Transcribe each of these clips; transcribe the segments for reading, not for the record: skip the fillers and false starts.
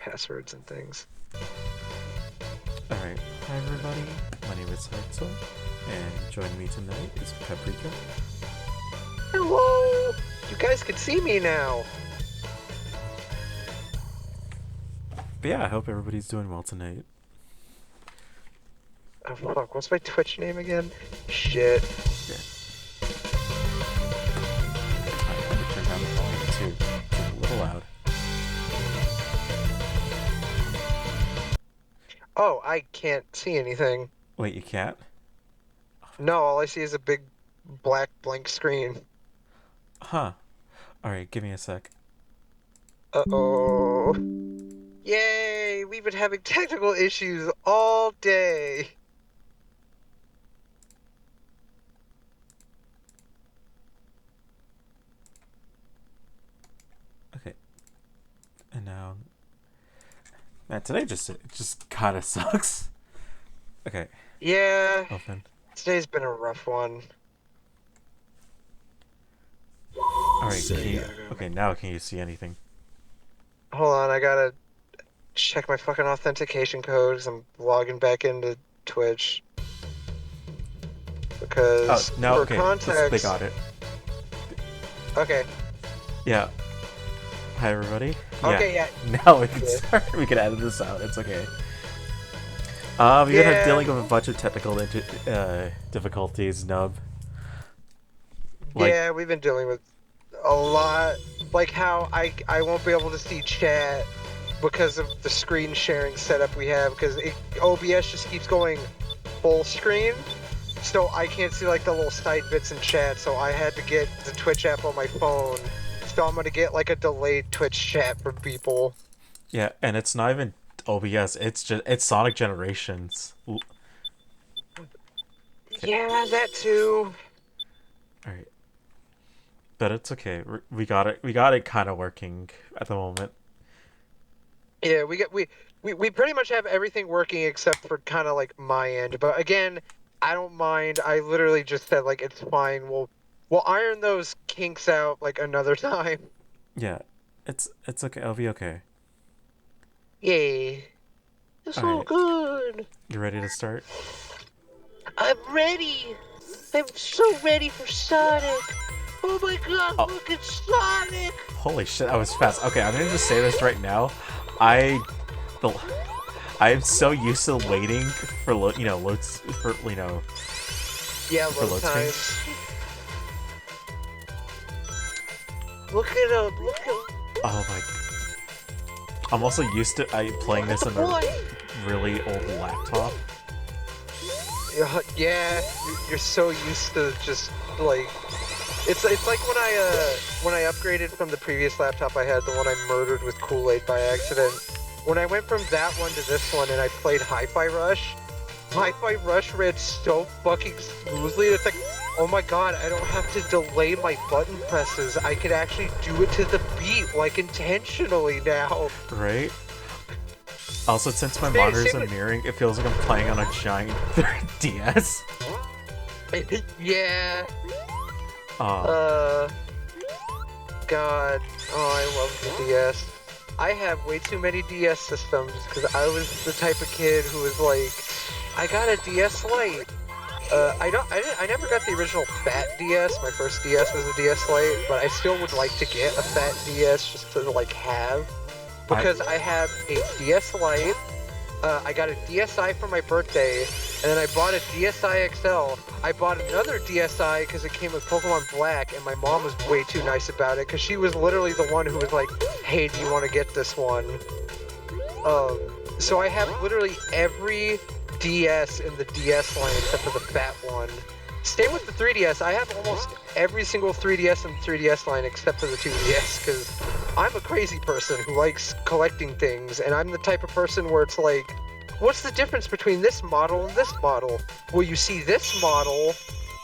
passwords and things. Alright, hi everybody, my name is HeartsSoul, and joining me tonight is Paprika. Hello! You guys can see me now! But yeah, I hope everybody's doing well tonight. Oh fuck, what's my Twitch name again? Shit. Yeah. I'm gonna turn down the volume too. It's a little loud. Oh, I can't see anything. Wait, you can't? No, all I see is a big black blank screen. Huh. Alright, give me a sec. Uh-oh. Yay! We've been having technical issues all day. Okay. And now... Man, today just kinda sucks. Okay. Yeah, Open. today's been a rough one. Alright, okay, now can you see anything? Hold on, I gotta check my fucking authentication code because I'm logging back into Twitch. Because No, for okay, context, they got it. Okay. Yeah. Hi everybody. Okay, yeah. Now we can start. We can edit this out. It's okay. We're dealing with a bunch of technical difficulties, Nub. Yeah, we've been dealing with a lot. Like how I won't be able to see chat because of the screen sharing setup we have, because OBS just keeps going full screen. So I can't see like the little side bits in chat, so I had to get the Twitch app on my phone. So I'm gonna get like a delayed Twitch chat from people. Yeah, and it's not even OBS. It's Sonic Generations. Okay. Yeah, that too. All right, but it's okay. We got it. We got it kind of working at the moment. Yeah, we pretty much have everything working except for kind of like my end. But again, I don't mind. I literally just said like it's fine. We'll iron those kinks out like another time. Yeah, it's okay. I'll be okay. Yay. It's so good. You ready to start? I'm ready. I'm so ready for Sonic. Oh my god, look at Sonic. Holy shit, that was fast. Okay, I'm gonna just say this right now. I'm so used to waiting for loads for Yeah, for load load times. screens. Look at him. Look at. Oh my. I'm also used to playing this on a really old laptop. Yeah, you're so used to just like it's like when I upgraded from the previous laptop I had, the one I murdered with Kool-Aid by accident. When I went from that one to this one and I played Hi-Fi Rush, Hi-Fi Rush read so fucking smoothly. It's like, oh my god, I don't have to delay my button presses. I can actually do it to the beat, like intentionally now. Right? Also, since my monitors are mirroring, it feels like I'm playing on a giant DS. Yeah. Oh. God. Oh, I love the DS. I have way too many DS systems because I was the type of kid who was like, I got a DS Lite. I never got the original fat DS. My first DS was a DS Lite, but I still would like to get a fat DS just to like have. Because I have a DS Lite, I got a DSi for my birthday, and then I bought a DSi XL. I bought another DSi because it came with Pokemon Black, and my mom was way too nice about it, because she was literally the one who was like, hey, do you want to get this one? So I have literally every DS in the DS line except for the fat one. Stay with the 3DS. I have almost every single 3DS in the 3DS line except for the 2DS, because I'm a crazy person who likes collecting things, and I'm the type of person where it's like, what's the difference between this model and this model? Well, you see, this model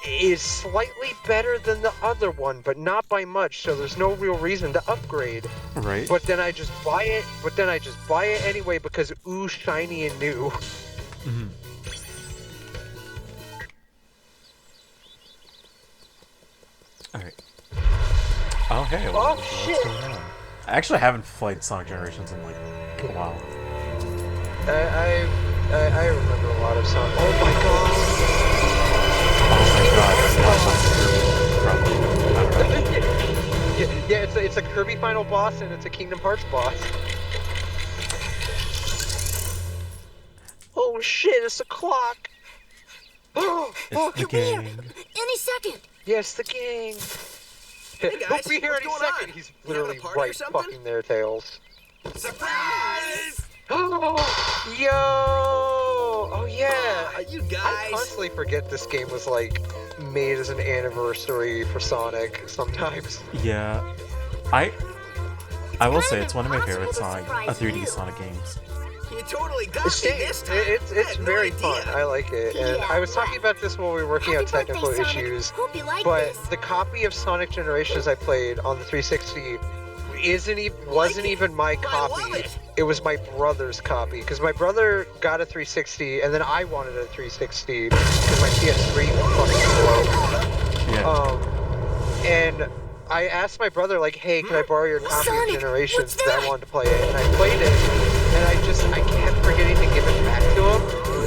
is slightly better than the other one, but not by much, so there's no real reason to upgrade. Right. But then I just buy it anyway because, ooh, shiny and new. Mm-hmm. Alright. Oh, hey. What's going on? I actually haven't played Sonic Generations in like a while. I remember a lot of Sonic. Oh my Oh my god, this last boss is Kirby. Probably. I don't know. god! Yeah, it's a Kirby final boss and it's a Kingdom Hearts boss. Oh shit! It's a clock. Oh, It's the He'll be here gang. any second. yes, the gang. Hey guys, He'll be here what's any going second. on? He's You having a literally party or right something? fucking their tails. Surprise! Oh, yo! Oh yeah. You I guys. constantly forget this game was like made as an anniversary for Sonic sometimes. Yeah. I will say kind it's of one of my favorite impossible to Sonic, surprise 3D you. Sonic games. You totally got It's me this time. I it's had no very idea. fun. I like it. And Yeah, I was talking right. about this while we were working Happy out technical birthday, Sonic. issues. Hope you like But this. the copy of Sonic Generations I played on the 360 wasn't even my copy. love it. It was my brother's copy because my brother got a 360 and then I wanted a 360 because my PS3 fucking broke. Yeah. And I asked my brother like, "Hey, can I borrow your copy Sonic, of Generations?" what's Because I that? wanted to play it, and I played it, and I kept forgetting to give it back to him.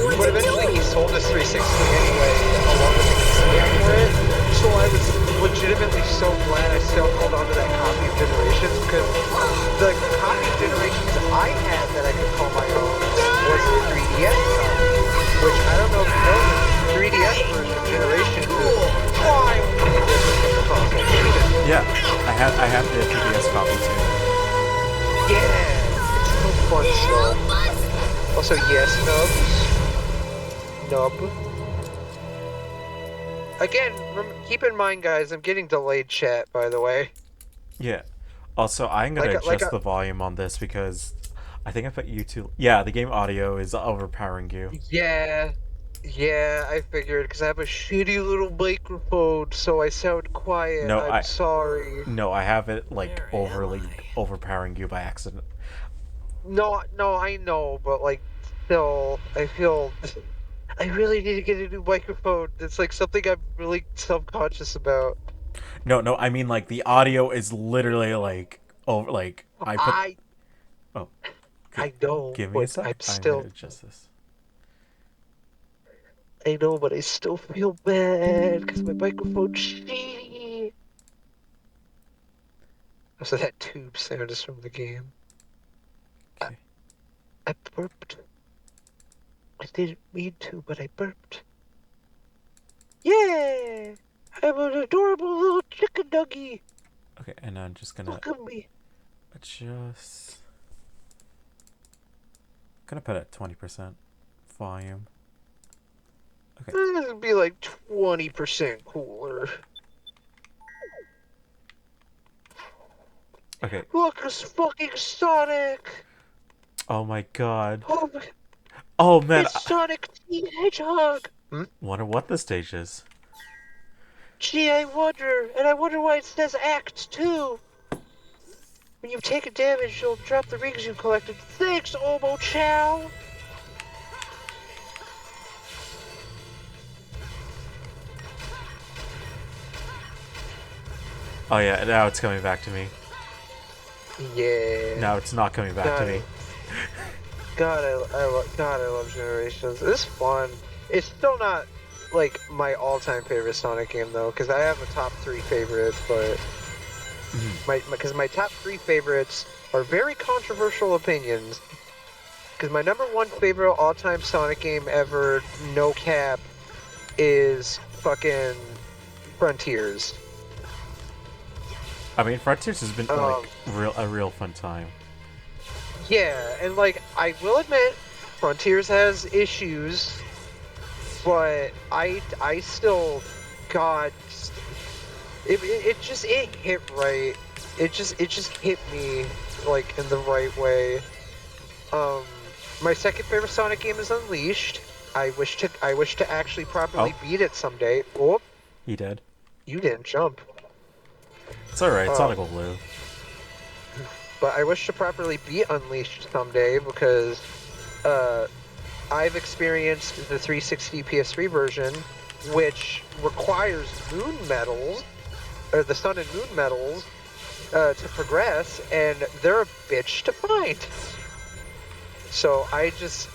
What's But it eventually, he doing? sold his 360 anyway, along with the keyboard for it. So I was legitimately so glad I still held on to that copy of Generations because the copy of Generations I had that I could call my own was the 3DS copy, which I don't know if you know, the 3DS version of Generations is wildly different from the console version. Yeah. I have the 3DS copy too. Yeah, it's so fun stuff. Also, yes, Nub. Again, keep in mind, guys, I'm getting delayed chat, by the way. Yeah. Also, I'm gonna adjust the volume on this because I think I put YouTube. Yeah, the game audio is overpowering you. Yeah, I figured, because I have a shitty little microphone, so I sound quiet. No, I'm sorry. No, I have it like Where am overly I? overpowering you by accident. No, I know, but, like, still, I feel... I really need to get a new microphone. It's, like, something I'm really self-conscious about. No, I mean like the audio is literally like over like I put. Oh, I know, give me a but sec. I'm I'm gonna still... adjust this. I know, but I still feel bad because my microphone's shitty. Also, that tube sound is from the game. Okay. I burped. I didn't mean to, but I burped. Yeah! I'm an adorable little chicken nugget. Okay, and I'm just gonna Look at me. adjust. Gonna put it at 20% volume. Okay. This would be like 20% cooler. Okay. Look, it's fucking Sonic. Oh my god. Oh, Oh man. it's Sonic the Hedgehog. Wonder what the stage is. Gee, I wonder. And I wonder why it says Act 2. When you take a damage, you'll drop the rings you've collected. Thanks, Omo Chow! Oh yeah, now it's coming back to me. Yeah. Now it's not coming back to me. God, I love Generations. It's fun. It's still not, like, my all-time favorite Sonic game, though, because I have a top 3 favorites, but... Because my top 3 favorites are very controversial opinions. Because my number 1 favorite all-time Sonic game ever, no cap, is fucking Frontiers. I mean, Frontiers has been like a real fun time. Yeah, and like I will admit, Frontiers has issues, but I still, God, it hit right. It just hit me like in the right way. My second favorite Sonic game is Unleashed. I wish to actually properly beat it someday. Oh, He did. you didn't jump. It's alright, Sonic will live. But I wish to properly beat Unleashed someday because I've experienced the 360 PS3 version, which requires moon medals, or the Sun and Moon medals, to progress, and they're a bitch to find. So I just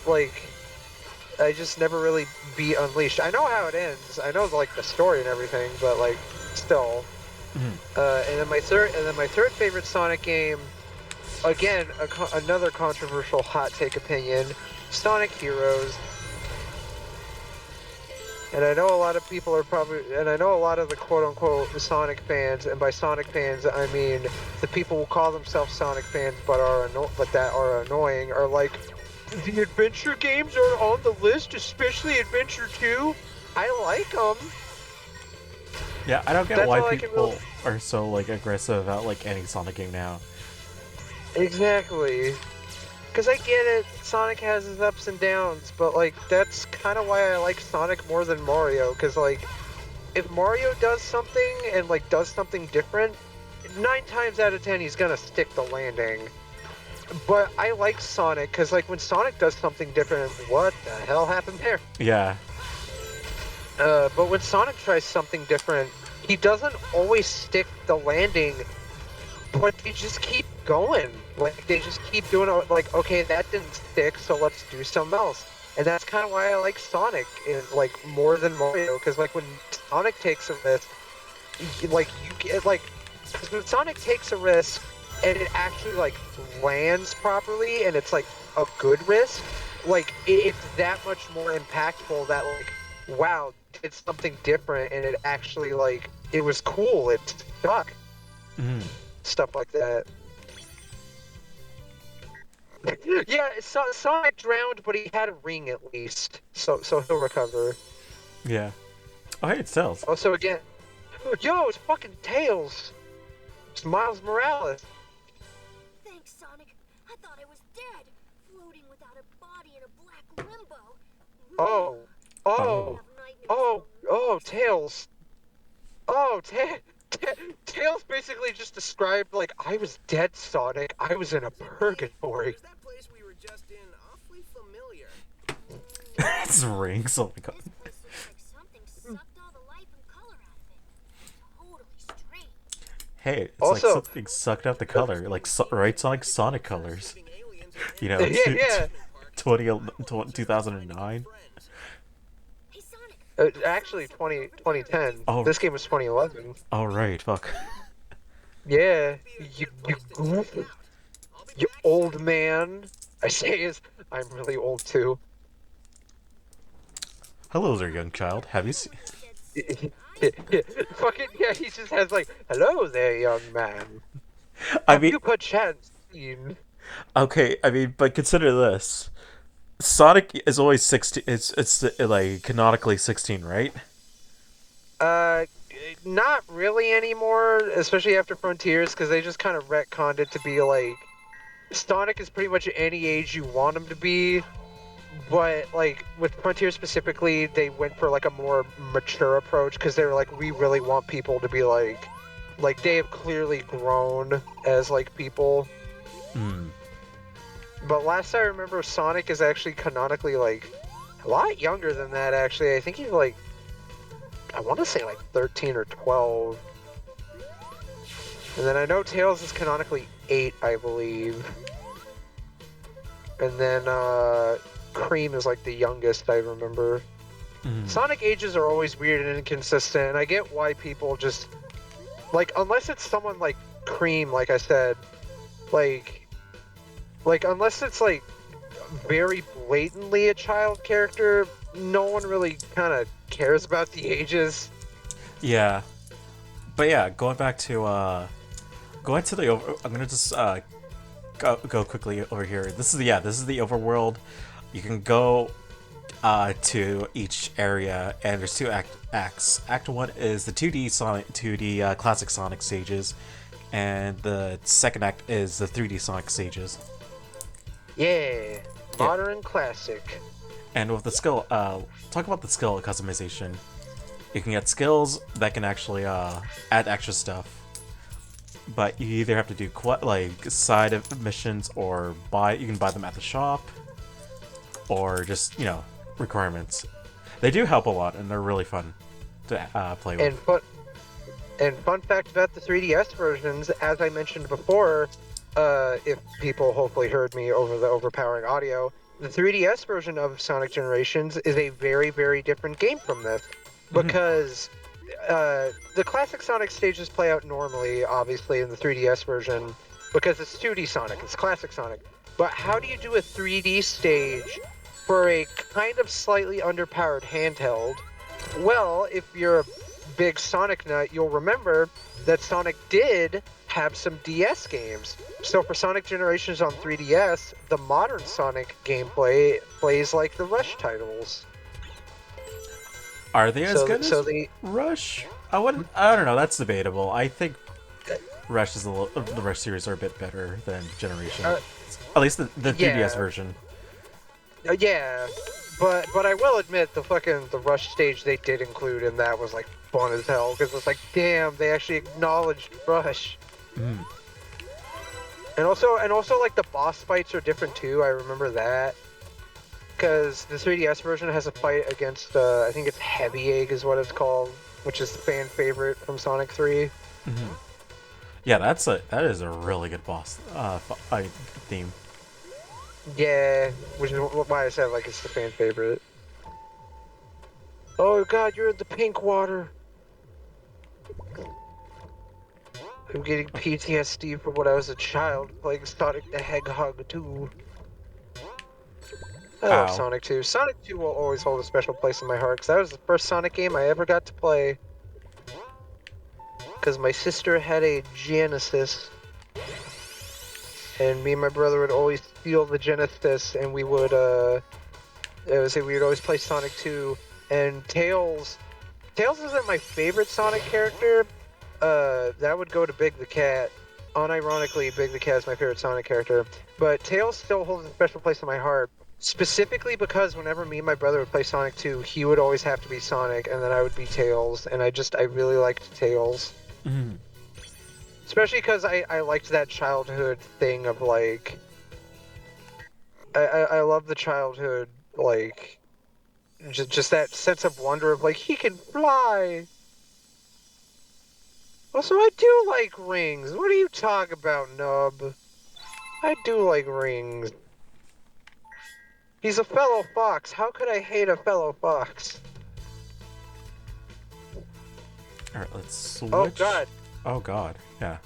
never really beat Unleashed. I know how it ends. I know like the story and everything, but like still. And then my third favorite Sonic game, again, another controversial hot take opinion, Sonic Heroes. And I know a lot of people are and I know a lot of the quote-unquote Sonic fans, and by Sonic fans I mean the people who call themselves Sonic fans but that are annoying, are like, the adventure games are on the list, especially Adventure 2. I like them. Yeah, I don't get That's why all I can people are so like aggressive about like any Sonic game now. Exactly. Because I get it, Sonic has his ups and downs, but like that's kind of why I like Sonic more than Mario. Because like, if Mario does something and like does something different, 9 times out of 10 he's gonna stick the landing. But I like Sonic because like when Sonic does something different, what the hell happened there? Yeah. But when Sonic tries something different, he doesn't always stick the landing, but they just keep going. Like, they just keep doing it, like, okay, that didn't stick, so let's do something else. And that's kind of why I like Sonic, like, more than Mario, because, like, when Sonic takes a risk, like, you get, like, because when Sonic takes a risk, and it actually, like, lands properly, and it's, like, a good risk, like, it's that much more impactful that, like, wow, did something different, and it actually, like, it was cool, it stuck. Stuff like that. Yeah, Sonic drowned, but he had a ring at least, so he'll recover. Yeah. Oh, hey, it's Tails. Also, again, yo, it's fucking Tails. It's Miles Morales. Thanks, Sonic. I thought I was dead, floating without a body in a black limbo. Tails. Tails basically just described, like, I was dead, Sonic. I was in a purgatory. Is that place we were just in awfully familiar? It's rings. Oh my god. This place looks like something sucked all the life and color out of it. Totally strange. Hey, it's Also- like something sucked out the color, like right, Sonic Sonic colors. You know, Yeah. 2009. Hey, Sonic. Actually, 2010. Oh. This game was 2011. Oh right, fuck. Yeah, you old man. I say I'm really old too. Hello there, young child. Have you seen? Fucking yeah, he just has like, hello there, young man. I Have mean, you perchance seen? okay. I mean, but consider this: Sonic is always 16. It's like canonically 16, right? Not really anymore, especially after Frontiers, because they just kind of retconned it to be like, Sonic is pretty much any age you want him to be. But like with Frontier specifically, they went for like a more mature approach because they were like, we really want people to be like they have clearly grown as like people. But last I remember, Sonic is actually canonically like a lot younger than that. Actually, I think he's like, I want to say like 13 or 12. And then I know Tails is canonically 8, I believe. And then Cream is like the youngest I remember. Sonic ages are always weird and inconsistent, and I get why people just like, unless it's someone like Cream, like I said, like unless it's like very blatantly a child character, no one really kind of cares about the ages. Yeah, but yeah, going to the over. I'm gonna just go quickly over here. This is the overworld. You can go to each area, and there's two acts. Act 1 is the 2D classic Sonic stages, and the second act is the 3D Sonic stages. Yeah, modern classic. And with the skill, talk about the skill customization. You can get skills that can actually add extra stuff, but you either have to do like side missions or you can buy them at the shop, or just requirements. They do help a lot, and they're really fun to play with. And fun fact about the 3DS versions, as I mentioned before, if people hopefully heard me over the overpowering audio, the 3DS version of Sonic Generations is a very, very different game from this. Because the classic Sonic stages play out normally, obviously, in the 3DS version, because it's 2D Sonic, it's classic Sonic. But how do you do a 3D stage for a kind of slightly underpowered handheld? Well, if you're a big Sonic nut, you'll remember that Sonic did have some DS games. So for Sonic Generations on 3DS, the modern Sonic gameplay plays like the Rush titles. Are they as good So as they Rush? I wouldn't. I don't know. That's debatable. I think Rush is the Rush series are a bit better than Generation. At least the 3DS version. Yeah, but I will admit the Rush stage they did include in that was like fun as hell because it's like damn they actually acknowledged Rush. And also like the boss fights are different too. I remember that because the 3DS version has a fight against I think it's Heavy Egg is what it's called, which is the fan favorite from Sonic 3. Yeah, that is a really good boss fight theme. Yeah, which is why I said like it's the fan favorite. Oh god, you're in the pink water. I'm getting PTSD from when I was a child playing Sonic the Hedgehog 2. I love Ow. Sonic 2. Sonic 2 will always hold a special place in my heart because that was the first Sonic game I ever got to play. Because my sister had a Genesis. And me and my brother would always steal the Genesis and we would always play Sonic 2. And Tails isn't my favorite Sonic character. That would go to Big the Cat. Unironically, Big the Cat is my favorite Sonic character. But Tails still holds a special place in my heart. Specifically because whenever me and my brother would play Sonic 2, he would always have to be Sonic, and then I would be Tails. And I really liked Tails. Especially because I liked that childhood thing of like... I love the childhood, like... Just that sense of wonder of like, he can fly! Also, I do like rings. What are you talking about, Nub? I do like rings. He's a fellow fox. How could I hate a fellow fox? Alright, let's switch. Oh god. Oh god. Yeah.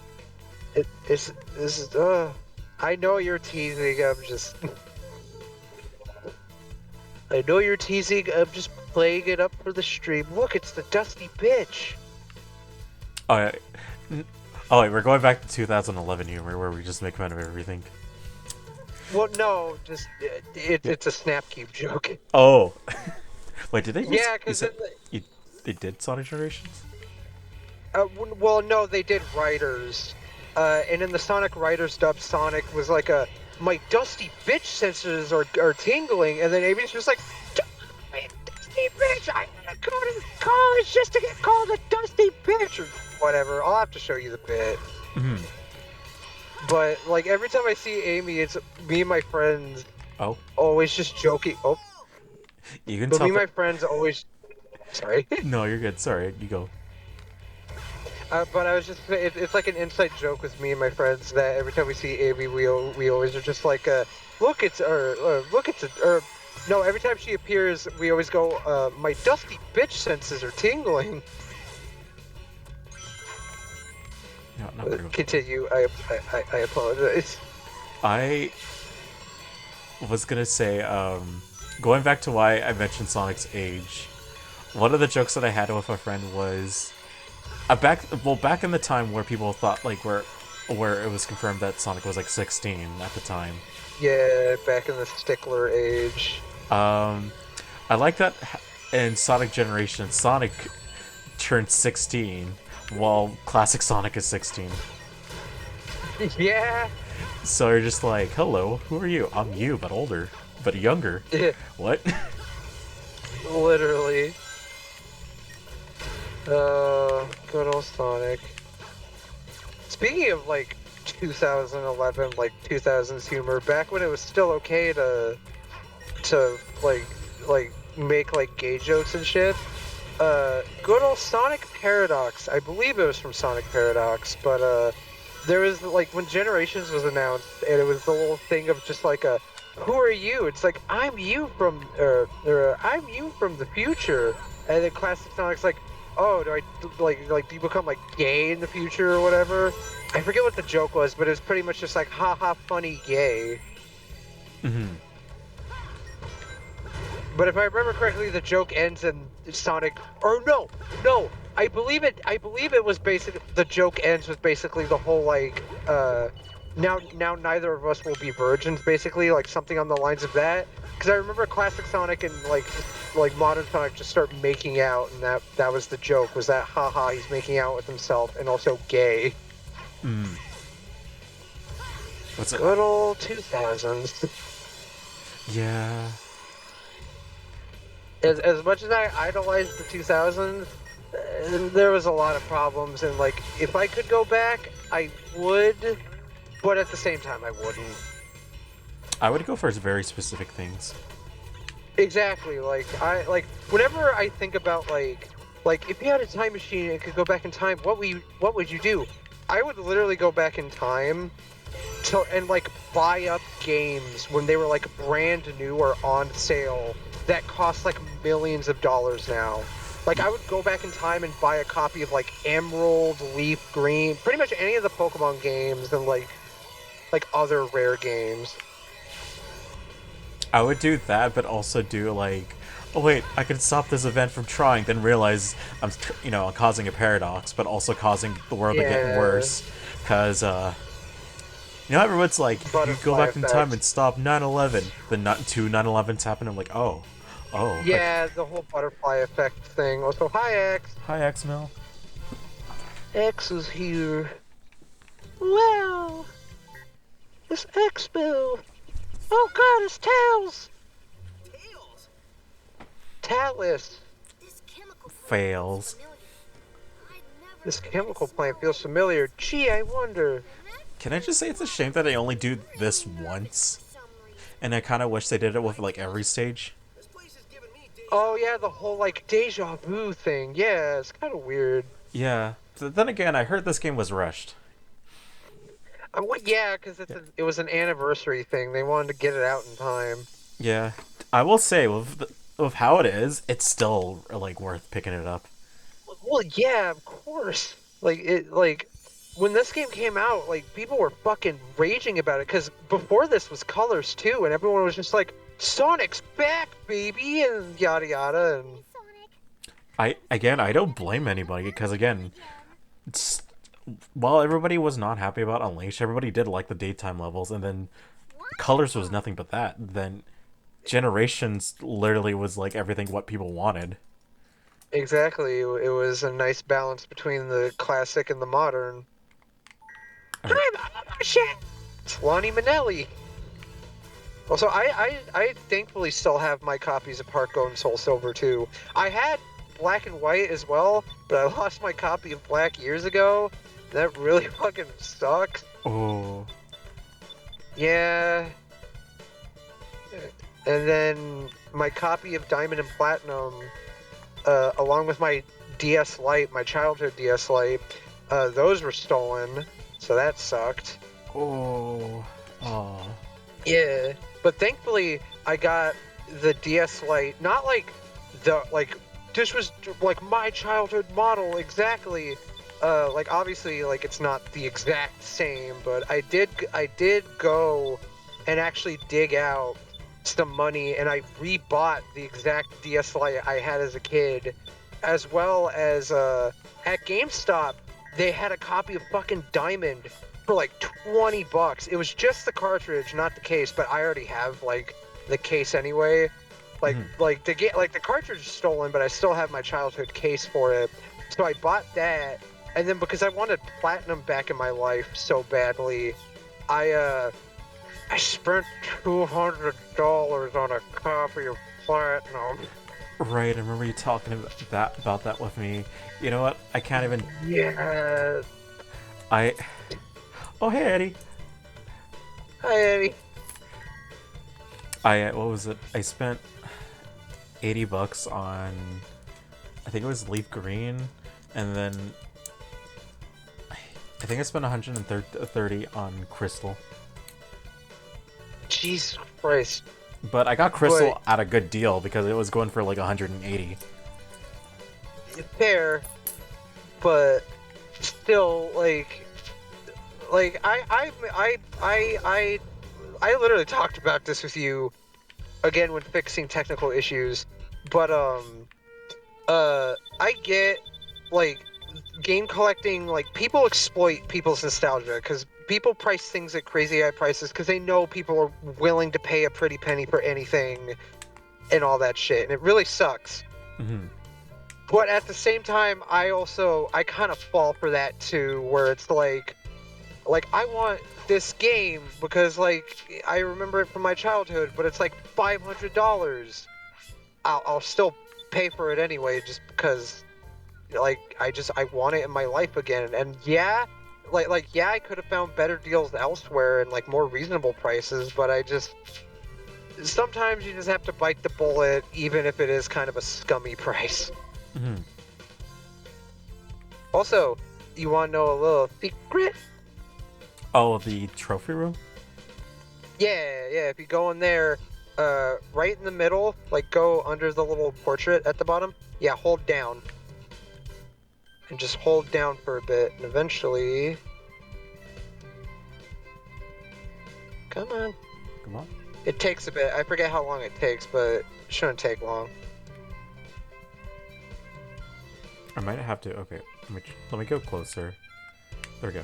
This is I know you're teasing. I'm just I know you're teasing. I'm just playing it up for the stream. Look, it's the dusty bitch. Oh, wait, we're going back to 2011 humor where we just make fun of everything. Well, no, just it's a Snapcube joke. Oh. Wait, did they use... Yeah, because they did Sonic Generations? well, no, they did Writers. And in the Sonic Writers dub, Sonic was like my dusty bitch senses are tingling, and then Amy's just like, my dusty bitch, I'm gonna go to college just to get called a dusty bitch, or whatever. I'll have to show you the bit. But, like, every time I see Amy, it's me and my friends always just joking. Oh. You can but tell me and my friends always... Sorry. No, you're good. Sorry, you go. But I was just... It's like an inside joke with me and my friends that every time we see Amy, we always are just like, look, it's... no, every time she appears, we always go, my dusty bitch senses are tingling. No, not very well. Continue. I apologize. I was gonna say, going back to why I mentioned Sonic's age, one of the jokes that I had with a friend was, back in the time where people thought, like, where it was confirmed that Sonic was, like, 16 at the time. Yeah, back in the stickler age. I like that in Sonic Generations, Sonic turned 16, while classic Sonic is 16. Yeah. So you're just like, hello, who are you? I'm you, but older, but younger. What? Literally. Good old Sonic. Speaking of, like, 2011, like, 2000s humor, back when it was still okay to like, make, like, gay jokes and shit, good old Sonic Paradox. I believe it was from Sonic Paradox, but there was like when Generations was announced, and it was the little thing of just like a, who are you? It's like I'm you from, I'm you from the future, and then Classic Sonic's like, oh, do I like do you become like gay in the future or whatever? I forget what the joke was, but it was pretty much just like, haha, funny gay. Mm-hmm. But if I remember correctly, the joke ends in Sonic. Or no. I believe it. I believe it was basically the joke ends with basically the whole like, now neither of us will be virgins. Basically, like something on the lines of that. Because I remember classic Sonic and like modern Sonic just start making out, and that was the joke. Was that haha he's making out with himself and also gay. Mm. What's it? Good old 2000s. Yeah. As much as I idolized the 2000s, there was a lot of problems, and like if I could go back, I would, but at the same time, I wouldn't. I would go for very specific things. Exactly. Like whenever I think about like if you had a time machine and could go back in time, what would you do? I would literally go back in time and like buy up games when they were like brand new or on sale that cost like millions of dollars now. Like I would go back in time and buy a copy of like Emerald, Leaf Green, pretty much any of the Pokemon games and like other rare games. I would do that, but also do like, oh wait, I can stop this event from trying, then realize I'm, causing a paradox, but also causing the world to get Yeah. worse. Because, everyone's like, you go Butterfly back in time effect. and stop 9/11. Then not two 9/11s happen. I'm like, oh, like, Yeah, the whole butterfly effect thing. Also, hi X. hi Xmil. X is here. Wow. It's X Bill. Oh god, it's Tails. Tails. Talus. This chemical plant Fails. feels familiar. I'd never This forget chemical the plant smell feels of familiar. Gee, I wonder. Can I just say it's a shame that they only do this once? And I kind of wish they did it with like every stage. This place is giving me deja Oh yeah, the whole like deja vu thing. Yeah, it's kind of weird. Yeah. Then again, I heard this game was rushed. Yeah, because it was an anniversary thing. They wanted to get it out in time. Yeah, I will say with how it is, it's still like worth picking it up. Well, yeah, of course. Like when this game came out, like people were fucking raging about it because before this was Colors too, and everyone was just like, "Sonic's back, baby," and yada yada. And Sonic. I don't blame anybody because again, it's, while everybody was not happy about Unleashed, everybody did like the daytime levels, and then Colors was nothing but that. Then Generations literally was like everything what people wanted. exactly, it was a nice balance between the classic and the modern. Alright. Shit, it's Lonnie Manelli. Also, I thankfully still have my copies of Heart Gold and Soul Silver too. I had Black and White as well, but I lost my copy of Black years ago. That really fucking sucks. Oh, Yeah. And then my copy of Diamond and Platinum, along with my DS Lite, my childhood DS Lite, those were stolen, so that sucked. oh, oh. Yeah, but thankfully I got the DS Lite. Not like this was like my childhood model exactly. Like obviously like it's not the exact same, but I did go and actually dig out some money and I rebought the exact DS Lite I had as a kid, as well as at GameStop they had a copy of fucking Diamond for like $20. It was just the cartridge, not the case, but I already have like the case anyway. Like the cartridge is stolen, but I still have my childhood case for it. So I bought that, and then because I wanted platinum back in my life so badly, I spent $200 on a copy of platinum. Right, I remember you talking about that with me. You know what? I can't even. Yeah. I. Oh hey Eddie. Hi, Eddie. What was it? I spent $80 on I think it was leaf green, and then I think I spent 130 on crystal. Jesus Christ. But I got crystal But- at a good deal because it was going for like 180. Fair, but still, I literally talked about this with you again when fixing technical issues, but I get like game collecting, like people exploit people's nostalgia because people price things at crazy high prices because they know people are willing to pay a pretty penny for anything and all that shit, and it really sucks. Mm-hmm. But at the same time, I kind of fall for that too, where it's like I want this game because like I remember it from my childhood, but it's like $500. I'll still pay for it anyway, just because like I want it in my life again. And yeah, yeah, I could have found better deals elsewhere and like more reasonable prices, but sometimes you just have to bite the bullet, even if it is kind of a scummy price. Mm-hmm. Also, you want to know a little secret? Oh, the trophy room? Yeah. If you go in there, right in the middle, like go under the little portrait at the bottom. Yeah, hold down. And just hold down for a bit, and eventually... Come on. Come on. It takes a bit. I forget how long it takes, but it shouldn't take long. I might have to. Okay, let me go closer. There we go.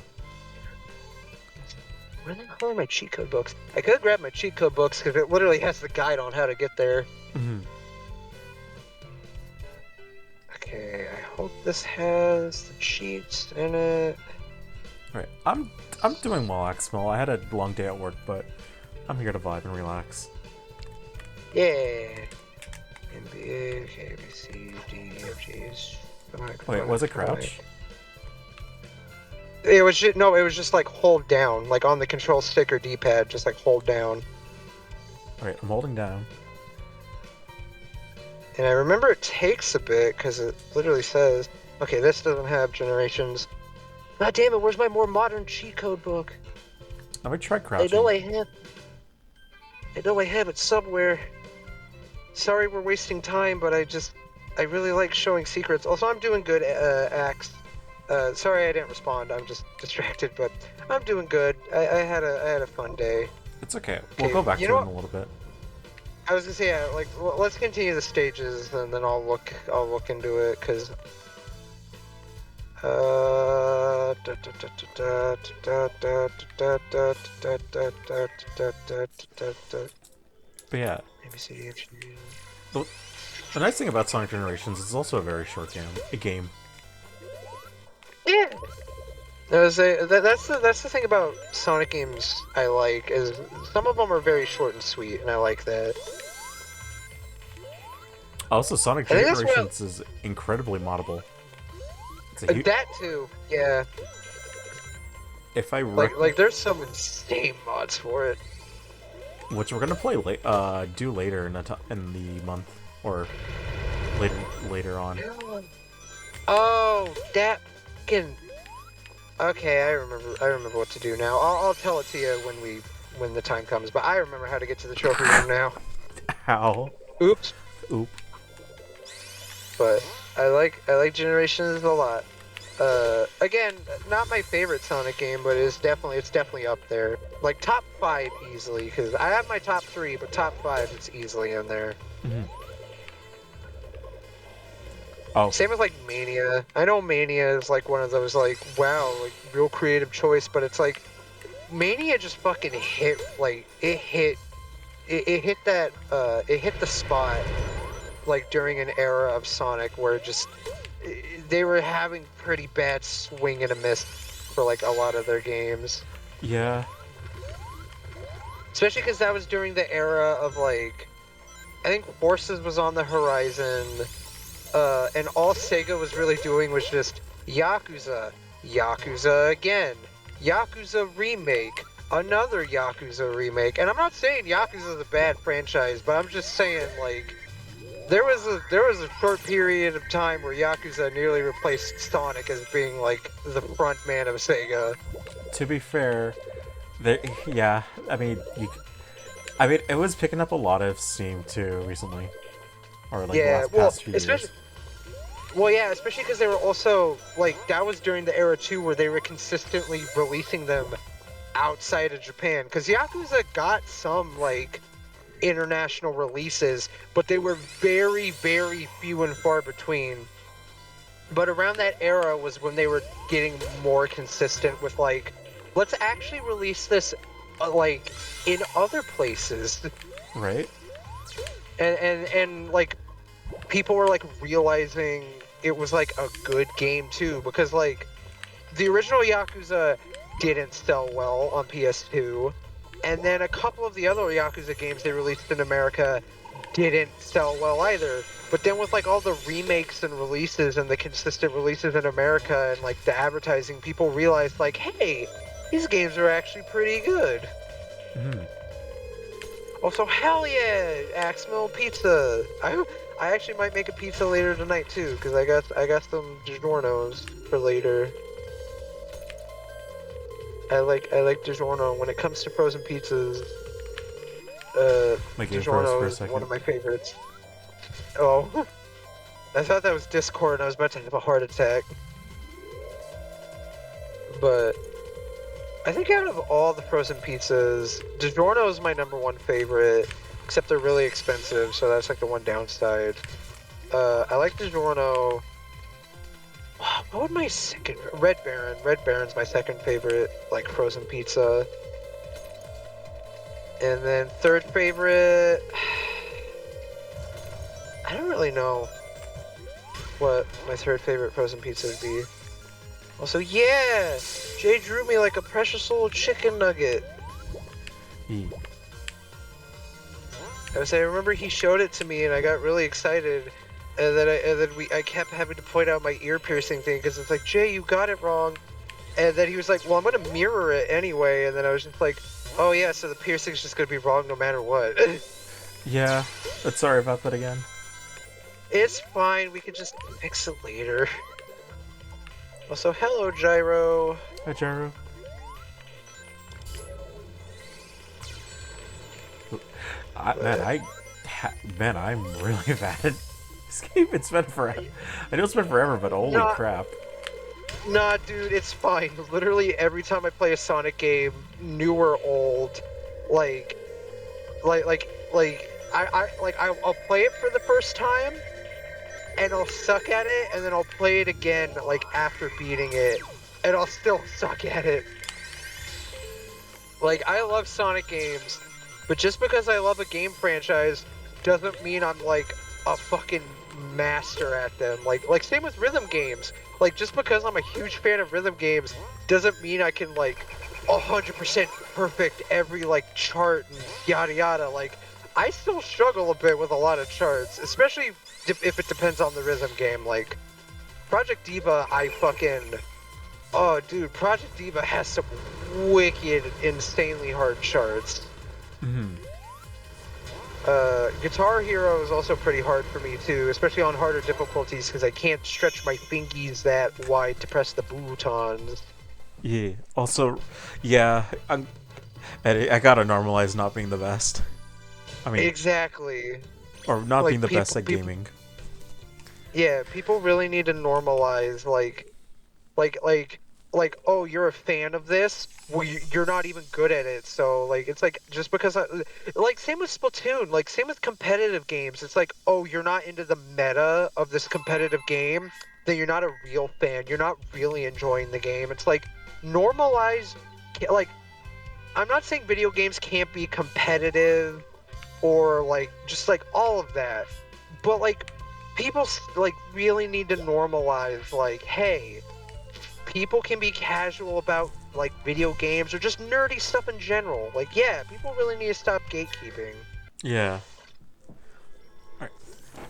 Where the hell are my cheat code books? I could grab my cheat code books because it literally has the guide on how to get there. Mm-hmm. Okay, I hope this has the cheats in it. Alright, I'm doing well, Axmel. I had a long day at work, but I'm here to vibe and relax. Yeah. NBA, okay, B, C, D, F, G, H, Wait, was it crouch? It was just, no, it was just like hold down, like on the control stick or D-pad, just like hold down. Alright, I'm holding down. And I remember it takes a bit because it literally says, okay, this doesn't have generations. God damn it, where's my more modern cheat code book? Let me try crouching. I know I have it somewhere. Sorry we're wasting time, but I really like showing secrets. Also, I'm doing good, Axe. Sorry I didn't respond. I'm just distracted, but I'm doing good. I had a fun day. It's okay. We'll go back to it in a little bit. I was gonna say, yeah, like, let's continue the stages, and then I'll look into it, cause. But yeah, the nice thing about Sonic Generations is it's also a very short game. Yeah. That's the thing about Sonic games I like, is some of them are very short and sweet, and I like that. Also, Sonic I think that's Generations is incredibly moddable. It's a huge... That too, yeah. If I like there's some insane mods for it, which we're gonna play do later in the month or later on. Oh, that fucking. Okay, I remember what to do now. I'll tell it to you when the time comes. But I remember how to get to the trophy room now. How? Oops. Oop. But I like Generations a lot. Again, not my favorite Sonic game, but it's definitely up there. Like top 5 easily, because I have my top 3, but top 5 it's easily in there. Mm-hmm. Oh. Same with like Mania. I know Mania is like one of those like wow, like real creative choice, but it's like Mania just fucking hit it hit the spot like during an era of Sonic where just they were having pretty bad swing and a miss for like a lot of their games. Yeah. Especially because that was during the era of like I think Forces was on the horizon. And all Sega was really doing was just Yakuza again, Yakuza remake, another Yakuza remake. And I'm not saying Yakuza is a bad franchise, but I'm just saying like there was a short period of time where Yakuza nearly replaced Sonic as being like the front man of Sega. To be fair, yeah, I mean, it was picking up a lot of steam too recently, or like the Yeah, last well, past few especially years. well, yeah, especially because they were also like that was during the era too where they were consistently releasing them outside of Japan. Because Yakuza got some like international releases, but they were very, very few and far between. But around that era was when they were getting more consistent with like, let's actually release this like in other places, Right? and like people were like realizing it was like a good game too because like the original Yakuza didn't sell well on PS2, and then a couple of the other Yakuza games they released in America didn't sell well either. But then with like all the remakes and releases and the consistent releases in America and like the advertising, people realized like, hey, these games are actually pretty good. Hmm. Also, hell yeah, Axe Mill Pizza. I actually might make a pizza later tonight too, because I got some DiGiorno's for later. I like DiGiorno. When it comes to frozen pizzas, My game froze for DiGiorno a is one second. of my favorites. Oh, I thought that was Discord and I was about to have a heart attack. But I think out of all the frozen pizzas, DiGiorno is my number one favorite, except they're really expensive, so that's like the one downside. I like DiGiorno. What would my second? Red Baron. Red Baron's my second favorite, like frozen pizza. And then third favorite, I don't really know what my third favorite frozen pizza would be. Also, yeah, Jay drew me like a precious little chicken nugget. E. I remember he showed it to me and I got really excited. And then I kept having to point out my ear piercing thing because it's like, Jay, you got it wrong. And then he was like, well, I'm gonna mirror it anyway. And then I was just like, oh yeah, so the piercing's just gonna be wrong no matter what. Yeah, but sorry about that again. It's fine, we can just fix it later. Also, hello, Gyro. Hi, Jaru. Man, I'm really bad at this game. It's been forever. I know it's been forever, but holy Nah. crap. Nah, dude, it's fine. Literally every time I play a Sonic game, new or old, like, I'll play it for the first time, and I'll suck at it, and then I'll play it again, like, after beating it, and I'll still suck at it. Like, I love Sonic games, but just because I love a game franchise doesn't mean I'm, like, a fucking master at them. Like same with rhythm games. Like, just because I'm a huge fan of rhythm games doesn't mean I can, like, 100% perfect every, like, chart and yada yada. Like, I still struggle a bit with a lot of charts, especially if it depends on the rhythm game. Like, Project Diva, oh, dude, Project Diva has some wicked, insanely hard charts. Hmm. Guitar Hero is also pretty hard for me too, especially on harder difficulties because I can't stretch my fingies that wide to press the boutons. Yeah. Also, yeah, I gotta normalize not being the best. I mean, Exactly. or not Like, being the best at gaming. Yeah, people really need to normalize like, oh, you're a fan of this? Well, you're not even good at it. So, like, it's like, just because like, same with Splatoon, like, same with competitive games. It's like, oh, you're not into the meta of this competitive game, then you're not a real fan. You're not really enjoying the game. It's like, normalize, like, I'm not saying video games can't be competitive or, like, just, like, all of that. But, like, people, like, really need to normalize, like, hey, people can be casual about, like, video games or just nerdy stuff in general. Like, yeah, people really need to stop gatekeeping. Yeah. Alright.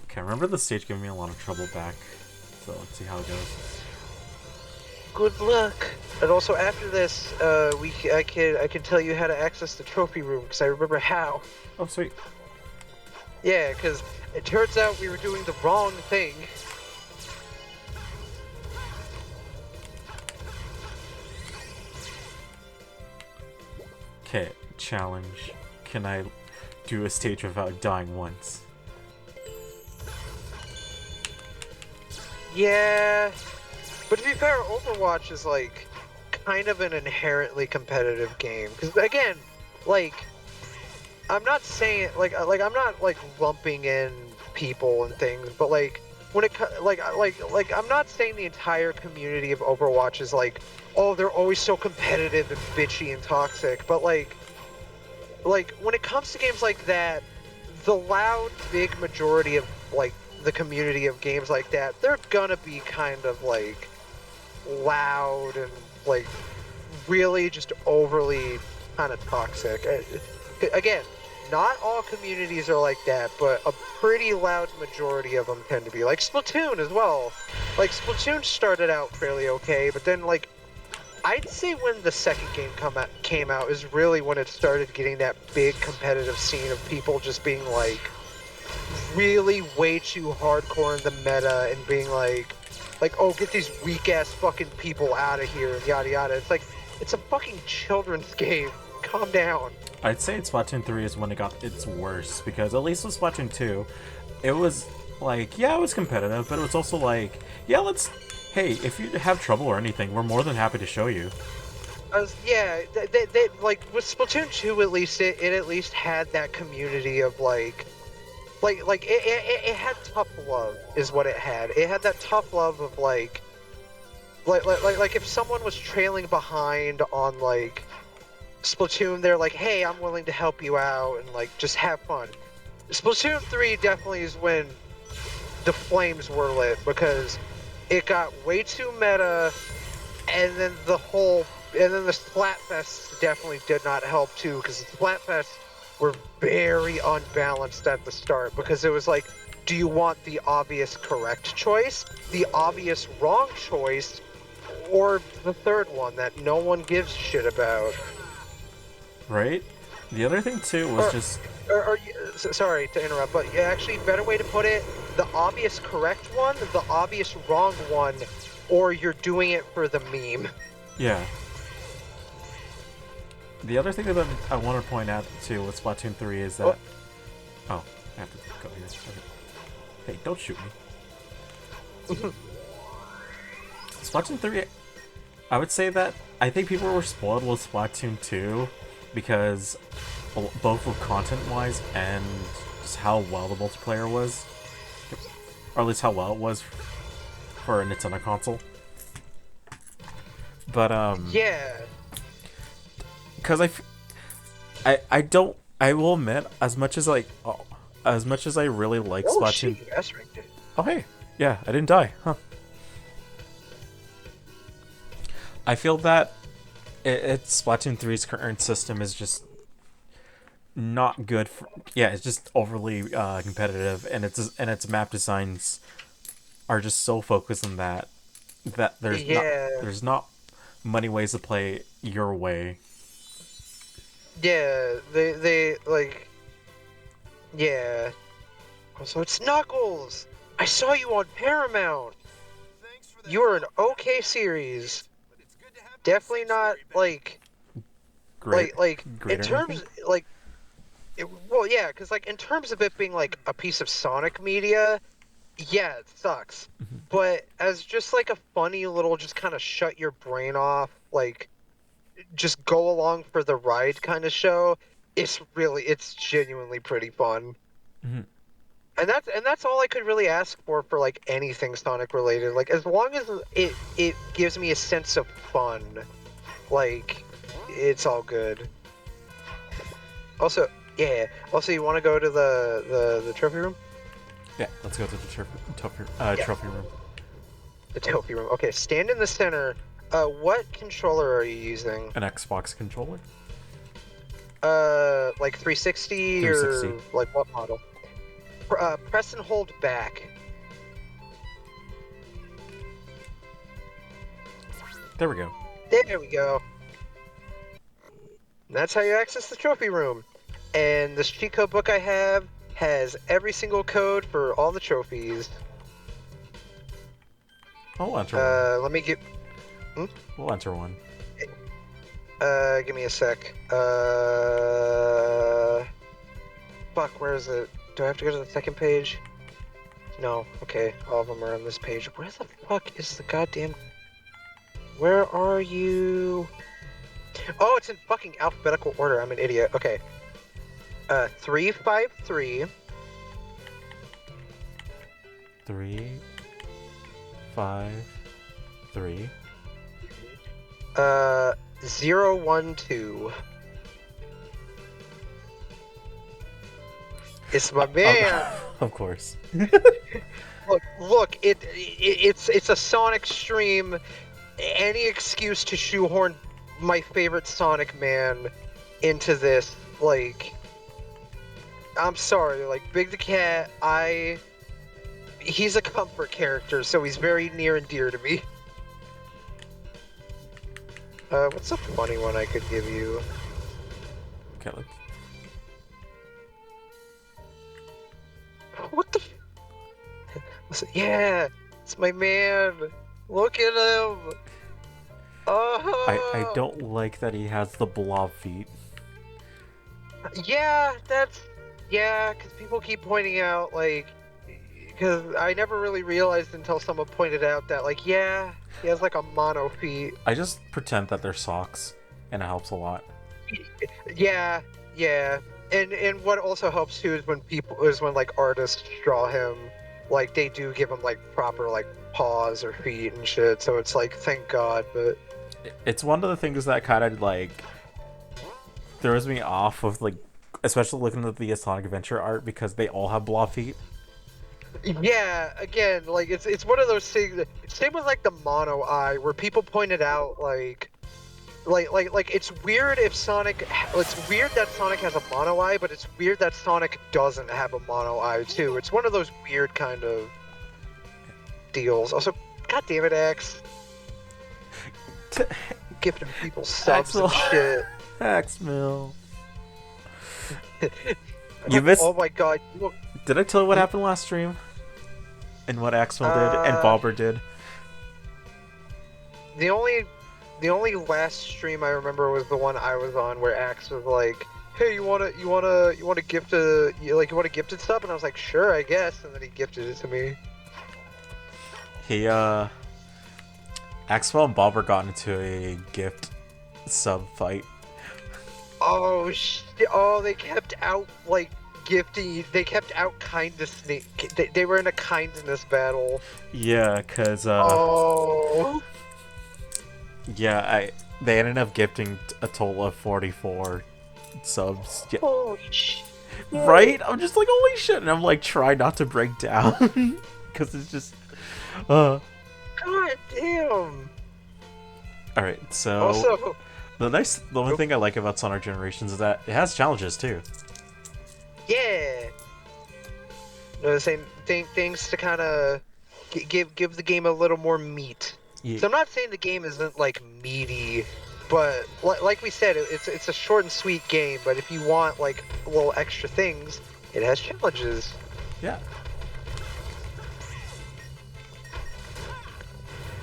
Okay, remember the stage giving me a lot of trouble back. So let's see how it goes. Good luck. And also after this, I can tell you how to access the trophy room because I remember how. Oh, sweet. Yeah, because it turns out we were doing the wrong thing. Okay, challenge. Can I do a stage without dying once? Yeah, but to be fair, Overwatch is like kind of an inherently competitive game. Because again, like I'm not saying like I'm not like lumping in people and things, but like when it like I'm not saying the entire community of Overwatch is like, oh, they're always so competitive and bitchy and toxic, but like when it comes to games like that, the loud big majority of like the community of games like that, they're gonna be kind of like loud and like really just overly kind of toxic. Again, not all communities are like that, but a pretty loud majority of them tend to be. Like Splatoon as well. Like Splatoon started out fairly okay, but then like I'd say when the second game came out is really when it started getting that big competitive scene of people just being like really way too hardcore in the meta and being like, oh, get these weak ass fucking people out of here and yada yada. It's like, it's a fucking children's game. Calm down. I'd say Splatoon 3 is when it got its worst, because at least with Splatoon 2, it was like, yeah, it was competitive, but it was also like, yeah, hey, if you have trouble or anything, we're more than happy to show you. Yeah, they like with Splatoon 2 at least it at least had that community of it had tough love is what it had. It had that tough love of like if someone was trailing behind on like Splatoon, they're like, hey, I'm willing to help you out and like just have fun. Splatoon 3 definitely is when the flames were lit because it got way too meta, and then the Splatfest definitely did not help too, because the Splatfest were very unbalanced at the start, because it was like, do you want the obvious correct choice, the obvious wrong choice, or the third one that no one gives shit about? Right? The other thing, too, was just... Sorry to interrupt, but actually, better way to put it, the obvious correct one, the obvious wrong one, or you're doing it for the meme. Yeah. The other thing that I want to point out, too, with Splatoon 3 is that... Oh, I have to go here. Okay. Hey, don't shoot me. Splatoon 3, I would say that I think people were spoiled with Splatoon 2 because both with content-wise and just how well the multiplayer was. Or at least how well it was for a Nintendo console. But, Yeah. because I will admit, as much as I really like Splatoon... Shit, that's right. Oh, hey. Yeah, I didn't die. Huh. I feel that Splatoon 3's current system is just not good for... Yeah, it's just overly competitive, and its map designs are just so focused on that there's not many ways to play your way. Yeah, they like... Yeah. Also, it's Knuckles! I saw you on Paramount! Thanks for the You were an help, okay series. but it's good to have Definitely not, like... Great, in great or terms... anything? Like... well, yeah, because, like, in terms of it being, like, a piece of Sonic media, yeah, it sucks. But as just, like, a funny little, just kind of shut your brain off, like, just go along for the ride kind of show, it's genuinely pretty fun. Mhm. And that's all I could really ask for like anything Sonic related. Like as long as it gives me a sense of fun, like it's all good. Also, yeah. Also, you want to go to the trophy room? Yeah, let's go to the trophy room. The trophy room. Okay, stand in the center. What controller are you using? An Xbox controller? Like 360 360. or like what model? Press and hold back. There we go. There we go. And that's how you access the trophy room. And this cheat code book I have has every single code for all the trophies. I'll enter one. Let me get. We'll enter one. Give me a sec. Fuck, where is it? Do I have to go to the second page? No. Okay, all of them are on this page. Where the fuck is the goddamn? Where are you? Oh, it's in fucking alphabetical order. I'm an idiot. Okay. 353. 3, 5, 3. 012. It's my man. Of course. Look, it's a Sonic stream. Any excuse to shoehorn my favorite Sonic man into this, like, I'm sorry, like, Big the Cat, he's a comfort character, so he's very near and dear to me. What's a funny one I could give you? Okay, let's... What the? Listen, yeah, it's my man. Look at him. Oh. I don't like that he has the blob feet. Yeah, because people keep pointing out, like, because I never really realized until someone pointed out that, like, yeah, he has like a mono feet. I just pretend that they're socks, and it helps a lot. Yeah. And what also helps too is when like artists draw him, like they do give him like proper like paws or feet and shit. So it's like, thank God. But It's one of the things that kind of like throws me off of, like, especially looking at the Sonic Adventure art, because they all have blob feet. yeah, again, like it's one of those things. Same with like the mono eye, where people pointed out like it's weird if Sonic. It's weird that Sonic has a mono eye, but it's weird that Sonic doesn't have a mono eye too. It's one of those weird kind of deals. Also, God damn it, Axe. Gifting people subs and shit. Axmill. You missed. Oh my God. Did I tell you what happened last stream? And what Axmill did and Bobber did? The only last stream I remember was the one I was on where Axe was like, "Hey, you wanna gift you want to gift it stuff?" And I was like, "Sure, I guess." And then he gifted it to me. He Axmill and Bobber got into a gift sub fight. Oh shit! Oh, they kept out like gifting. They kept out kindness. They were in a kindness battle. Yeah, cause Oh. yeah, they ended up gifting a total of 44 subs. Yeah. Holy shit! Right? I'm just like, holy shit, and I'm like, try not to break down, because it's just, God damn. All right, so Also, the one thing I like about Sonic Generations is that it has challenges too. yeah. No, the same things to kind of give the game a little more meat. Yeah. So I'm not saying the game isn't like meaty, but like we said, it's a short and sweet game. But if you want like little extra things, it has challenges. Yeah.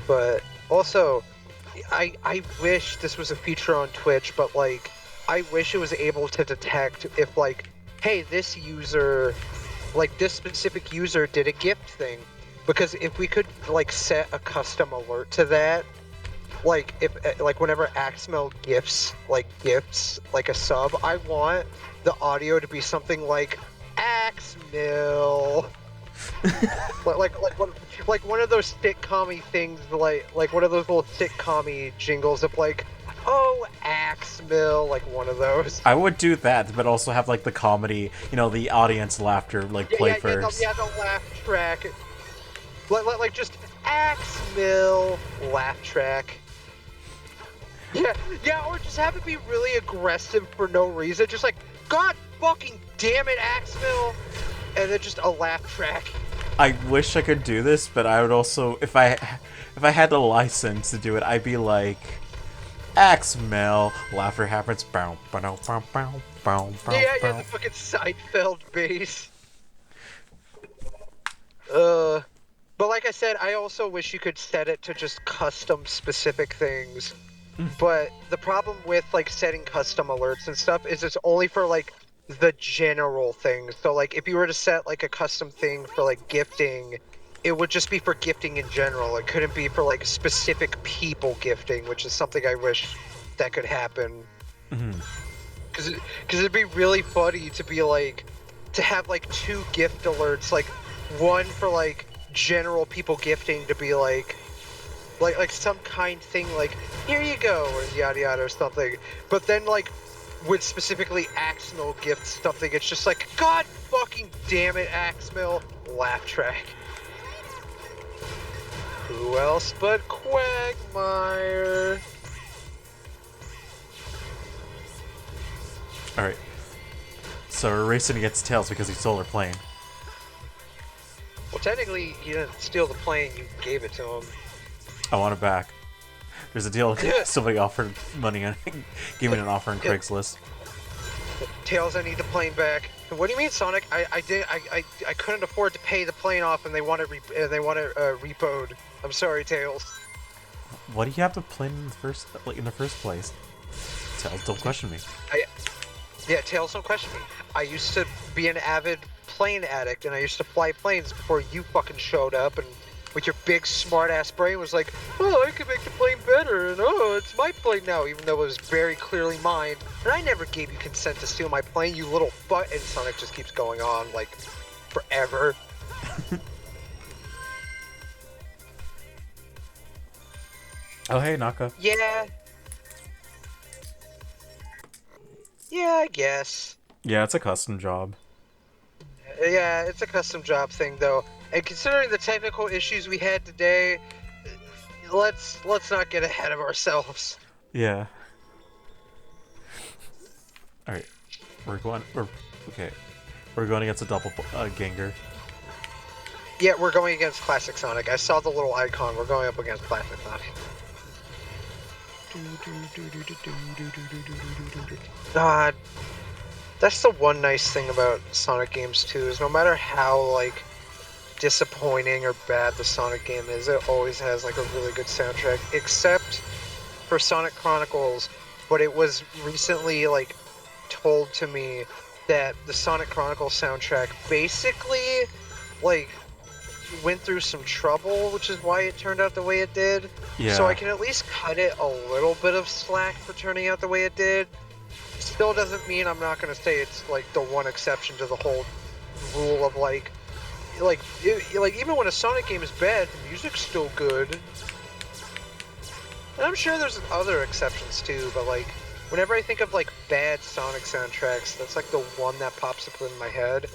But also, I wish this was a feature on Twitch, but like I wish it was able to detect if like, hey, this user, like this specific user did a gift thing. Because if we could like set a custom alert to that, like if like whenever Axmel gifts like a sub, I want the audio to be something like Axmil. like one of those sitcom-y things, like one of those little sitcom-y jingles of like, oh, Axmil, like one of those. I would do that, but also have like the comedy, the audience laughter, like play first. The laugh track. Like just Axmil laugh track. Yeah, or just have it be really aggressive for no reason. Just like, God fucking damn it, Axmil! And then just a laugh track. I wish I could do this, but I would also, if I had the license to do it, I'd be like, Axmel, laughter happens, bow, bow, bow, bow, bow, bow, Yeah, bow. the fucking Seinfeld bass. But like I said, I also wish you could set it to just custom specific things. But the problem with like setting custom alerts and stuff is it's only for like the general things. So like if you were to set like a custom thing for like gifting, it would just be for gifting in general. It couldn't be for like specific people gifting, which is something I wish that could happen. Because it'd be really funny to be like to have like two gift alerts, like one for like general people gifting to be like some kind thing like here you go or yada yada or something, but then like with specifically Axmill gifts something, it's just like god fucking damn it Axmill, laugh track. Who else but Quagmire? Alright. So we're racing against Tails because he stole our plane. Well, technically you didn't steal the plane, you gave it to him. I want it back. There's a deal. Somebody offered money on, gave me an offer on Craigslist. Tails, I need the plane back. What do you mean, Sonic? I couldn't afford to pay the plane off, and they want it repoed. I'm sorry, Tails. What do you have to plane in the first place? Tails, don't question me. Yeah, Tails, don't question me. I used to be an avid plane addict, and I used to fly planes before you fucking showed up, and with your big smart-ass brain was like, oh, I can make the plane better, and oh, it's my plane now, even though it was very clearly mine. And I never gave you consent to steal my plane, you little butt. And Sonic just keeps going on, like, forever. Oh, hey, Naka. Yeah. Yeah, I guess. Yeah, it's a custom job. Yeah, it's a custom job thing, though. And considering the technical issues we had today, let's not get ahead of ourselves. Yeah. Alright. We're going against a double Gengar. Yeah, we're going against Classic Sonic. I saw the little icon. We're going up against Classic Sonic. God, that's the one nice thing about Sonic games too, is no matter how like disappointing or bad the Sonic game is, it always has like a really good soundtrack, except for Sonic Chronicles. But it was recently like told to me that the Sonic Chronicles soundtrack basically like went through some trouble, which is why it turned out the way it did. Yeah. So I can at least cut it a little bit of slack for turning out the way it did. Still doesn't mean I'm not going to say it's like the one exception to the whole rule of like even when a Sonic game is bad, the music's still good. And I'm sure there's other exceptions too, but like whenever I think of like bad Sonic soundtracks, that's like the one that pops up in my head.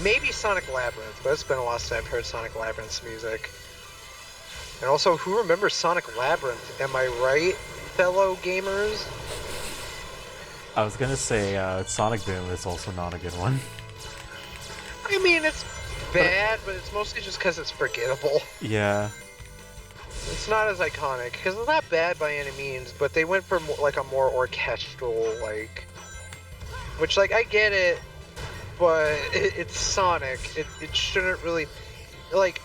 Maybe Sonic Labyrinth, but it's been a while since I've heard Sonic Labyrinth's music. And also, who remembers Sonic Labyrinth? Am I right, fellow gamers? I was gonna say Sonic Boom is also not a good one. I mean, it's bad, but it's mostly just because it's forgettable. Yeah. It's not as iconic, because it's not bad by any means, but they went for like a more orchestral, like... Which, like, I get it, but it's Sonic. It shouldn't really... Like,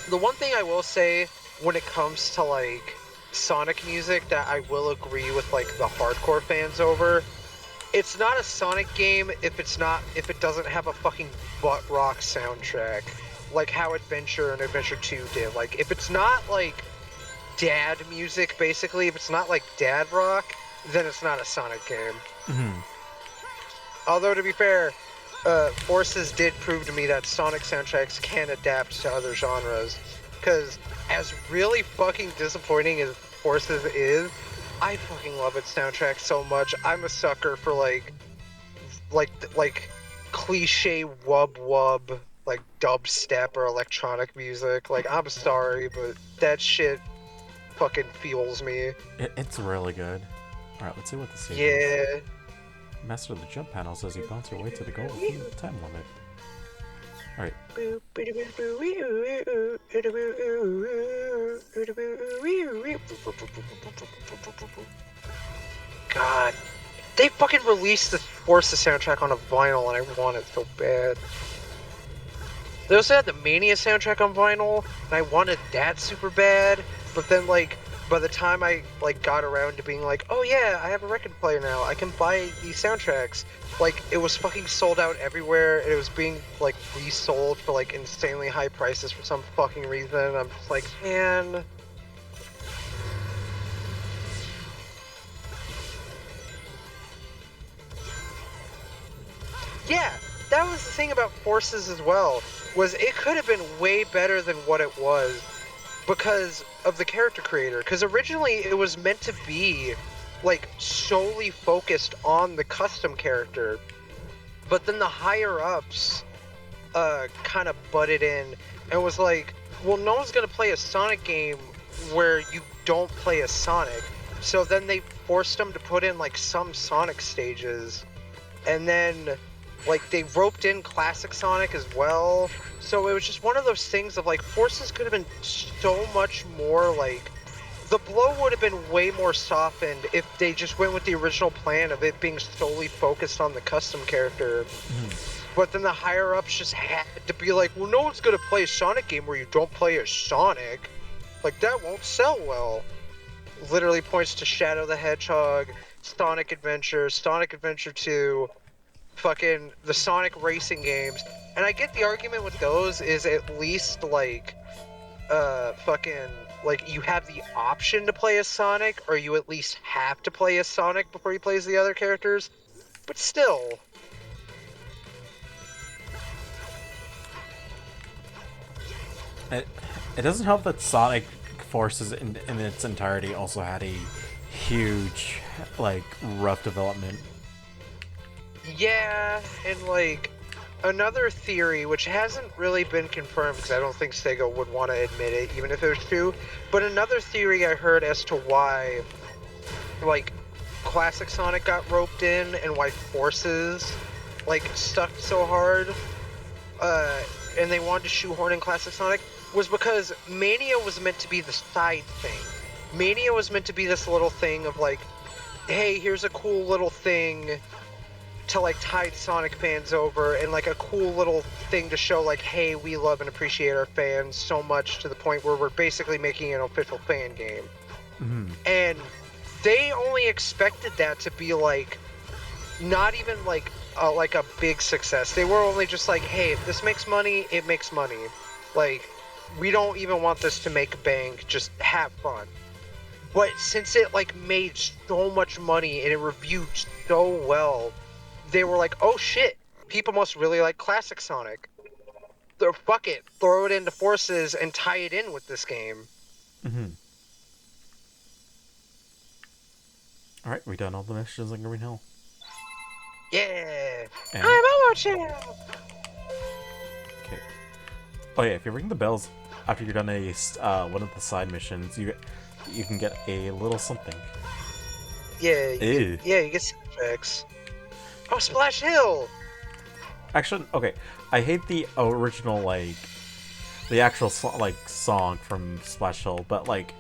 the one thing I will say when it comes to, like, Sonic music that I will agree with, like, the hardcore fans over, it's not a Sonic game if it doesn't have a fucking butt rock soundtrack. Like how Adventure and Adventure 2 did. Like, if it's not, like, dad music, basically, if it's not, like, dad rock, then it's not a Sonic game. Mm-hmm. Although, to be fair, Forces did prove to me that Sonic soundtracks can adapt to other genres. Because, as really fucking disappointing as Forces is, I fucking love its soundtrack so much. I'm a sucker for, like cliche wub-wub, like dubstep or electronic music. Like, I'm sorry, but that shit fucking fuels me. It's really good. Alright, let's see what the save is. Yeah. Master of the jump panel says you bounce your way to the goal within the time limit. Alright. God. They fucking released the Forza soundtrack on a vinyl and I want it so bad. They also had the Mania soundtrack on vinyl, and I wanted that super bad. But then, like, by the time I like got around to being like, oh yeah, I have a record player now, I can buy these soundtracks. Like, it was fucking sold out everywhere, and it was being like resold for like insanely high prices for some fucking reason. I'm just like, man. Yeah, that was the thing about Forces as well, was it could have been way better than what it was because of the character creator. Because originally it was meant to be like solely focused on the custom character, but then the higher ups kind of butted in and was like, well, no one's gonna play a Sonic game where you don't play as Sonic. So then they forced them to put in like some Sonic stages, and then like they roped in classic Sonic as well. So it was just one of those things of like Forces could have been so much more like the blow would have been way more softened if they just went with the original plan of it being solely focused on the custom character. But then the higher ups just had to be like, well, no one's gonna play a Sonic game where you don't play as Sonic. Like, that won't sell well. Literally points to Shadow the Hedgehog, Sonic Adventure, Sonic Adventure 2, fucking the Sonic racing games. And I get the argument with those is at least like fucking like you have the option to play as Sonic, or you at least have to play as Sonic before you play as the other characters. But still. It doesn't help that Sonic Forces in its entirety also had a huge, like, rough development. Yeah, and like another theory, which hasn't really been confirmed because I don't think Sega would want to admit it, even if it was true. But another theory I heard as to why, like, classic Sonic got roped in and why Forces, like, stuck so hard, and they wanted to shoehorn in classic Sonic, was because Mania was meant to be the side thing. Mania was meant to be this little thing of like, hey, here's a cool little thing to like tide Sonic fans over, and like a cool little thing to show like, hey, we love and appreciate our fans so much to the point where we're basically making an official fan game. And they only expected that to be like not even like a big success. They were only just like, hey, if this makes money, it makes money. Like, we don't even want this to make bank, just have fun. But since it like made so much money and it reviewed so well, they were like, oh shit, people must really like classic Sonic. So fuck it, throw it into Forces and tie it in with this game. Alright, we done all the missions in Green Hill. Yeah. And- I'm watching. Okay. Oh yeah, if you ring the bells after you're done one of the side missions, you can get a little something. Yeah, Ew. you get soundtracks. Oh, Splash Hill! Actually, okay, I hate the original, like, the actual song from Splash Hill, but like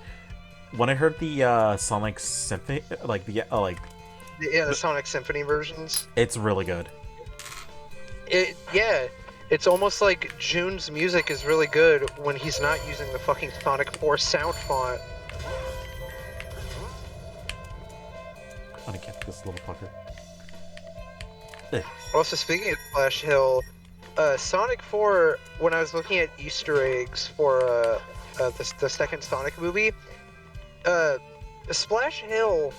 when I heard the Sonic Symphony, like The Sonic Symphony versions. it's really good. It's almost like June's music is really good when he's not using the fucking Sonic 4 sound font. I'm gonna get this little fucker. Eh. Also, speaking of Splash Hill, Sonic 4, when I was looking at Easter eggs for the second Sonic movie, Splash Hill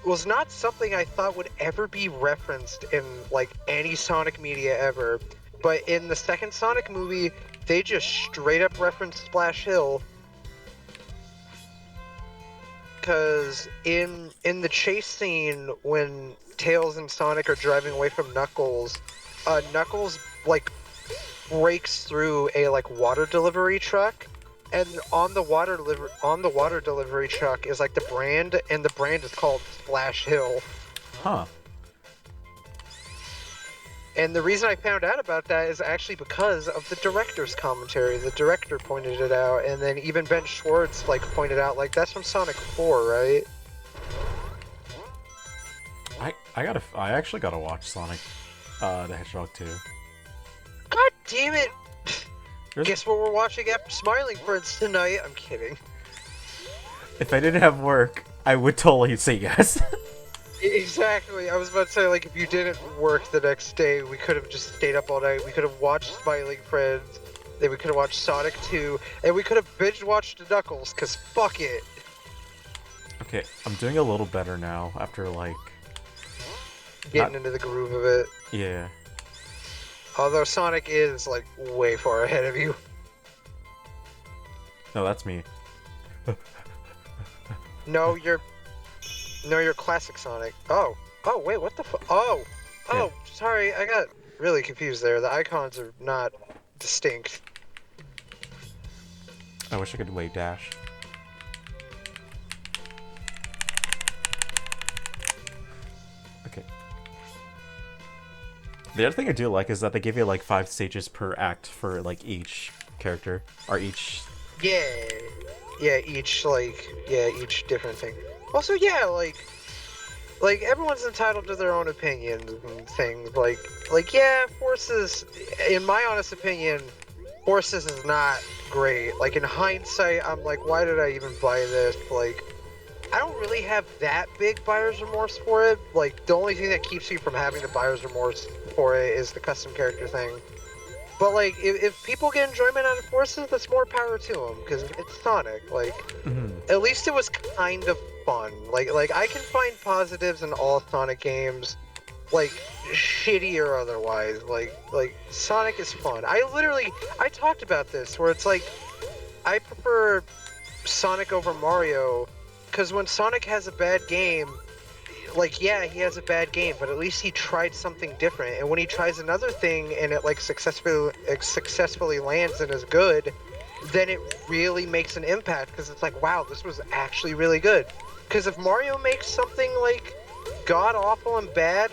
was not something I thought would ever be referenced in like any Sonic media ever. But in the second Sonic movie, they just straight up referenced Splash Hill. Because in the chase scene when Tails and Sonic are driving away from Knuckles, Knuckles like breaks through a like water delivery truck, and on the water delivery truck is like the brand, and the brand is called Splash Hill. Huh. And the reason I found out about that is actually because of the director's commentary. The director pointed it out, and then even Ben Schwartz like pointed out, like, that's from Sonic 4, right? I actually gotta watch Sonic the Hedgehog 2. God damn it! Guess what we're watching after Smiling Friends tonight? I'm kidding. If I didn't have work, I would totally say yes. Exactly. I was about to say, like, if you didn't work the next day, we could have just stayed up all night. We could have watched Smiling Friends, then we could have watched Sonic 2, and we could have binge-watched Knuckles, because fuck it. Okay, I'm doing a little better now after, like... Getting into the groove of it. Yeah. Although Sonic is, like, way far ahead of you. No, that's me. No, you're classic Sonic. Oh, wait, what the fuck? Oh, Yeah. sorry, I got really confused there. The icons are not distinct. I wish I could wave dash. Okay. The other thing I do like is that they give you like 5 stages per act for like each character or each. Yeah, each different thing. Also, yeah, like everyone's entitled to their own opinions and things. Like yeah, Forces, in my honest opinion, Forces is not great. Like in hindsight, I'm like, why did I even buy this? Like, I don't really have that big buyer's remorse for it. Like, the only thing that keeps you from having the buyer's remorse for it is the custom character thing. But like, if people get enjoyment out of Forces, that's more power to them because it's Sonic. Like, at least it was kind of fun. Like I can find positives in all Sonic games, like shitty or otherwise. Like Sonic is fun. I talked about this where it's like I prefer Sonic over Mario because when Sonic has a bad game, like, yeah, he has a bad game, but at least he tried something different. And when he tries another thing and it like successfully lands and is good, then it really makes an impact because it's like, wow, this was actually really good. Because if Mario makes something like god awful and bad,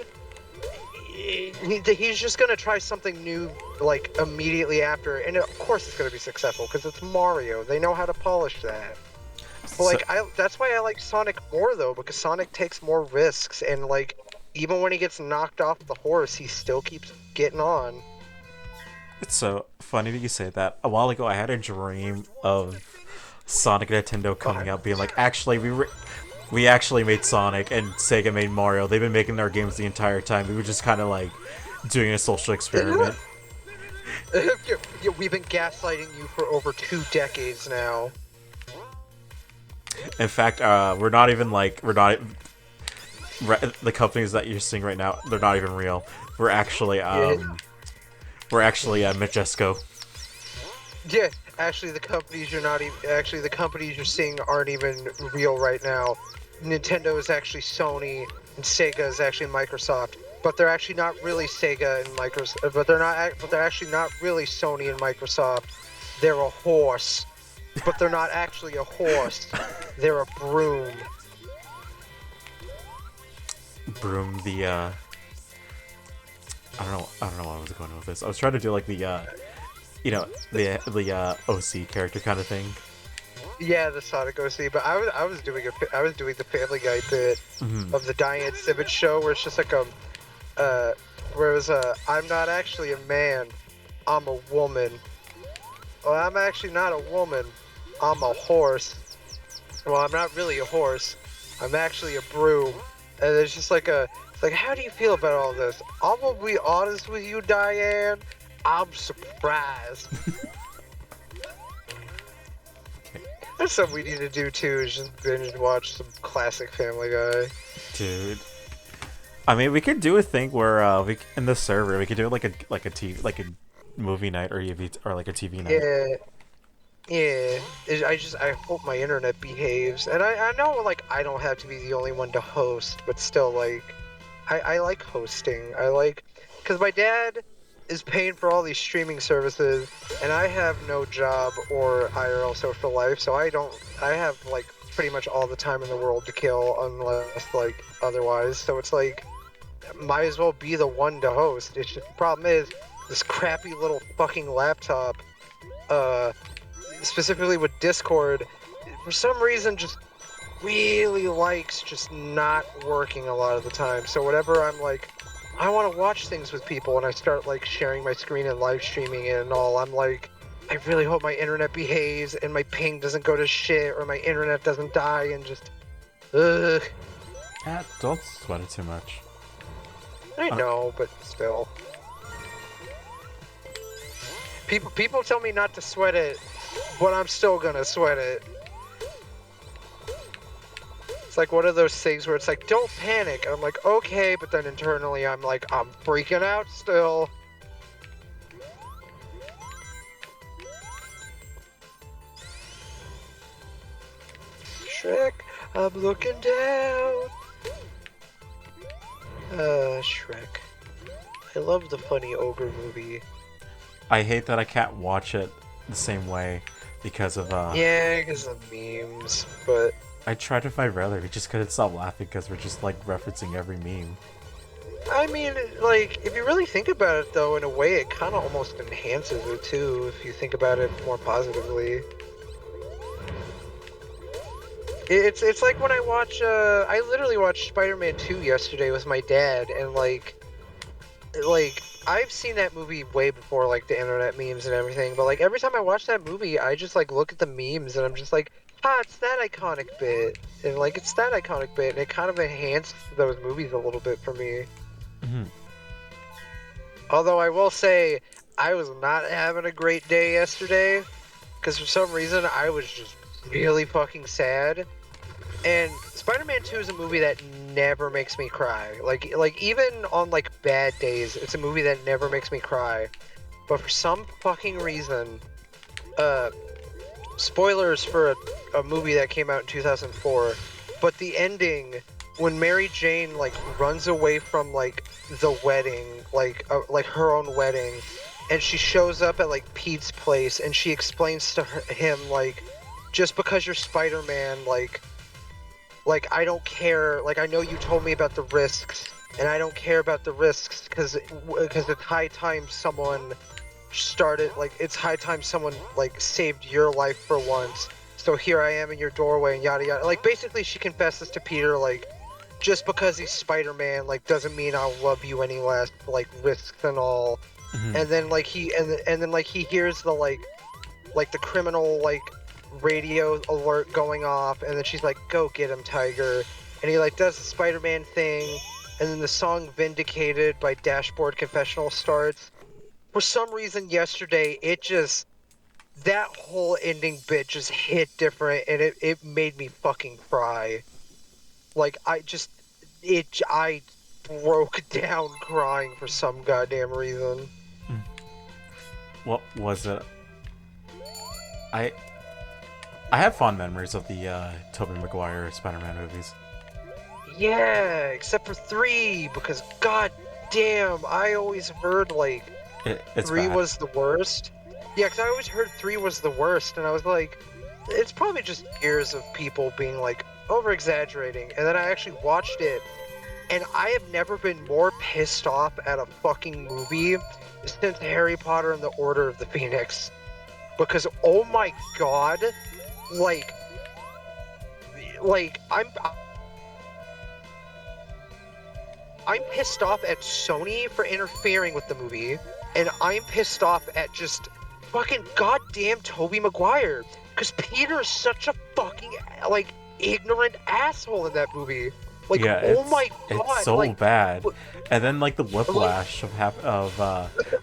he's just gonna try something new like immediately after, and of course it's gonna be successful because it's Mario. They know how to polish that. But like, that's why I like Sonic more though, because Sonic takes more risks, and like, even when he gets knocked off the horse, he still keeps getting on. It's so funny that you say that. A while ago, I had a dream of Sonic and Nintendo coming out, being like, actually, we actually made Sonic, and Sega made Mario. They've been making their games the entire time. We were just kind of like doing a social experiment. We've been gaslighting you for over 2 decades now. In fact, we're not the companies that you're seeing right now. They're not even real. We're actually Majesco. Yeah, actually, the companies you're seeing aren't even real right now. Nintendo is actually Sony, and Sega is actually Microsoft. But they're actually not really Sega and Microsoft. But they're actually not really Sony and Microsoft. They're a horse. But they're not actually a horse. They're a broom. Broom the I don't know where I was going with this. I was trying to do like the the OC character kind of thing. Yeah, the Sonic OC, but I was doing the Family Guy bit of the Diane Simmons show where it's just like where it was I'm not actually a man, I'm a woman. Well, I'm actually not a woman, I'm a horse. Well, I'm not really a horse, I'm actually a broom. And it's just like it's like, how do you feel about all this? I'm gonna be honest with you, Diane, I'm surprised. That's something we need to do too, is just binge and watch some classic Family Guy. Dude, I mean, we could do a thing where we in the server we could do like a TV, like a movie night or like a TV night. Yeah. I hope my internet behaves, and I know like I don't have to be the only one to host, but still like I like hosting. Because my dad is paying for all these streaming services, and I have no job or IRL social life, so I have like pretty much all the time in the world to kill unless like otherwise. So it's like, might as well be the one to host. It's just, the problem is this crappy little fucking laptop, specifically with Discord, for some reason just really likes just not working a lot of the time. So whenever I'm like, I want to watch things with people, and I start like sharing my screen and live streaming it and all, I'm like, I really hope my internet behaves and my ping doesn't go to shit or my internet doesn't die and just, ugh. Don't sweat it too much. I know, but still. People tell me not to sweat it, but I'm still gonna sweat it. It's like one of those things where it's like, don't panic. I'm like, okay, but then internally I'm like, I'm freaking out still. Shrek, I'm looking down. Shrek. I love the funny ogre movie. I hate that I can't watch it the same way because of Yeah, because of memes, but I tried with my brother. We just couldn't stop laughing because we're just like referencing every meme. I mean, like, if you really think about it, though, in a way, it kind of almost enhances it, too, if you think about it more positively. It's like when I watch, I literally watched Spider-Man 2 yesterday with my dad, and, like, I've seen that movie way before, like, the internet memes and everything, but, like, every time I watch that movie, I just, like, look at the memes, and I'm just like, it's that iconic bit, and, like, it's that iconic bit, and it kind of enhanced those movies a little bit for me. Mm-hmm. Although I will say, I was not having a great day yesterday, because for some reason I was just really fucking sad. And Spider-Man 2 is a movie that never makes me cry. Like even on like bad days, it's a movie that never makes me cry. But for some fucking reason, spoilers for a movie that came out in 2004, but the ending when Mary Jane like runs away from like the wedding, like her own wedding, and she shows up at like Pete's place and she explains to him like, just because you're Spider-Man, like I don't care, like I know you told me about the risks and I don't care about the risks because it's high time someone started, like it's high time someone like saved your life for once, so here I am in your doorway and yada yada. Like basically she confesses to Peter like, just because he's Spider-Man like doesn't mean I'll love you any less, like risks and all. Mm-hmm. And then like he hears the like the criminal like radio alert going off, and then she's like, go get him, Tiger. And he like does the Spider-Man thing, and then the song Vindicated by Dashboard Confessional starts. For some reason yesterday that whole ending bit just hit different, and it made me fucking cry. Like I broke down crying for some goddamn reason. What was it? I have fond memories of the Tobey Maguire Spider-Man movies. Yeah, except for 3, because god damn, I always heard like It's 3 bad. was the worst. Yeah, because I always heard 3 was the worst, and I was like, it's probably just years of people being like over-exaggerating. And then I actually watched it, and I have never been more pissed off at a fucking movie since Harry Potter and the Order of the Phoenix. Because, oh my god, like I'm pissed off at Sony for interfering with the movie, and I'm pissed off at just fucking goddamn Tobey Maguire, because Peter is such a fucking like ignorant asshole in that movie. Like, yeah, oh my god, it's so like, bad. And then like the whiplash of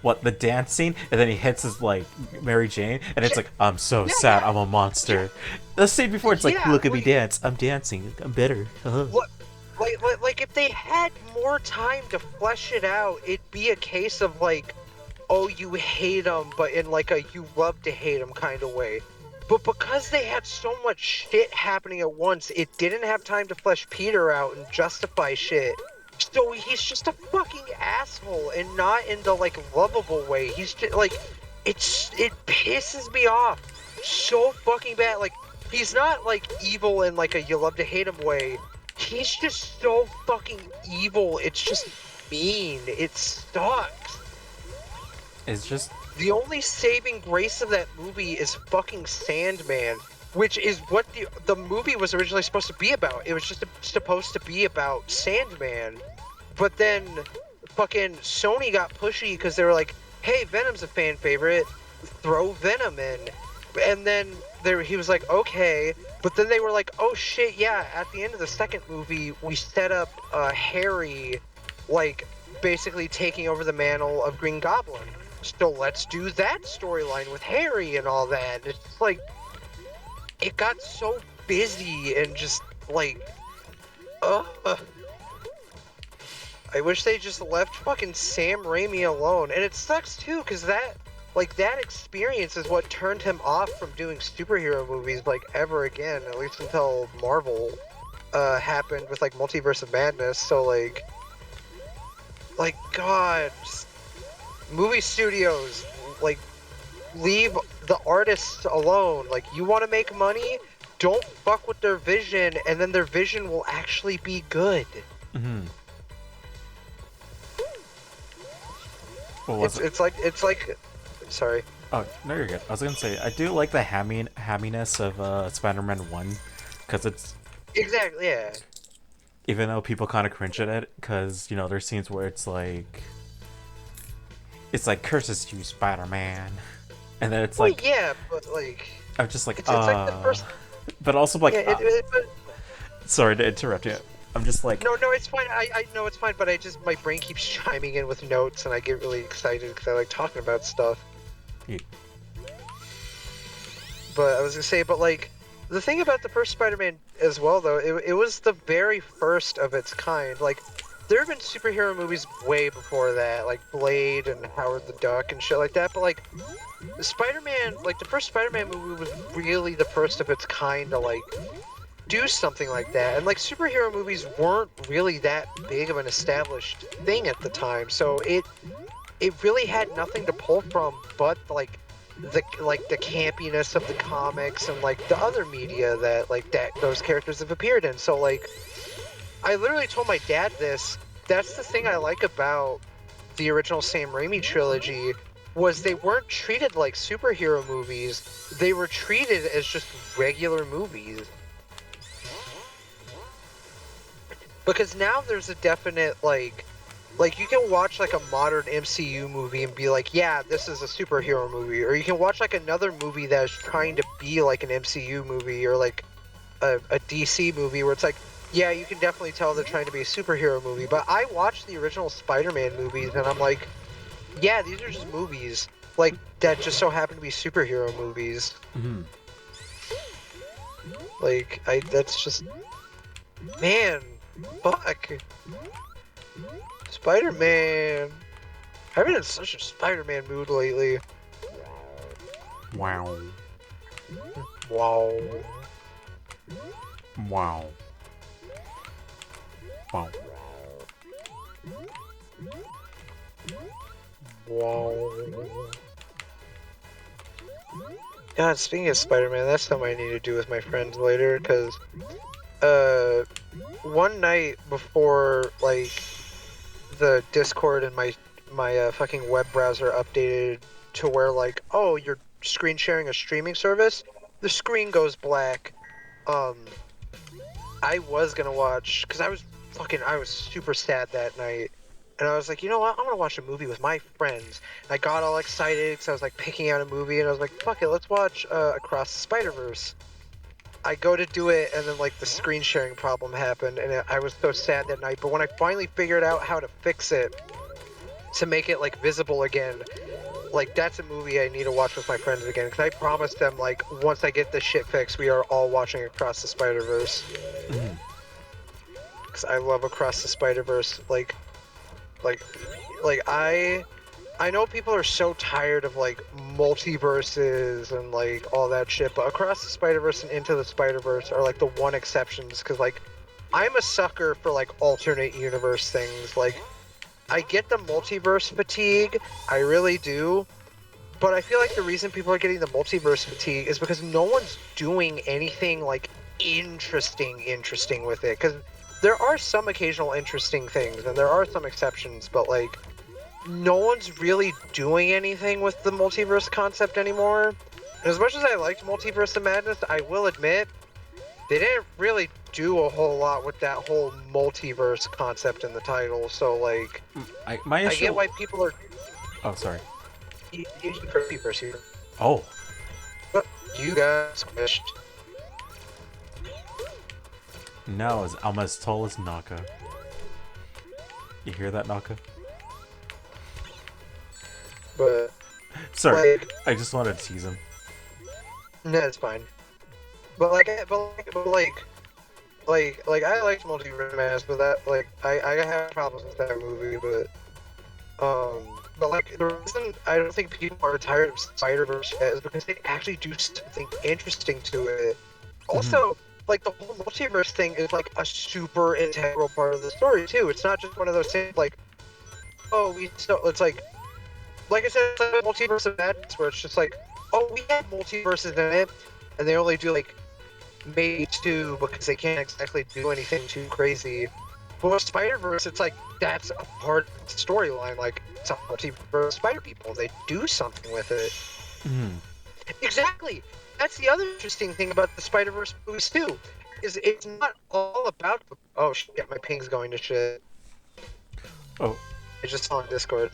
what the dance scene, and then he hits his like Mary Jane, and it's like, I'm so sad, I'm a monster. The scene before, it's like, look at me dance, I'm dancing, I'm better. Like if they had more time to flesh it out, it'd be a case of like, oh, you hate him, but in like a you love to hate him kind of way. But because they had so much shit happening at once, it didn't have time to flesh Peter out and justify shit. So he's just a fucking asshole, and not in the like lovable way. He's just like, it pisses me off so fucking bad. Like, he's not like evil in like a you love to hate him way. He's just so fucking evil. It's just mean. It sucks. It's just The only saving grace of that movie is fucking Sandman, which is what the movie was originally supposed to be about. It was just supposed to be about Sandman. But then fucking Sony got pushy because they were like, hey, Venom's a fan favorite. throw Venom in. And then he was like, okay. But then they were like, oh shit, yeah, at the end of the second movie, we set up Harry, like, basically taking over the mantle of Green Goblin. So let's do that storyline with Harry and all that. It's just like, it got so busy and just, like, ugh. I wish they just left fucking Sam Raimi alone. And it sucks too, because that experience is what turned him off from doing superhero movies, like, ever again, at least until Marvel happened with, like, Multiverse of Madness. So, like, God, just, movie studios, like, leave the artists alone. Like, you want to make money? Don't fuck with their vision, and then their vision will actually be good. Mm-hmm. What was it? It's like, sorry. Oh, no, you're good. I was gonna say, I do like the hamminess of Spider-Man 1, because it's... Exactly, yeah. Even though people kind of cringe at it, because, you know, there's scenes where it's like, curses you, Spider-Man. And then it's like... Well, yeah, but, like... I'm just like, it's like the first... But also, like... Yeah, but... Sorry to interrupt you. I'm just like... No, it's fine. I know it's fine, but my brain keeps chiming in with notes, and I get really excited because I like talking about stuff. Yeah. But I was gonna say, but, like, the thing about the first Spider-Man as well, though, it was the very first of its kind. Like, there have been superhero movies way before that, like Blade and Howard the Duck and shit like that, but, like, Spider-Man, like, the first Spider-Man movie was really the first of its kind to, like, do something like that. And, like, superhero movies weren't really that big of an established thing at the time, so it really had nothing to pull from but, like, the campiness of the comics and, like, the other media that those characters have appeared in. So, like, I literally told my dad this. That's the thing I like about the original Sam Raimi trilogy, was they weren't treated like superhero movies. They were treated as just regular movies. Because now there's a definite, like, you can watch, like, a modern MCU movie and be like, yeah, this is a superhero movie. Or you can watch, like, another movie that is trying to be like an MCU movie, or, like, a DC movie where it's like, yeah, you can definitely tell they're trying to be a superhero movie. But I watched the original Spider-Man movies, and I'm like, yeah, these are just movies, like, that just so happen to be superhero movies. Mm-hmm. Like, that's just... Man, fuck. Spider-Man. I've been in such a Spider-Man mood lately. Wow. Wow. Wow. Wow. Wow. God, speaking of Spider-Man, that's something I need to do with my friends later, because, one night before, like, the Discord and my fucking web browser updated to where, like, oh, you're screen sharing a streaming service, the screen goes black. I was gonna watch, because I was super sad that night, and I was like, you know what, I'm gonna watch a movie with my friends. And I got all excited because I was, like, picking out a movie, and I was like, fuck it, let's watch Across the Spider-Verse. I go to do it, and then, like, the screen sharing problem happened, and I was so sad that night. But when I finally figured out how to fix it to make it, like, visible again, like, that's a movie I need to watch with my friends again, because I promised them, like, once I get this shit fixed, we are all watching Across the Spider-Verse. Because I love Across the Spider-Verse. Like I know people are so tired of, like, multiverses and, like, all that shit, but Across the Spider-Verse and Into the Spider-Verse are, like, the one exceptions, because, like, I'm a sucker for, like, alternate universe things. Like, I get the multiverse fatigue, I really do, but I feel like the reason people are getting the multiverse fatigue is because no one's doing anything, like, interesting with it, because there are some occasional interesting things, and there are some exceptions, but, like, no one's really doing anything with the multiverse concept anymore. And as much as I liked Multiverse of Madness, I will admit, they didn't really do a whole lot with that whole multiverse concept in the title, so, like, My issue... I get why people are... Oh, sorry. You first. Oh, You got squished. now is I'm as tall as Naka. You hear that, Naka? But, Sorry, like, I just wanted to tease him. no, it's fine. But I liked Multiverse Madness, but that, like, I have problems with that movie, but like, the reason I don't think people are tired of Spider-Verse yet is because they actually do something interesting to it. Also, like, the whole multiverse thing is, like, a super integral part of the story, too. It's not just one of those things, like, oh, it's like I said, it's like a multiverse of madness, where it's just like, oh, we have multiverses in it, and they only do, like, maybe two, because they can't exactly do anything too crazy. But with Spider-Verse, it's like, that's a part of the storyline, like, it's a multiverse of Spider-People, they do something with it. Exactly! That's the other interesting thing about the Spider-Verse movies, too, is it's not all about, oh shit, my ping's going to shit. Oh, I just saw on Discord.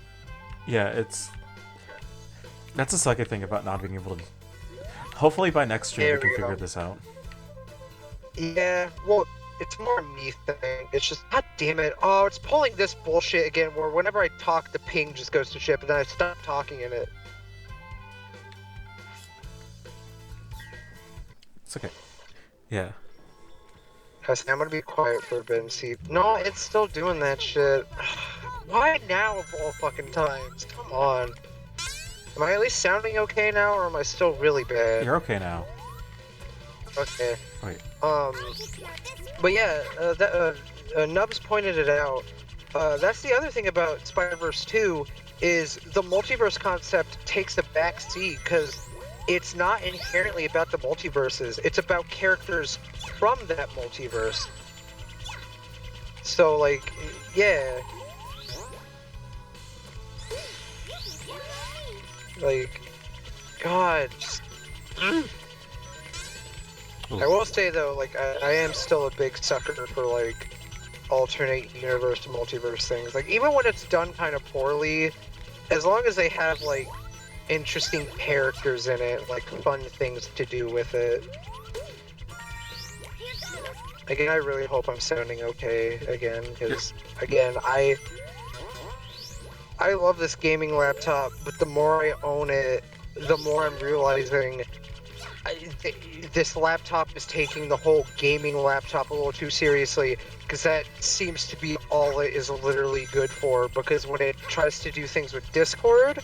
yeah, that's the second thing about not being able to. Hopefully by next stream There we can we go. figure this out. Yeah, well, it's more a me thing. It's just, god damn it. Oh, it's pulling this bullshit again where whenever I talk, the ping just goes to shit, but then I stop talking in it. It's okay. Yeah. I'm gonna be quiet for a bit and see. No, it's still doing that shit. Why now of all fucking times? Come on. Am I at least sounding okay now, or am I still really bad? You're okay now. Okay. Wait. But yeah, Nubs pointed it out. That's the other thing about Spider-Verse 2 is the multiverse concept takes a back seat because it's not inherently about the multiverses. It's about characters from that multiverse. So, like, yeah. Like, God. Just... I will say, though, like, I am still a big sucker for, like, alternate universe to multiverse things. Like, even when it's done kind of poorly, as long as they have, like, interesting characters in it, like, fun things to do with it. Again, I really hope I'm sounding okay again, because, again, I love this gaming laptop, but the more I own it, the more I'm realizing this laptop is taking the whole gaming laptop a little too seriously, because that seems to be all it is literally good for, because when it tries to do things with Discord,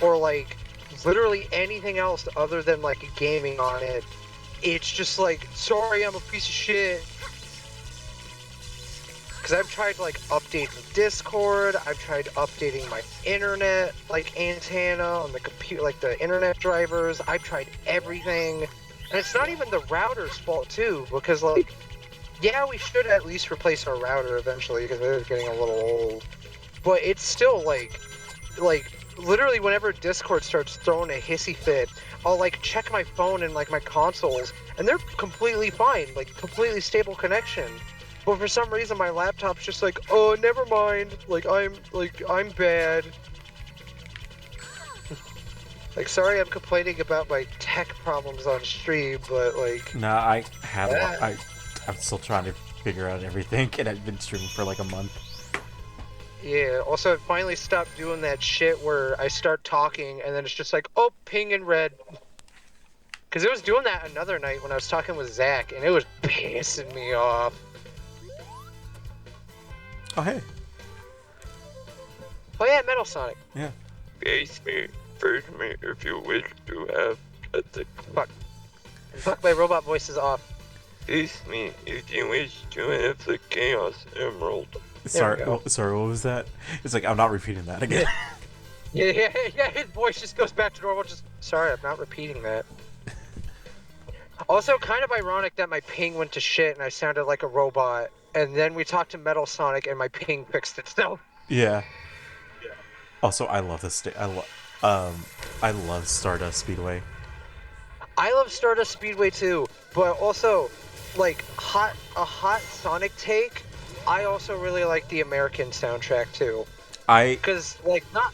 or like literally anything else other than like gaming on it, it's just like, sorry, I'm a piece of shit. Because I've tried like updating Discord, I've tried updating my internet like antenna on the computer, like the internet drivers, I've tried everything. And it's not even the router's fault too, because like, yeah, we should at least replace our router eventually because it is getting a little old. But it's still like literally whenever Discord starts throwing a hissy fit, I'll like check my phone and like my consoles, and they're completely fine, like completely stable connection. But for some reason my laptop's just like, oh, never mind, I'm bad. Like, sorry I'm complaining about my tech problems on stream, but like... Nah, I had I'm still trying to figure out everything, and I've been streaming for like a month. Yeah, also I finally stopped doing that shit where I start talking and then it's just like, oh, ping in red. Because it was doing that another night when I was talking with Zach, and it was pissing me off. Oh, hey. Oh yeah, Metal Sonic. Yeah. Face me, first me if you wish to have a thick. Fuck, my robot voice is off. Face me if you wish to have the Chaos Emerald. Sorry, go. sorry, what was that? It's like, I'm not repeating that again. Yeah, his voice just goes back to normal, just, sorry, I'm not repeating that. Also, kind of ironic that my ping went to shit and I sounded like a robot, and then we talked to Metal Sonic and my ping fixed itself. Yeah. Also, I love this I love Stardust Speedway. I love Stardust Speedway too, but also, like, a hot Sonic take, I also really like the American soundtrack too. I Because like not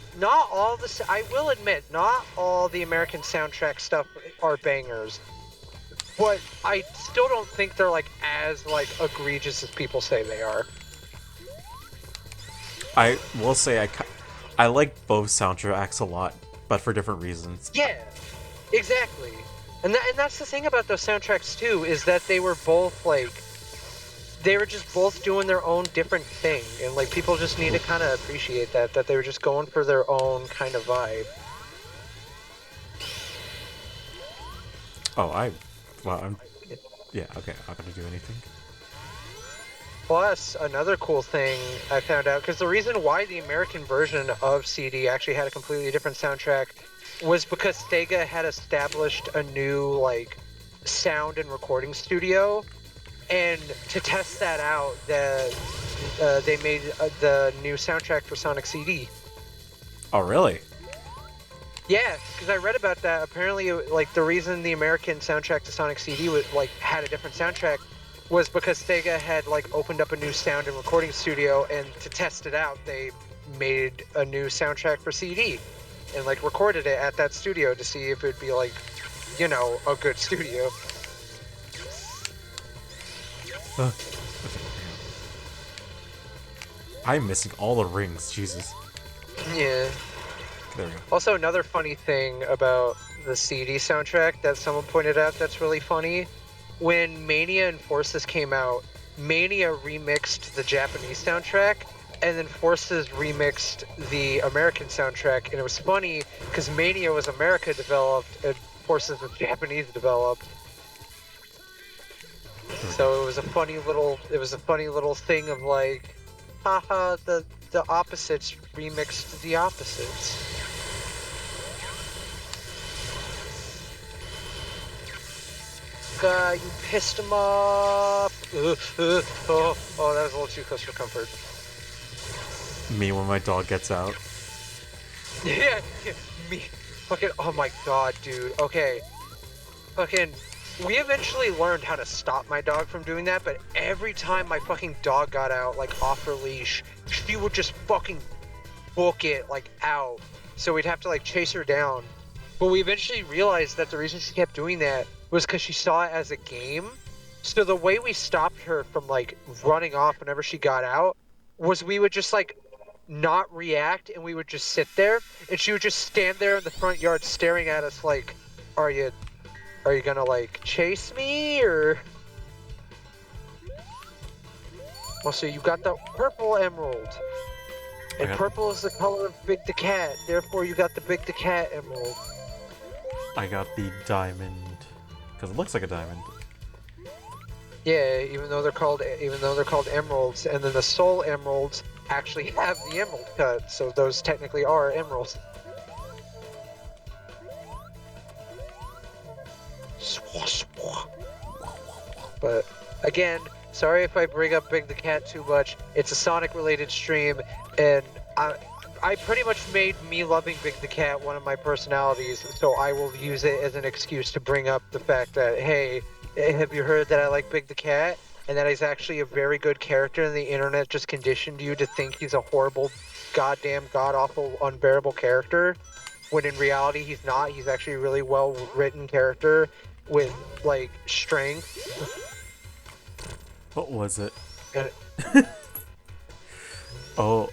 all the I will admit not all the American soundtrack stuff are bangers, but I still don't think they're like as like egregious as people say they are. I will say I like both soundtracks a lot, but for different reasons. Yeah, exactly. And that's the thing about those soundtracks too, is that they were both like they were just both doing their own different thing, and like people just need to kind of appreciate that they were just going for their own kind of vibe. Oh, well, yeah, okay, I'm not gonna do anything. Plus, another cool thing I found out, because the reason why the American version of CD actually had a completely different soundtrack was because Sega had established a new, like, sound and recording studio, and to test that out, they made the new soundtrack for Sonic CD. Oh, really? Yeah, because I read about that. Apparently, like, the reason the American soundtrack to Sonic CD was, like, had a different soundtrack was because Sega had like opened up a new sound and recording studio, and to test it out, they made a new soundtrack for CD and like recorded it at that studio to see if it'd be like, you know, a good studio. Okay. I'm missing all the rings, Jesus. Yeah. There we go. Also, another funny thing about the CD soundtrack that someone pointed out that's really funny. When Mania and Forces came out, Mania remixed the Japanese soundtrack, and then Forces remixed the American soundtrack. And it was funny because Mania was America developed and Forces was Japanese developed. So it was a funny little thing of like, haha, the opposites remixed the opposites. You pissed him off. Oh, that was a little too close for comfort. Me when my dog gets out. Yeah, me. Fucking, oh my god, dude. Okay. Fucking, we eventually learned how to stop my dog from doing that, but every time my fucking dog got out, like, off her leash, she would just fucking book it, like, out. So we'd have to, like, chase her down. But we eventually realized that the reason she kept doing that was because she saw it as a game. So the way we stopped her from, like, running off whenever she got out was we would just, like, not react, and we would just sit there, and she would just stand there in the front yard staring at us like, are you gonna, like, chase me, or... Also, you got the purple emerald. And purple is the color of Big the Cat, therefore you got the Big the Cat emerald. I got the diamond, because it looks like a diamond. Yeah, even though they're called emeralds, and then the soul emeralds actually have the emerald cut, so those technically are emeralds. But again, sorry if I bring up Big the Cat too much. It's a Sonic related stream, and I pretty much made me loving Big the Cat one of my personalities, so I will use it as an excuse to bring up the fact that, hey, have you heard that I like Big the Cat? And that he's actually a very good character, and the internet just conditioned you to think he's a horrible, goddamn, god-awful, unbearable character, when in reality he's not. He's actually a really well-written character with, like, strength. What was it? And, Oh.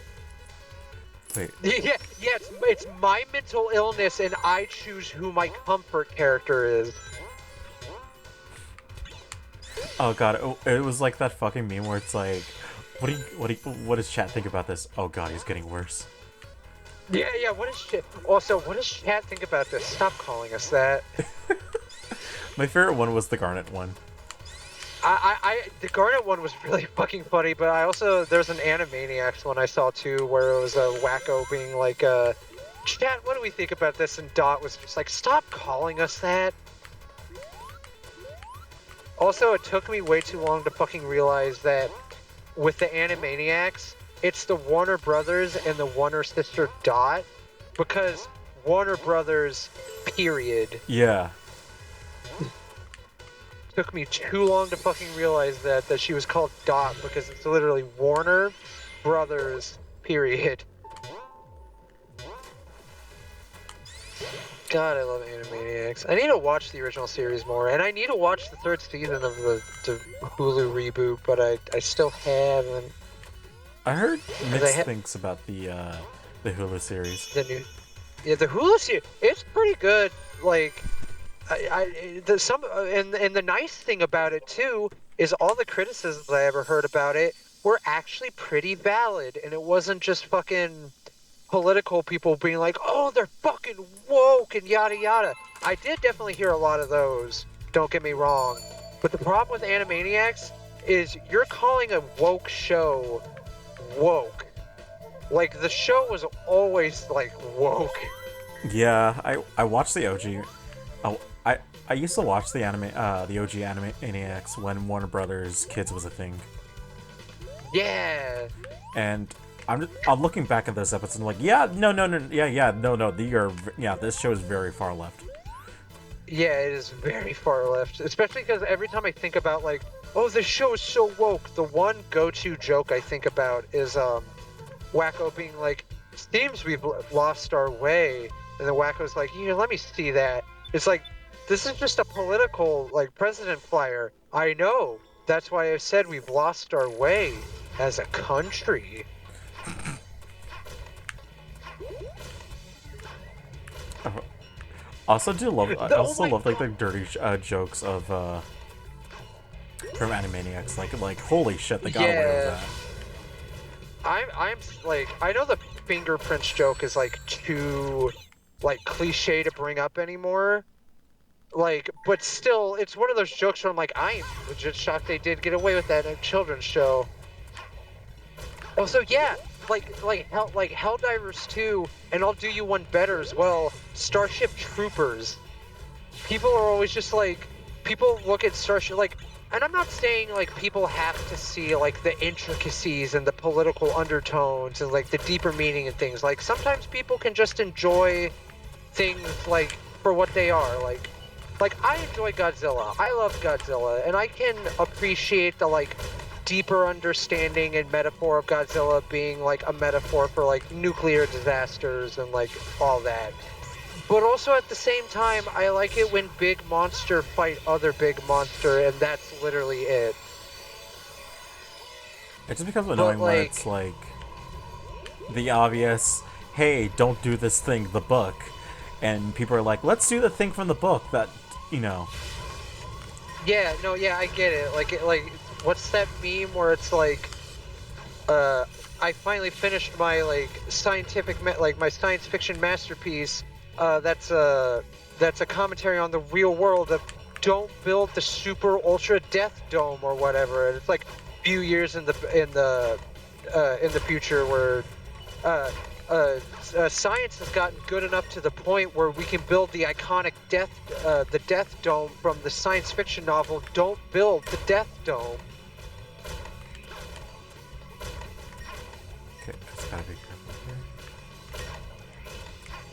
Wait. yeah, it's my mental illness, and I choose who my comfort character is. Oh god, it was like that fucking meme where it's like, what does chat think about this? Oh god, he's getting worse. Yeah, what does chat think about this? Stop calling us that. My favorite one was the Garnet one. The Garnet one was really fucking funny, but there's an Animaniacs one I saw too, where it was a wacko being like, chat, what do we think about this? And Dot was just like, stop calling us that. Also, it took me way too long to fucking realize that with the Animaniacs, it's the Warner Brothers and the Warner sister Dot, because Warner Brothers, period. Yeah. Took me too long to fucking realize that she was called Dot, because it's literally Warner Brothers, period. God, I love Animaniacs. I need to watch the original series more, and I need to watch the third season of the Hulu reboot, but I still haven't. I heard Because mixed things about the Hulu series. the new, yeah, the Hulu series, it's pretty good. Like, and the nice thing about it too is all the criticisms I ever heard about it were actually pretty valid, and it wasn't just fucking political people being like, "Oh, they're fucking woke" and yada yada. I did definitely hear a lot of those. Don't get me wrong, but the problem with Animaniacs is you're calling a woke show woke. Like the show was always like woke. Yeah, I watched the OG. Oh, I used to watch the OG Animaniacs when Warner Brothers Kids was a thing. Yeah. And I'm looking back at those episodes and like, yeah, no, this show is very far left. Yeah, it is very far left. Especially because every time I think about like, oh, this show is so woke, the one go-to joke I think about is Wacko being like, seems we've lost our way. And then Wacko's like, here, let me see that. It's like, this is just a political, like, president flyer. I know. That's why I said we've lost our way as a country. I also love like the dirty jokes of from Animaniacs. Like holy shit, they got away with that. I'm like, I know the fingerprints joke is like too like cliche to bring up anymore. Like, but still, it's one of those jokes where I'm like, I am legit shocked they did get away with that in a children's show. Also, yeah, like Helldivers 2, and I'll do you one better as well. Starship Troopers. People are always just like, people look at Starship like, and I'm not saying like people have to see like the intricacies and the political undertones and like the deeper meaning and things. Like sometimes people can just enjoy things like for what they are. Like I enjoy Godzilla. I love Godzilla, and I can appreciate the like deeper understanding and metaphor of Godzilla being like a metaphor for like nuclear disasters and like all that. But also at the same time, I like it when big monster fight other big monster, and that's literally it. It just becomes annoying when it's like the obvious, hey, don't do this thing, the book. And people are like, let's do the thing from the book that, you know. Yeah, no, yeah, I get it. Like, what's that meme where it's like, I finally finished my like my science fiction masterpiece. That's a commentary on the real world of don't build the super ultra death dome or whatever. And it's like a few years in the future where science has gotten good enough to the point where we can build the iconic the death dome from the science fiction novel Don't Build the Death Dome. Okay, it's gotta be careful here.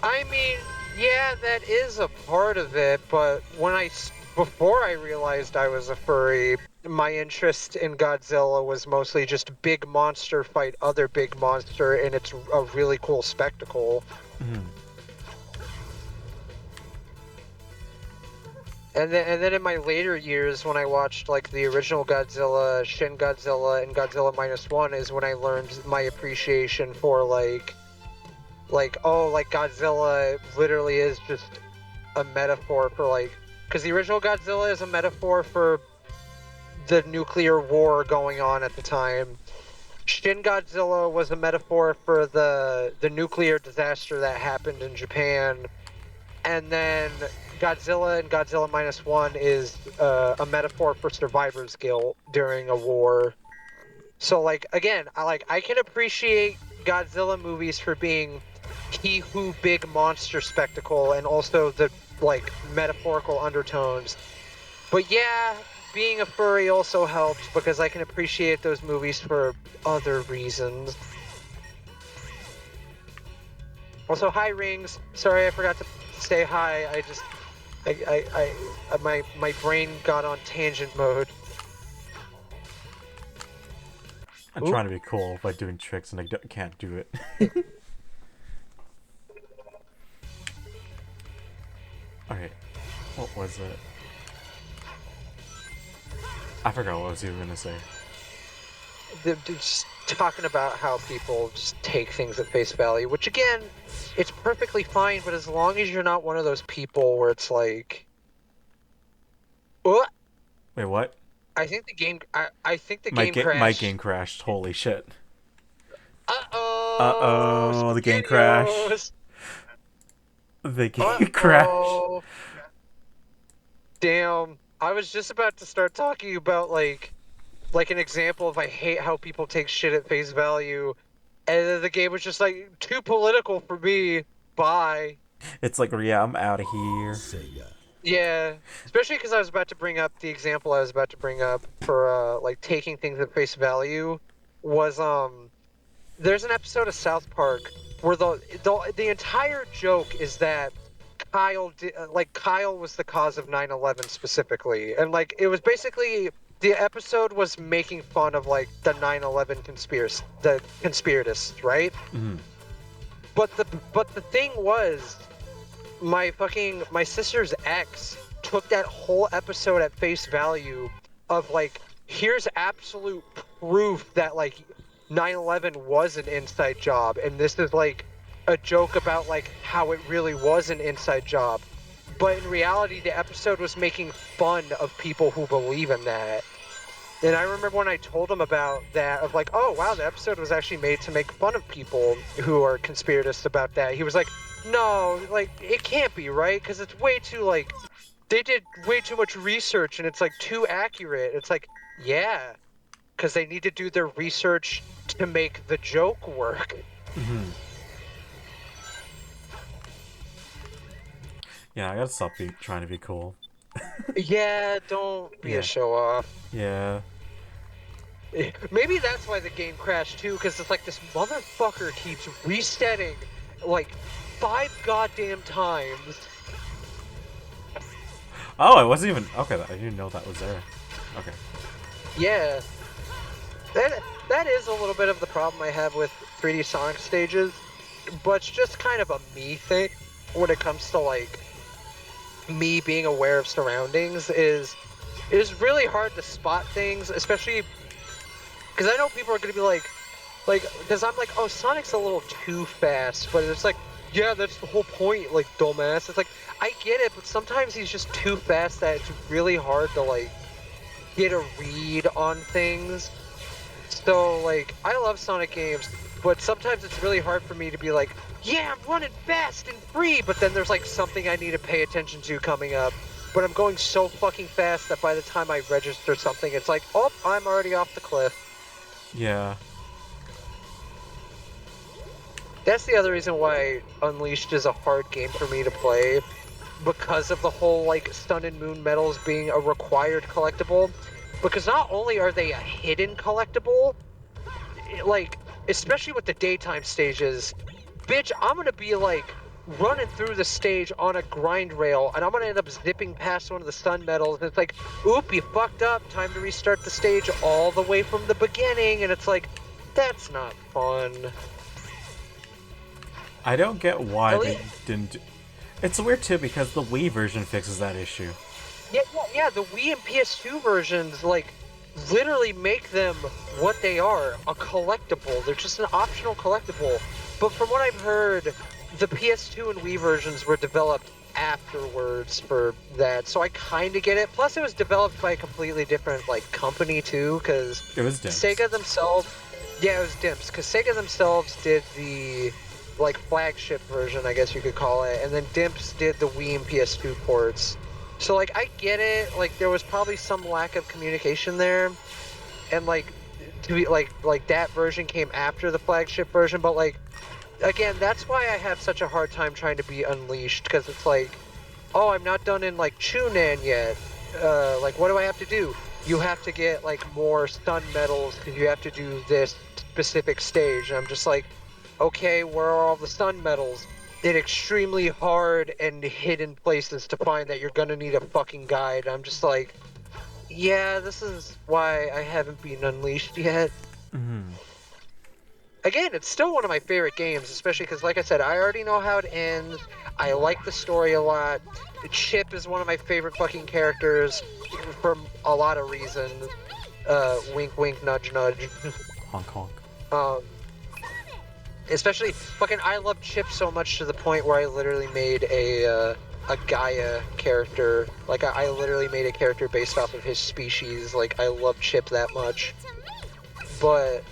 I mean, yeah, that is a part of it, but before I realized I was a furry, my interest in Godzilla was mostly just big monster fight other big monster, and it's a really cool spectacle. Mm-hmm. And then in my later years, when I watched like the original Godzilla, Shin Godzilla, and Godzilla -1, is when I learned my appreciation for like Godzilla literally is just a metaphor for like, because the original Godzilla is a metaphor for the nuclear war going on at the time. Shin Godzilla was a metaphor for the nuclear disaster that happened in Japan, and then Godzilla and Godzilla -1 is a metaphor for survivor's guilt during a war. So like again, I can appreciate Godzilla movies for being he-who big monster spectacle and also the like metaphorical undertones. But yeah, being a furry also helps because I can appreciate those movies for other reasons. Also, hi Rings. Sorry, I forgot to say hi. My brain got on tangent mode. I'm trying to be cool by doing tricks and I can't do it. Alright. What was it? I forgot what I was even gonna say. They're just talking about how people just take things at face value, which again, it's perfectly fine, but as long as you're not one of those people where it's like, oh, Wait, what? I think the game, I think the game My crashed. game crashed. Holy shit. Uh-oh, Uh-oh, the game crashed. SpaghettiOs. The game crashed. Uh-oh. Damn. I was just about to start talking about like an example of I hate how people take shit at face value, and then the game was just like too political for me. Bye. It's like, yeah, I'm out of here. Yeah, especially because I was about to bring up the example I was about to bring up for like taking things at face value was there's an episode of South Park where the entire joke is that Kyle was the cause of 9/11 specifically, and like it was basically the episode was making fun of like the 9/11 the conspiracists, right? Mhm. But the thing was, my sister's ex took that whole episode at face value of like, here's absolute proof that like 9/11 was an inside job, and this is like a joke about like how it really was an inside job. But in reality, the episode was making fun of people who believe in that. And I remember when I told him about that, of like, oh wow, the episode was actually made to make fun of people who are conspiracists about that. He was like, no, like it can't be, right? Because it's way too like they did way too much research and it's like too accurate. It's like, yeah, because they need to do their research to make the joke work. Yeah, I gotta stop trying to be cool. Yeah, don't be Yeah. a show off. Yeah. Maybe that's why the game crashed too, because it's like this motherfucker keeps resetting like 5 goddamn times. Oh, I wasn't even... Okay, I didn't know that was there. Okay. Yeah. That is a little bit of the problem I have with 3D Sonic stages, but it's just kind of a me thing when it comes to like me being aware of surroundings. It is really hard to spot things, especially because I know people are going to be like, because I'm like, oh, Sonic's a little too fast, but it's like, yeah, that's the whole point, like, dumbass. It's like, I get it, but sometimes he's just too fast that it's really hard to, like, get a read on things. So, like, I love Sonic games, but sometimes it's really hard for me to be like, yeah, I'm running fast and free, but then there's, like, something I need to pay attention to coming up. But I'm going so fucking fast that by the time I register something, it's like, oh, I'm already off the cliff. Yeah. That's the other reason why Unleashed is a hard game for me to play, because of the whole, like, Sun and Moon medals being a required collectible. Because not only are they a hidden collectible, like, especially with the daytime stages, bitch, I'm gonna be, like, running through the stage on a grind rail, and I'm gonna end up zipping past one of the Sun medals, and it's like, oop, you fucked up, time to restart the stage all the way from the beginning, and it's like, that's not fun. I don't get why At they least- didn't... It's weird, too, because the Wii version fixes that issue. Yeah, the Wii and PS2 versions, like, literally make them what they are, a collectible. They're just an optional collectible. But from what I've heard, the PS2 and Wii versions were developed afterwards for that, so I kind of get it. Plus, it was developed by a completely different, like, company, too, because It was Dimps. Sega themselves... Yeah, it was Dimps, because Sega themselves did the, like, flagship version, I guess you could call it, and then Dimps did the Wii and PS2 ports. So, like, I get it, like, there was probably some lack of communication there, and, like, to be, like, that version came after the flagship version, but, like, again, that's why I have such a hard time trying to be Unleashed, because it's like, oh, I'm not done in, like, Chunan yet, like, what do I have to do? You have to get, like, more Sun medals, because you have to do this specific stage, and I'm just like, okay, where are all the Sun medals? In extremely hard and hidden places to find that you're gonna need a fucking guide. I'm just like, yeah, this is why I haven't been Unleashed yet. Mm-hmm. again, it's still one of my favorite games, especially because, like I said, I already know how it ends. I like the story a lot. Chip is one of my favorite fucking characters for a lot of reasons. Wink, wink, nudge, nudge. Honk honk. Um, especially fucking, I love Chip so much to the point where I literally made a Gaia character. Like, I literally made a character based off of his species. Like, I love Chip that much. But,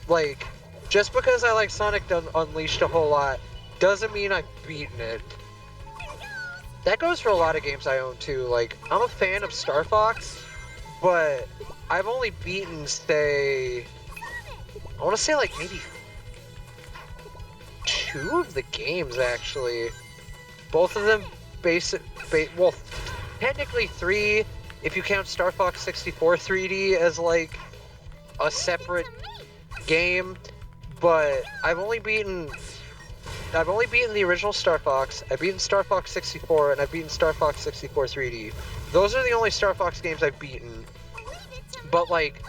like, just because I like Sonic Unleashed a whole lot doesn't mean I've beaten it. That goes for a lot of games I own too. Like, I'm a fan of Star Fox, but I've only beaten, say, I want to say like maybe 2 of the games actually. Both of them well, technically 3 if you count Star Fox 64 3D as like a separate game, but I've only beaten the original Star Fox, I've beaten Star Fox 64, and I've beaten Star Fox 64 3D. Those are the only Star Fox games I've beaten. But, like,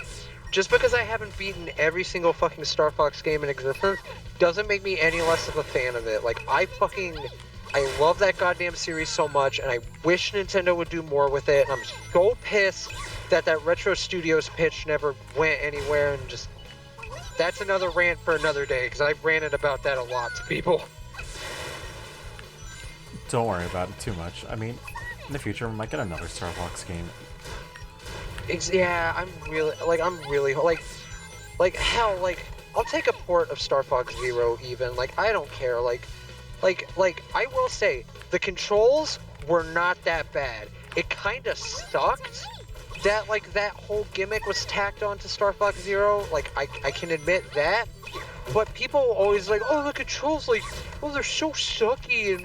just because I haven't beaten every single fucking Star Fox game in existence doesn't make me any less of a fan of it. Like, I love that goddamn series so much, and I wish Nintendo would do more with it, and I'm so pissed that Retro Studios pitch never went anywhere, and just... That's another rant for another day, because I've ranted about that a lot to people. Don't worry about it too much. I mean, in the future, we might get another Star Fox game. Yeah, I'm really, hell, like, I'll take a port of Star Fox Zero even, like, I don't care, like, I will say, the controls were not that bad. It kinda sucked that, like, that whole gimmick was tacked onto Star Fox Zero, like, I can admit that, but people always like, oh, the controls, like, oh, they're so sucky and,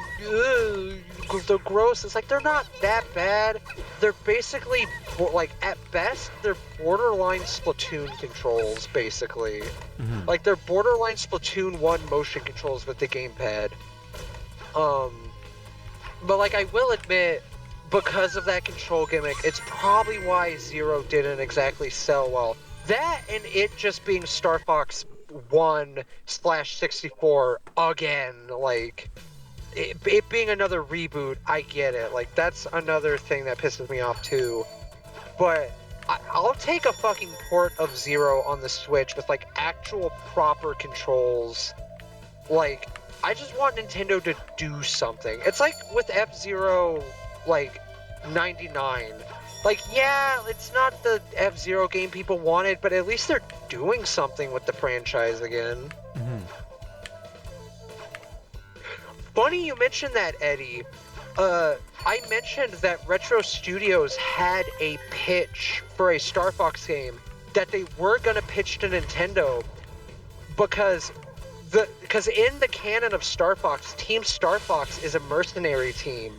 they're gross. It's like, they're not that bad. They're basically, like, at best, they're borderline Splatoon controls, basically. Mm-hmm. Like, they're borderline Splatoon 1 motion controls with the gamepad. But, like, I will admit, because of that control gimmick, it's probably why Zero didn't exactly sell well. That and it just being Star Fox 1/64 again, like, it being another reboot, I get it. Like, that's another thing that pisses me off too. But I'll take a fucking port of Zero on the Switch with, like, actual proper controls. Like, I just want Nintendo to do something. It's like with F-Zero, like, 99. Like, yeah, it's not the F-Zero game people wanted, but at least they're doing something with the franchise again. Mm-hmm. Funny you mentioned that, Eddie. I mentioned that Retro Studios had a pitch for a Star Fox game that they were gonna pitch to Nintendo because in the canon of Star Fox, Team Star Fox is a mercenary team.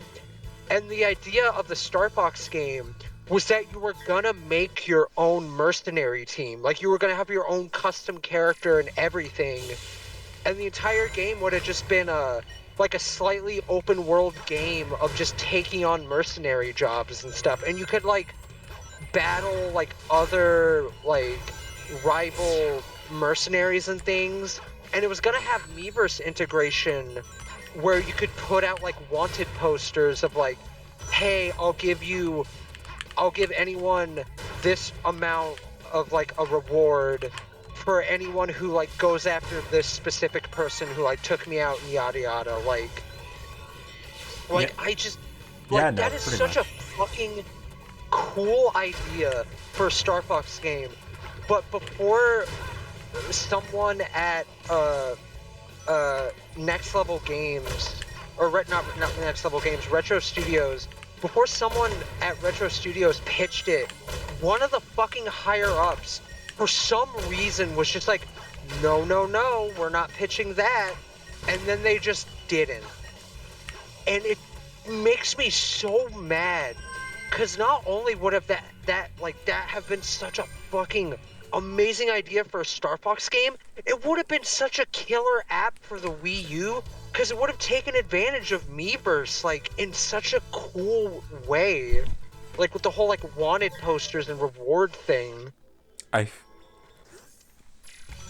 And the idea of the Star Fox game was that you were gonna make your own mercenary team. Like, you were gonna have your own custom character and everything. And the entire game would have just been a slightly open world game of just taking on mercenary jobs and stuff. And you could, like, battle, like, other, like, rival mercenaries and things. And it was gonna have Miiverse integration where you could put out, like, wanted posters of, like, hey, I'll give anyone this amount of, like, a reward for anyone who, like, goes after this specific person who, like, took me out and yada yada. Like Yeah. I just, like, Yeah, no, that is pretty such much. a fucking cool idea for a Star Fox game. But before someone at Next Level Games, or not Next Level Games, Retro Studios, before someone at Retro Studios pitched it, one of the fucking higher-ups, for some reason, was just like, no, we're not pitching that, and then they just didn't. And it makes me so mad, because not only would have that have been such a fucking amazing idea for a Star Fox game, it would have been such a killer app for the Wii U, because it would have taken advantage of Miiverse, like, in such a cool way. Like, with the whole, like, wanted posters and reward thing. I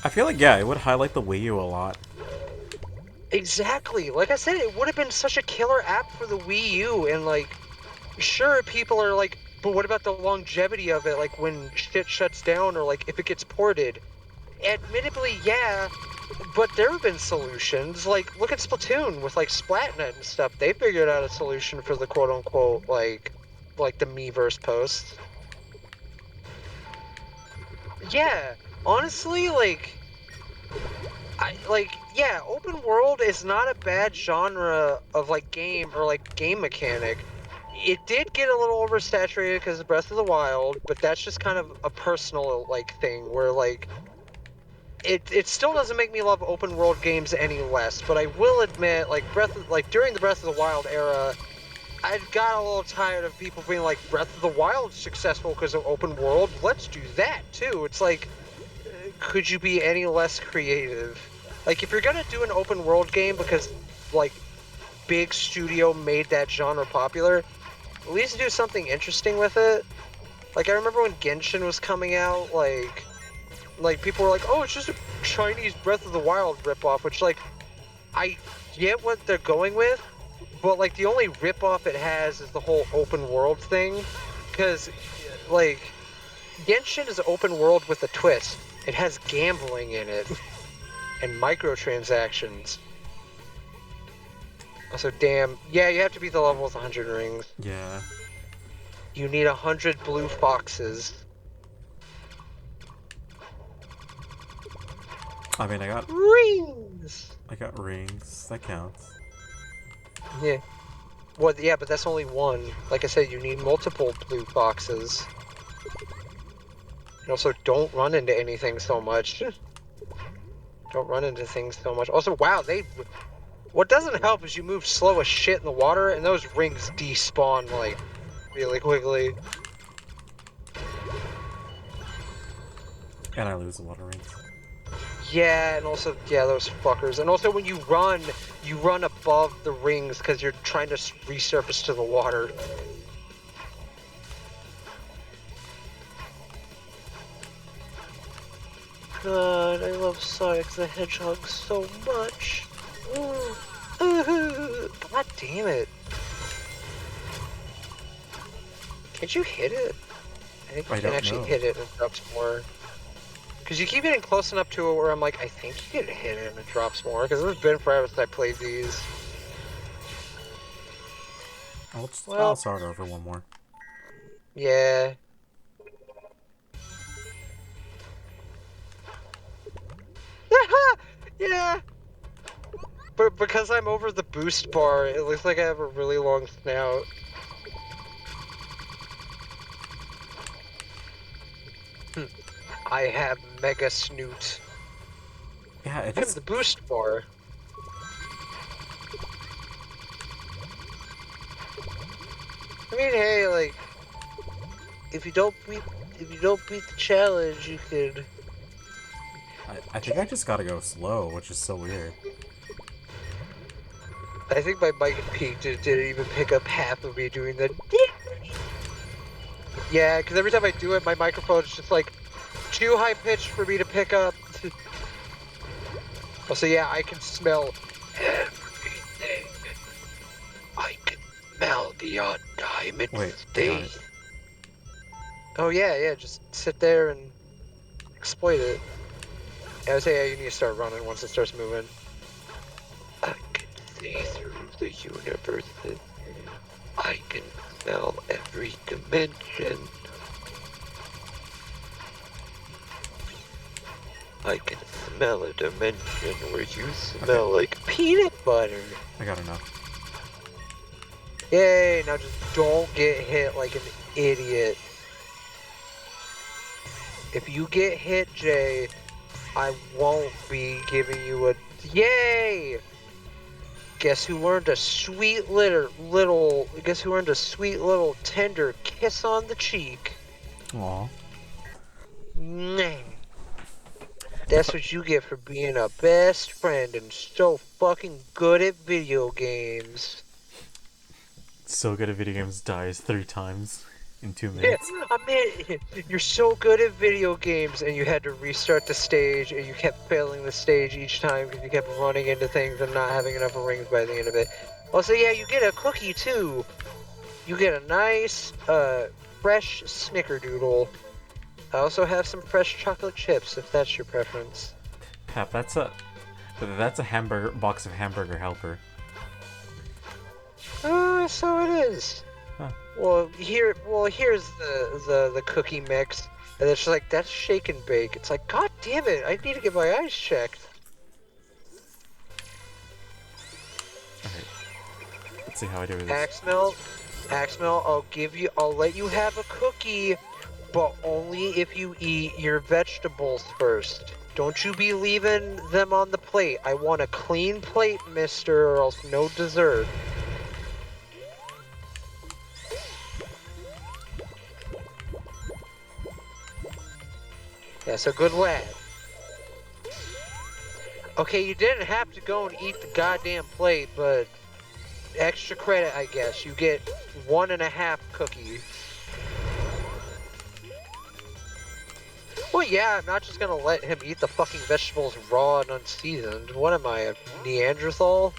I feel like, yeah, it would highlight the Wii U a lot. Exactly. Like I said, it would have been such a killer app for the Wii U, and like, sure, people are like, but what about the longevity of it? Like when shit shuts down, or like if it gets ported. Admittedly, yeah, but there have been solutions. Like, look at Splatoon with like Splatnet and stuff. They figured out a solution for the quote unquote like the Miiverse posts. Yeah, honestly, yeah, open world is not a bad genre of like game or like game mechanic. It did get a little oversaturated because of Breath of the Wild, but that's just kind of a personal like thing where like it still doesn't make me love open world games any less. But I will admit, like during the Breath of the Wild era, I got a little tired of people being like Breath of the Wild's successful because of open world. Let's do that too. It's like, could you be any less creative? Like, if you're gonna do an open world game because, like, big studio made that genre popular, at least do something interesting with it. Like, I remember when Genshin was coming out, like people were like, oh, it's just a Chinese Breath of the Wild ripoff, which, like, I get what they're going with, but, like, the only ripoff it has is the whole open world thing, because, like, Genshin is open world with a twist. It has gambling in it and microtransactions. Also, damn, yeah, you have to beat the level with 100 rings. Yeah. You need 100 blue foxes. I mean, Rings! I got rings. That counts. Yeah. Well, yeah, but that's only one. Like I said, you need multiple blue foxes. And also, don't run into anything so much. Don't run into things so much. Also, wow, what doesn't help is you move slow as shit in the water, and those rings despawn, like, really quickly. And I lose a lot of rings. Yeah, and also, yeah, those fuckers. And also, when you run above the rings because you're trying to resurface to the water. God, I love Sonic the Hedgehog so much. God damn it. Can't you hit it? I think you I can don't actually know. hit it and it drops more. Because you keep getting close enough to it where I'm like, I think you can hit it and it drops more. Because it's been forever since I played these. I'll start over one more. Yeah. Yeah. But because I'm over the boost bar, it looks like I have a really long snout. I have mega snoot. Yeah, it I have is. the boost bar. I mean, hey, like, if you don't beat the challenge, you could. I think I just gotta go slow, which is so weird. I think my mic peaked. It didn't even pick up half of me doing the. Yeah, because every time I do it, my microphone's just like too high pitched for me to pick up. Also, yeah, I can smell everything. I can smell the odd diamond Wait, I got it. stain. Oh yeah, just sit there and exploit it. I would say, yeah, you need to start running once it starts moving. I can see through the universe. I can smell every dimension. I can smell a dimension where you smell like peanut butter. I got enough. Yay, now just don't get hit like an idiot. If you get hit, Jay, I won't be giving you a... Yay! Guess who earned a sweet Guess who earned a sweet little tender kiss on the cheek? Aw. Nah. That's what you get for being a best friend and so fucking good at video games. So good at video games, dies 3 times in 2 Yeah, minutes. I mean, you're so good at video games, and you had to restart the stage, and you kept failing the stage each time because you kept running into things and not having enough rings by the end of it. Also, yeah, you get a cookie too. You get a nice, fresh snickerdoodle. I also have some fresh chocolate chips, if that's your preference. Pep, that's a hamburger box of hamburger helper. So it is. Huh. Here's the cookie mix, and it's like that's shake and bake. It's like, God damn it, I need to get my eyes checked. Alright. Let's see how I do with this. Axmel, I'll let you have a cookie, but only if you eat your vegetables first. Don't you be leaving them on the plate. I want a clean plate, mister, or else no dessert. That's a good lad. Okay, you didn't have to go and eat the goddamn plate, but extra credit, I guess. You get 1.5 cookies. Well, yeah, I'm not just gonna let him eat the fucking vegetables raw and unseasoned. What am I, a Neanderthal?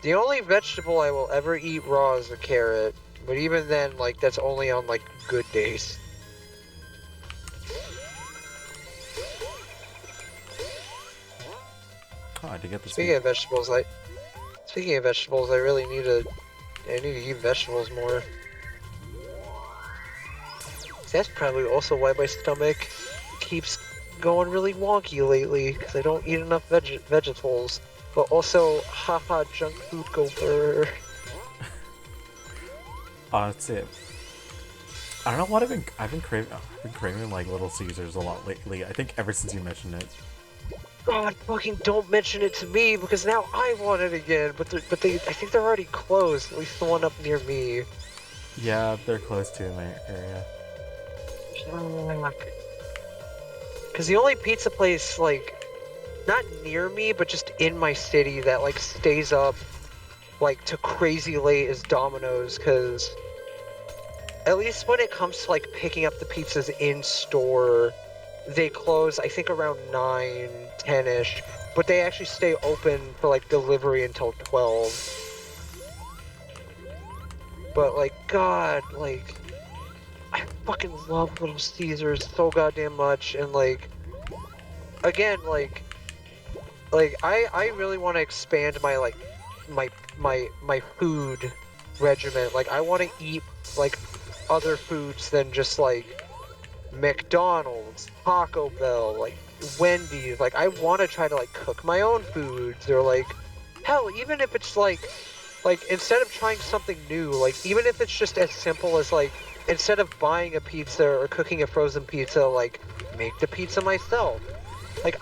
The only vegetable I will ever eat raw is a carrot. But even then, like, that's only on, like, good days. Oh, I did get this. Speaking of vegetables, I really need to eat vegetables more. That's probably also why my stomach keeps going really wonky lately, because I don't eat enough vegetables. But also, haha, junk food gopher. That's it. I don't know what I've been craving like Little Caesars a lot lately. I think ever since you mentioned it. God, fucking don't mention it to me, because now I want it again. But I think they're already closed. At least the one up near me. Yeah, they're close to my area. Because the only pizza place, like, not near me, but just in my city that, like, stays up, like, to crazy late is Domino's, because at least when it comes to, like, picking up the pizzas in store, they close, I think, around 9, 10-ish, but they actually stay open for, like, delivery until 12. But, like, God, like, I fucking love Little Caesars so goddamn much, and, like, again, like, I really want to expand my, like, my food regimen. Like, I want to eat, like, other foods than just, like, McDonald's, Taco Bell, like, Wendy's. Like, I want to try to, like, cook my own foods, or, like, hell, even if it's, like, instead of trying something new, like, even if it's just as simple as, like, instead of buying a pizza or cooking a frozen pizza, like, make the pizza myself. Like,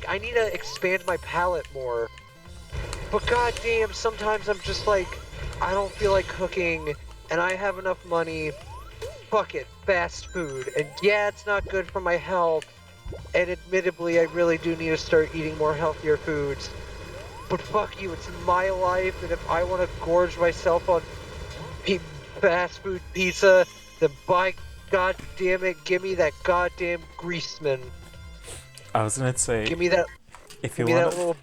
I need to expand my palate more. But goddamn, sometimes I'm just like, I don't feel like cooking, and I have enough money. Fuck it, fast food. And yeah, it's not good for my health. And admittedly, I really do need to start eating more healthier foods. But fuck you, it's my life, and if I want to gorge myself on fast food pizza, then by god damn it, give me that goddamn greaseman. I was gonna say, Give me that. if you Give me want that little.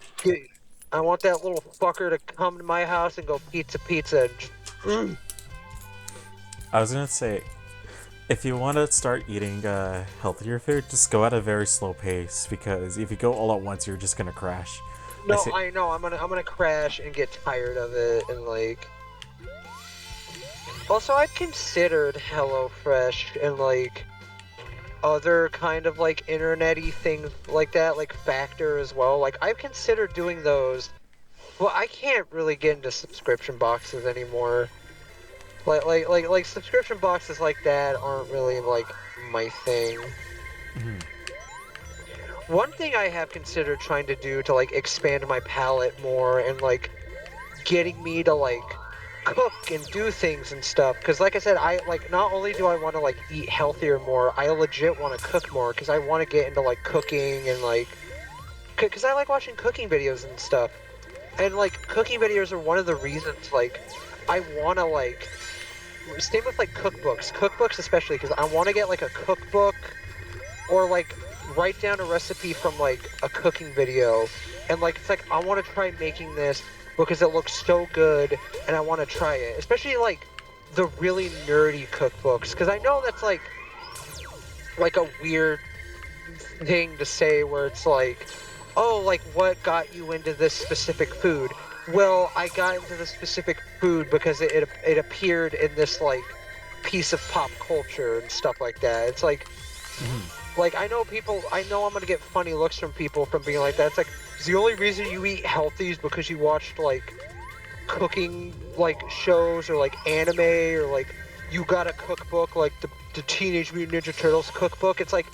I want that little fucker to come to my house and go pizza and just, I was gonna say, if you want to start eating healthier food, just go at a very slow pace, because if you go all at once, you're just gonna crash. No, I know. I'm gonna crash and get tired of it, and like. Also, I've considered HelloFresh and like other kind of like internet-y things like that, like Factor as well. Like, I've considered doing those. Well, I can't really get into subscription boxes anymore. Like subscription boxes like that aren't really like my thing. One thing I have considered trying to do to like expand my palate more and like getting me to like cook and do things and stuff, because like I said, I like not only do I want to like eat healthier more, I legit want to cook more, because I want to get into like cooking and like because I like watching cooking videos and stuff. And like cooking videos are one of the reasons like I want to like, same with like cookbooks especially, because I want to get like a cookbook or like write down a recipe from like a cooking video, and like it's like I want to try making this because it looks so good and I want to try it, especially like the really nerdy cookbooks, because I know that's like a weird thing to say where it's like, oh, like what got you into this specific food? Well, I got into this specific food because it appeared in this like piece of pop culture and stuff like that. It's like, like I know I'm gonna get funny looks from people from being like that. It's like, the only reason you eat healthy is because you watched like cooking like shows or like anime, or like you got a cookbook like the Teenage Mutant Ninja Turtles cookbook. It's like,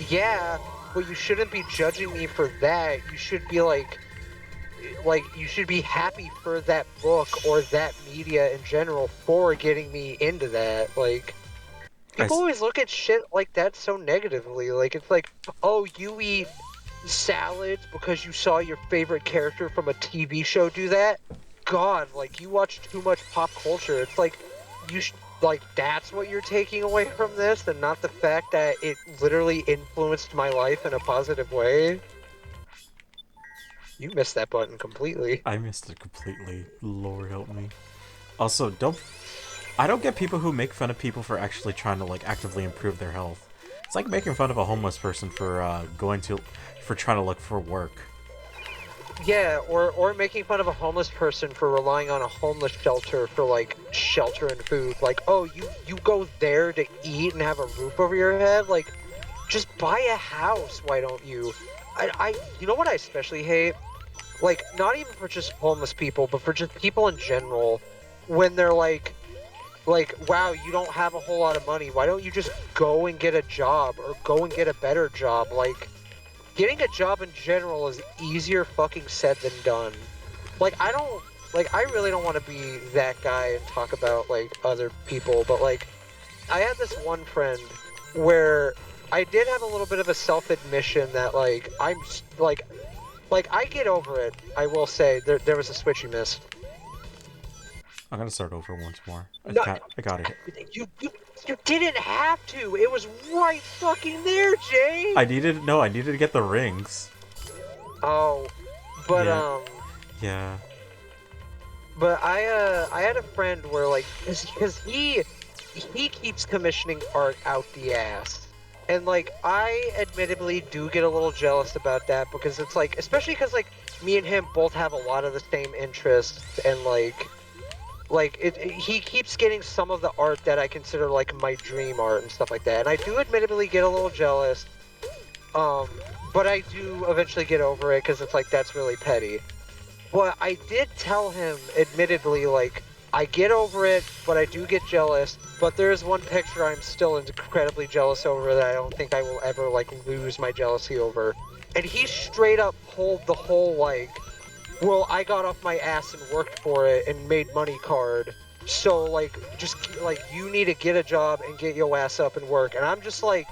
yeah, but you shouldn't be judging me for that. You should be like you should be happy for that book or that media in general for getting me into that. Like, people always look at shit like that so negatively. Like, it's like, oh, you eat salads because you saw your favorite character from a TV show do that? God, like, you watch too much pop culture. It's like, like, that's what you're taking away from this, and not the fact that it literally influenced my life in a positive way? You missed that button completely. I missed it completely. Lord help me. Also, I don't get people who make fun of people for actually trying to like actively improve their health. It's like making fun of a homeless person for trying to look for work. Yeah, or making fun of a homeless person for relying on a homeless shelter for like shelter and food. Like, oh, you go there to eat and have a roof over your head? Like, just buy a house, why don't you? You know what I especially hate? Like, not even for just homeless people, but for just people in general, when they're like, wow, you don't have a whole lot of money, why don't you just go and get a job, or go and get a better job? Like, getting a job in general is easier fucking said than done. Like, I really don't want to be that guy and talk about, like, other people, but, like, I had this one friend where I did have a little bit of a self-admission that, like, I get over it, I will say. There was a switch you missed. I'm gonna start over once more. No, I got it. you didn't have to. It was right fucking there, Jay. I needed to get the rings. Oh, but Yeah. Yeah. but I had a friend where like, because he keeps commissioning art out the ass, and like I admittedly do get a little jealous about that, because it's like, especially because like me and him both have a lot of the same interests, and he keeps getting some of the art that I consider like my dream art and stuff like that, and I do admittedly get a little jealous. But I do eventually get over it, because it's like, that's really petty. But I did tell him, admittedly, like, I get over it, but I do get jealous. But there is one picture I'm still incredibly jealous over that I don't think I will ever, like, lose my jealousy over. And he straight up pulled the whole, like, well, I got off my ass and worked for it and made money card. So, like, just, like, you need to get a job and get your ass up and work. And I'm just like,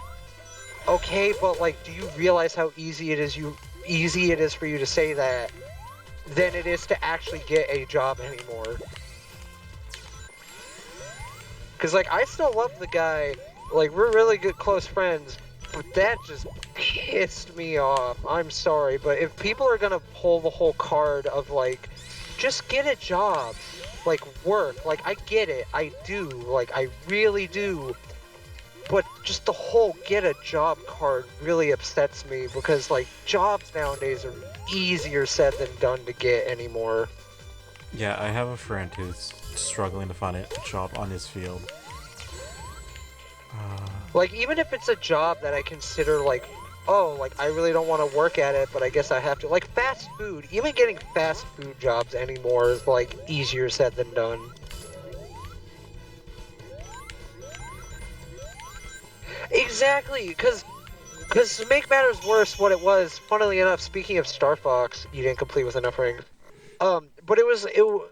okay, but, like, do you realize how easy it is for you to say that than it is to actually get a job anymore? Because, like, I still love the guy. Like, we're really good, close friends. But that just pissed me off. I'm sorry, but if people are gonna pull the whole card of, like, just get a job, like, work, like, I get it, I do, like, I really do, but just the whole get a job card really upsets me, because, like, jobs nowadays are easier said than done to get anymore. Yeah, I have a friend who's struggling to find a job on his field. Like, even if it's a job that I consider, like, oh, like, I really don't want to work at it, but I guess I have to. Like, fast food. Even getting fast food jobs anymore is, like, easier said than done. Exactly, because to make matters worse, what it was, funnily enough, speaking of Star Fox, you didn't complete with enough rings. But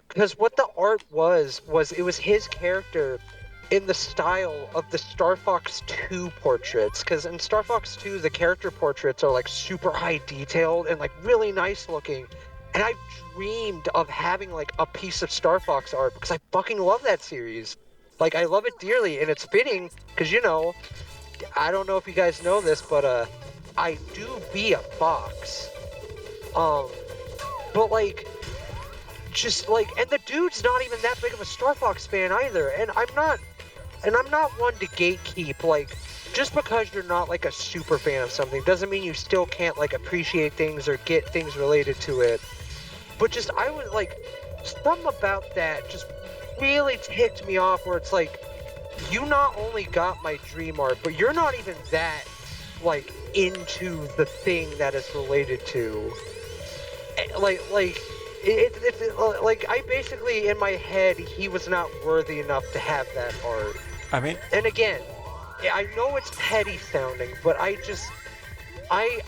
because what the art was it was his character in the style of the Star Fox 2 portraits, because in Star Fox 2 the character portraits are like super high detailed and like really nice looking, And I've dreamed of having like a piece of Star Fox art because I fucking love that series. Like I love it dearly, and it's fitting because I don't know if you guys know this, but I do be a fox. But like, just like, and the dude's not even that big of a Star Fox fan either, and I'm not one to gatekeep. Like, just because you're not like a super fan of something doesn't mean you still can't like appreciate things or get things related to it. But just I was like, something about that just really ticked me off. Where it's like, you not only got my dream art, but you're not even that like into the thing that it's related to. Like I basically in my head he was not worthy enough to have that art. I mean, And again, I know it's petty sounding, but I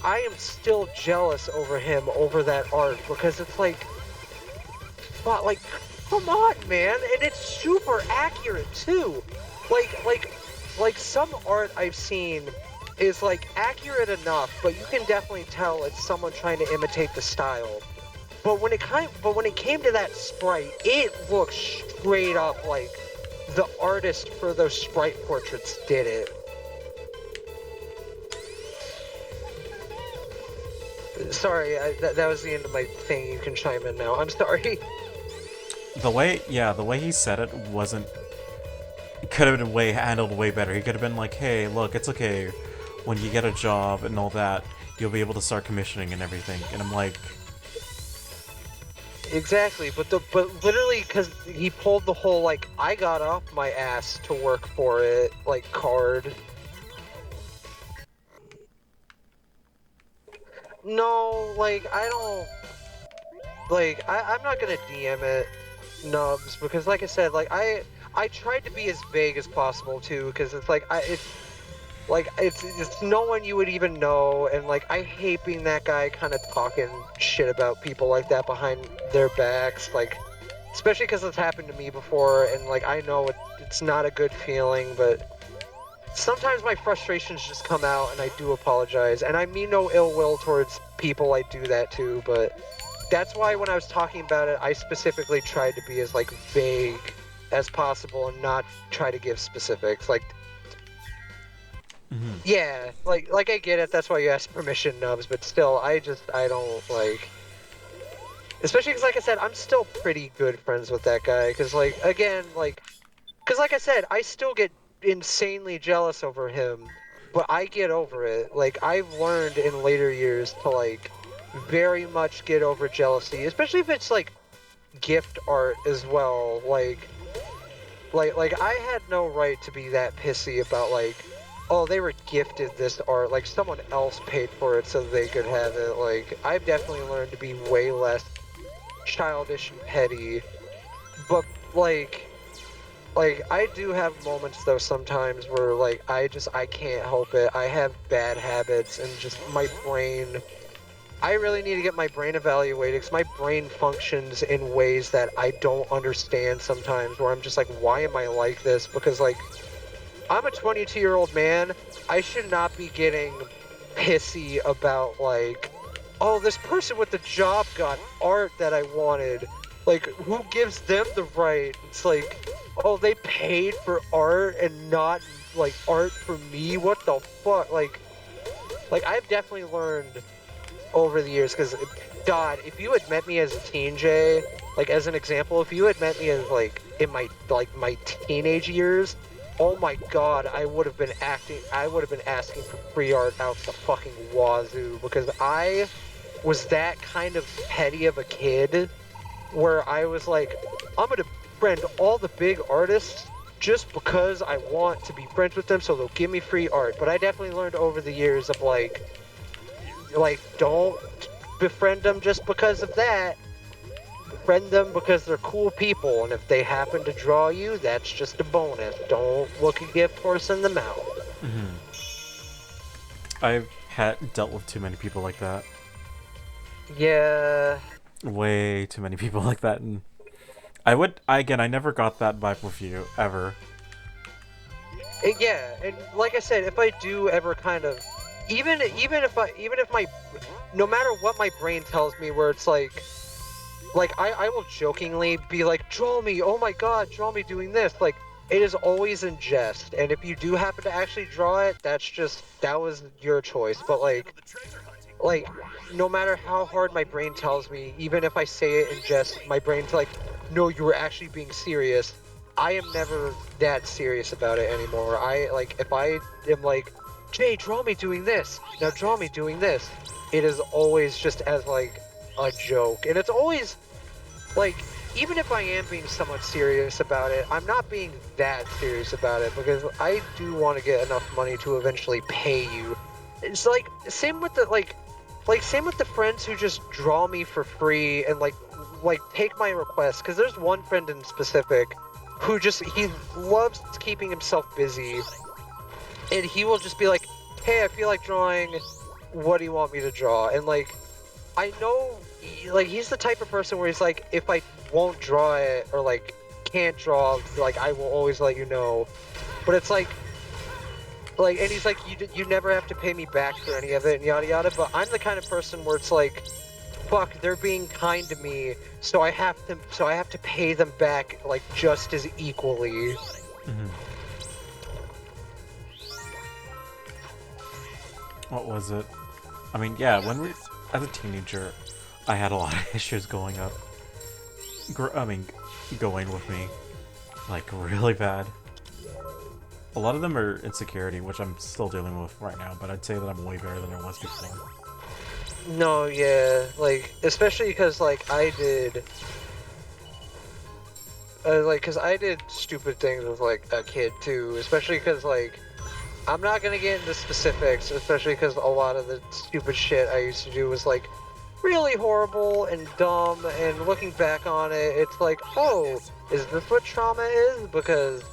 am still jealous over him over that art because it's like, but like, come on, man, and it's super accurate too. Like some art I've seen is like accurate enough, but you can definitely tell it's someone trying to imitate the style. But when it came to that sprite, it looked straight up like the artist for those sprite portraits did it. Sorry, that was the end of my thing. You can chime in now. I'm sorry. the way he said it wasn't. It could have been handled way better. He could have been like, "Hey, look, it's okay. When you get a job and all that, you'll be able to start commissioning and everything." And I'm like, Exactly, but literally because he pulled the whole like I got off my ass to work for it like card. No, like I don't like I'm not gonna DM it, Nubs, because like I said, like I tried to be as vague as possible too, because it's like it's no one you would even know, and like I hate being that guy kind of talking shit about people like that behind their backs, like especially because it's happened to me before, and like I know it's not a good feeling, but sometimes my frustrations just come out, and I do apologize, and I mean no ill will towards people I do that to, but that's why when I was talking about it, I specifically tried to be as like vague as possible and not try to give specifics, like. Yeah, like I get it. That's why you ask permission, Nubs. But still, I don't like. Especially because, like I said, I'm still pretty good friends with that guy. Because, like, again, like I said, I still get insanely jealous over him, but I get over it. Like, I've learned in later years to like very much get over jealousy, especially if it's like gift art as well. Like I had no right to be that pissy about like. Oh, they were gifted this art, like someone else paid for it so they could have it. Like, I've definitely learned to be way less childish and petty, but like I do have moments though sometimes where like I can't help it. I have bad habits and just my brain, I really need to get my brain evaluated because my brain functions in ways that I don't understand sometimes, where I'm just like, why am I like this? Because like, I'm a 22-year-old man. I should not be getting pissy about like, oh, this person with the job got art that I wanted. Like, who gives them the right? It's like, oh, they paid for art and not like art for me. What the fuck? Like I've definitely learned over the years, because God, if you had met me as a teen, Jay, like as an example, if you had met me as like in my teenage years. Oh my God, I would have been asking for free art out the fucking wazoo, because I was that kind of petty of a kid where I was like, I'm gonna friend all the big artists just because I want to be friends with them so they'll give me free art. But I definitely learned over the years of like don't befriend them just because of that. Friend them because they're cool people, and if they happen to draw you, that's just a bonus. Don't look a gift horse in the mouth. I've dealt with too many people like that. Yeah. Way too many people like that, and I never got that vibe with you ever. Yeah, and like I said, if I do ever kind of, even if my, no matter what my brain tells me, where it's like, like I will jokingly be like, draw me, oh my god, draw me doing this. Like, it is always in jest, and if you do happen to actually draw it, that was your choice. But like, no matter how hard my brain tells me, even if I say it in jest, my brain's like, no, you were actually being serious. I am never that serious about it anymore. If I am like, Jay, draw me doing this, now draw me doing this, it is always just as like a joke. And it's always like, even if I am being somewhat serious about it, I'm not being that serious about it because I do want to get enough money to eventually pay you. It's like same with same with the friends who just draw me for free and like take my requests. Because there's one friend in specific who he loves keeping himself busy, and he will just be like, "Hey, I feel like drawing. What do you want me to draw?" And like, I know, like, he's the type of person where he's like, if I won't draw it or like can't draw, like, I will always let you know. But it's like, and he's like, you never have to pay me back for any of it and yada yada. But I'm the kind of person where it's like, fuck, they're being kind to me, so I have to pay them back like just as equally. Mhm. What was it? I mean, yeah, as a teenager, I had a lot of issues going with me, like, really bad. A lot of them are insecurity, which I'm still dealing with right now, but I'd say that I'm way better than I was before. No, yeah, like, especially because, like, I did stupid things with, like, a kid, too, especially because, like, I'm not gonna get into specifics, especially because a lot of the stupid shit I used to do was, like, really horrible and dumb, and looking back on it, it's like, oh, is this what trauma is? Because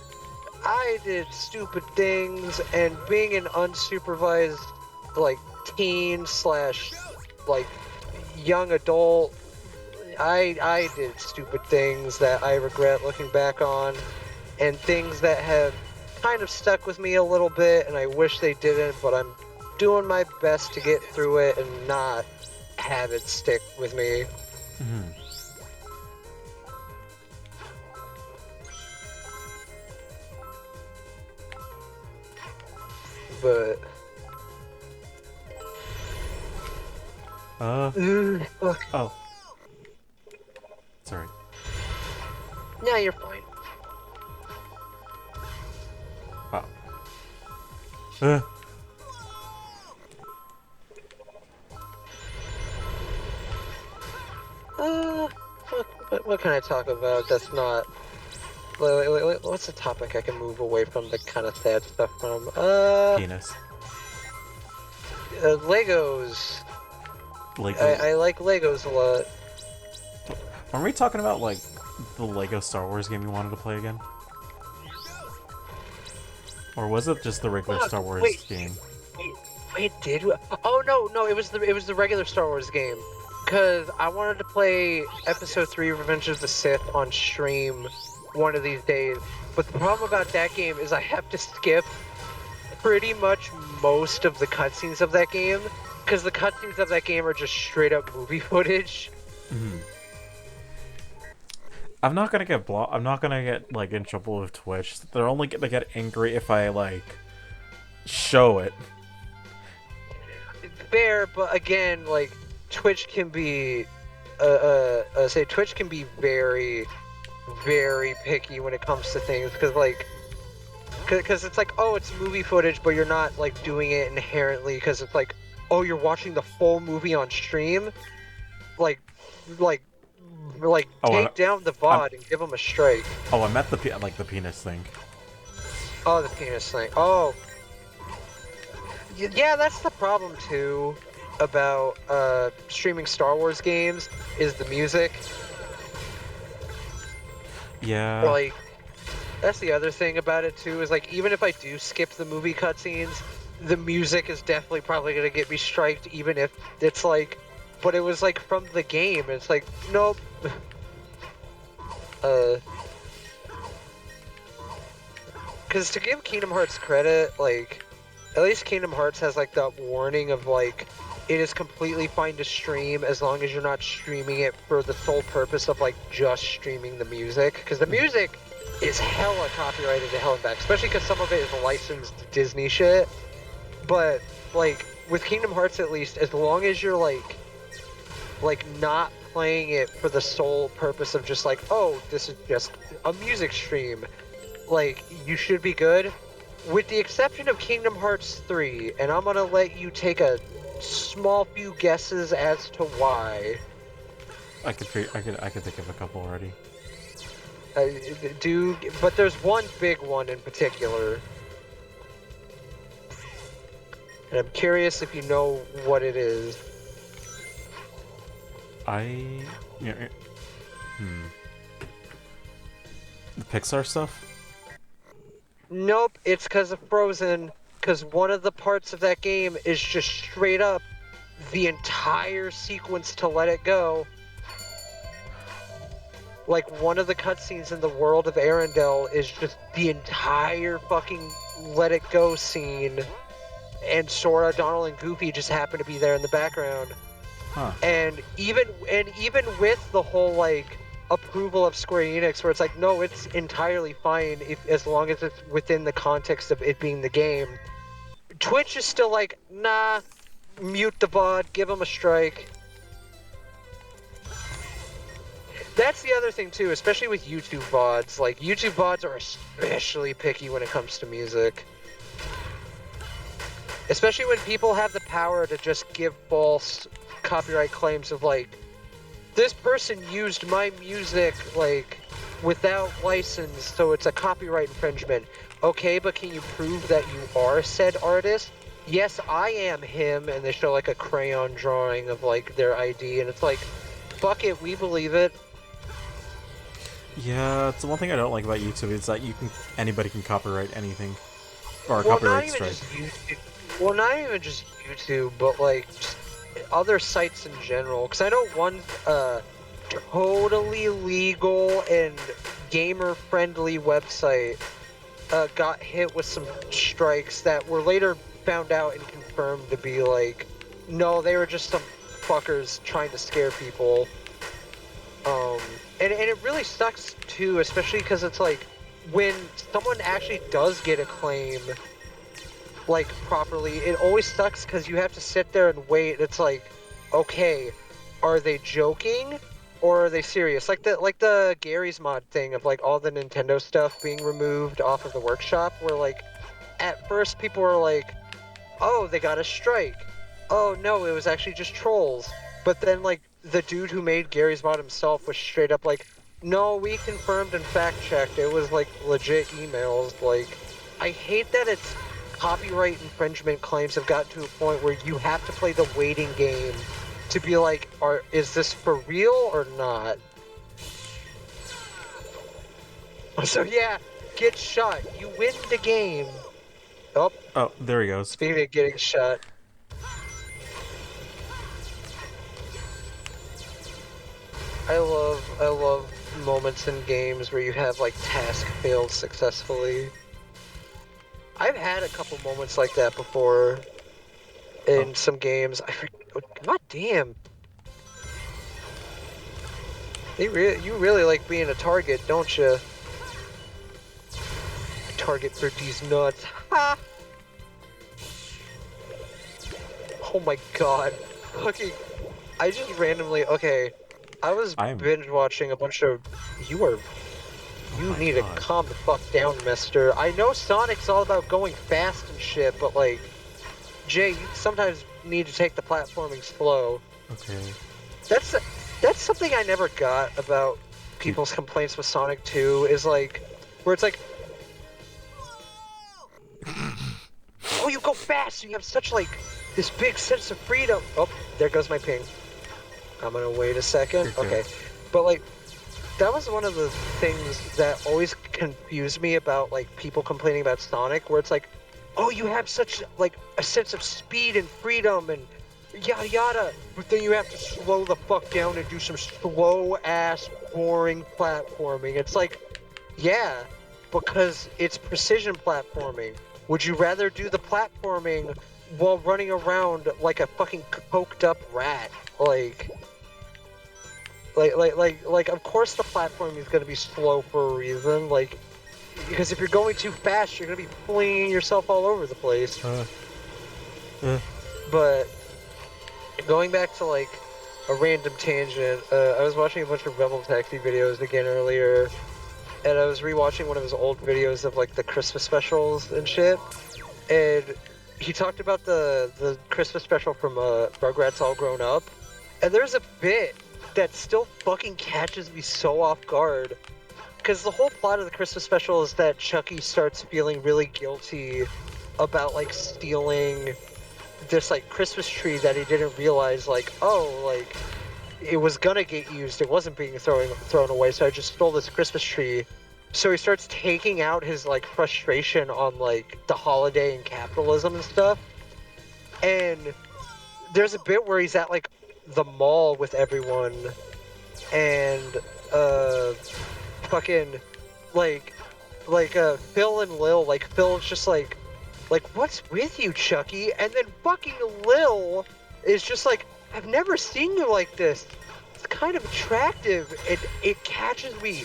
I did stupid things, and being an unsupervised, like, teen slash, like, young adult, I did stupid things that I regret looking back on, and things that have kind of stuck with me a little bit, and I wish they didn't, but I'm doing my best to get through it and not have it stick with me. Mhm. But fuck. Oh. Sorry. Yeah, you're fine. Wow. Uh. What can I talk about that's not... what's the topic I can move away from the kind of sad stuff from? Penis. Legos. Lego. I like Legos a lot. Are we talking about, like, the Lego Star Wars game you wanted to play again? Or was it just the regular Fuck, Star Wars wait. game? Wait, did we? Oh no, it was the regular Star Wars game. Cause I wanted to play Episode 3 Revenge of the Sith on stream one of these days. But the problem about that game is I have to skip pretty much most of the cutscenes of that game. Cause the cutscenes of that game are just straight up movie footage. Mm-hmm. I'm not gonna get I'm not gonna get, like, in trouble with Twitch. They're only gonna get angry if I, like, show it. Fair, but again, like, Twitch can be, Twitch can be very, very picky when it comes to things, because it's like, oh, it's movie footage, but you're not, like, doing it inherently, because it's like, oh, you're watching the full movie on stream? Like, Oh, take down the VOD and give them a strike. Oh, I meant the penis thing. Oh, the penis thing. Oh. Yeah, that's the problem, too, about streaming Star Wars games, is the music. Yeah. Like, that's the other thing about it, too, is, like, even if I do skip the movie cutscenes, the music is definitely probably gonna get me striked, even if it's, like, but it was, like, from the game. It's like, nope. Because to give Kingdom Hearts credit, like, at least Kingdom Hearts has, like, that warning of, like, it is completely fine to stream as long as you're not streaming it for the sole purpose of like just streaming the music, because the music is hella copyrighted to hell and back, especially because some of it is licensed Disney shit. But like with Kingdom Hearts, at least, as long as you're like not playing it for the sole purpose of just like, oh, this is just a music stream, like you should be good. With the exception of Kingdom Hearts 3, and I'm gonna let you take a small few guesses as to why. I could think of a couple already. But there's one big one in particular. And I'm curious if you know what it is. The Pixar stuff? Nope, it's because of Frozen, because one of the parts of that game is just straight up the entire sequence to Let It Go. Like, one of the cutscenes in the world of Arendelle is just the entire fucking Let It Go scene, and Sora, Donald, and Goofy just happen to be there in the background. Huh. And even with the whole, like, approval of Square Enix, where it's like, no, it's entirely fine as long as it's within the context of it being the game, Twitch is still like, nah, mute the bot, give them a strike. That's the other thing too, especially with YouTube VODs. Like, YouTube VODs are especially picky when it comes to music. Especially when people have the power to just give false copyright claims of like, this person used my music, like, without license, so it's a copyright infringement. Okay, but can you prove that you are said artist? Yes, I am him, and they show, like, a crayon drawing of, like, their ID, and it's like, fuck it, we believe it. Yeah, it's the one thing I don't like about YouTube is that anybody can copyright anything. Or Well, copyright not even strike. just YouTube. Well, not even just YouTube, but, like, just other sites in general. Because I know one, totally legal and gamer-friendly website got hit with some strikes that were later found out and confirmed to be like, no, they were just some fuckers trying to scare people. And it really sucks too, especially because it's like, when someone actually does get a claim, like, properly, it always sucks because you have to sit there and wait. It's like, okay, are they joking or are they serious? Like the Gary's Mod thing of like all the Nintendo stuff being removed off of the workshop, where like at first people were like, oh, they got a strike. Oh no, it was actually just trolls. But then like the dude who made Gary's Mod himself was straight up like, no, we confirmed and fact checked. It was like legit emails. Like, I hate that it's copyright infringement claims have gotten to a point where you have to play the waiting game to be like, is this for real or not? So yeah, get shot. You win the game. Oh, there he goes. Speaking of getting shot. I love moments in games where you have like task failed successfully. I've had a couple moments like that before in some games. God damn. You really like being a target, don't you? A target for these nuts. Ha! Oh my god. Okay, I just randomly, I was binge watching a bunch of, you need to calm the fuck down, mister. I know Sonic's all about going fast and shit, but like, Jay, you sometimes need to take the platforming slow. Okay. That's something I never got about people's complaints with Sonic 2, is like, where it's like, oh, you go fast, you have such like, this big sense of freedom. Oh, there goes my ping. I'm gonna wait a second. Okay. But like, that was one of the things that always confused me about like people complaining about Sonic, where it's like, oh, you have such like a sense of speed and freedom and yada yada, but then you have to slow the fuck down and do some slow ass boring platforming. It's like, yeah, because it's precision platforming. Would you rather do the platforming while running around like a fucking coked up rat. Like, of course the platform is gonna be slow for a reason, like, because if you're going too fast, you're gonna be flinging yourself all over the place. But going back to like a random tangent, I was watching a bunch of Rebel Taxi videos again earlier, and I was rewatching one of his old videos of like the Christmas specials and shit, and he talked about the Christmas special from Rugrats All Grown Up, and there's a bit that still fucking catches me so off guard, because the whole plot of the Christmas special is that Chucky starts feeling really guilty about like stealing this like Christmas tree that he didn't realize, like, oh, like it was gonna get used, it wasn't being thrown away, so I just stole this Christmas tree. So he starts taking out his like frustration on like the holiday and capitalism and stuff. And there's a bit where he's at like the mall with everyone, and fucking Phil and Lil, like Phil's just like what's with you, Chucky? And then fucking Lil is just like, I've never seen you like this. It's kind of attractive, and it catches me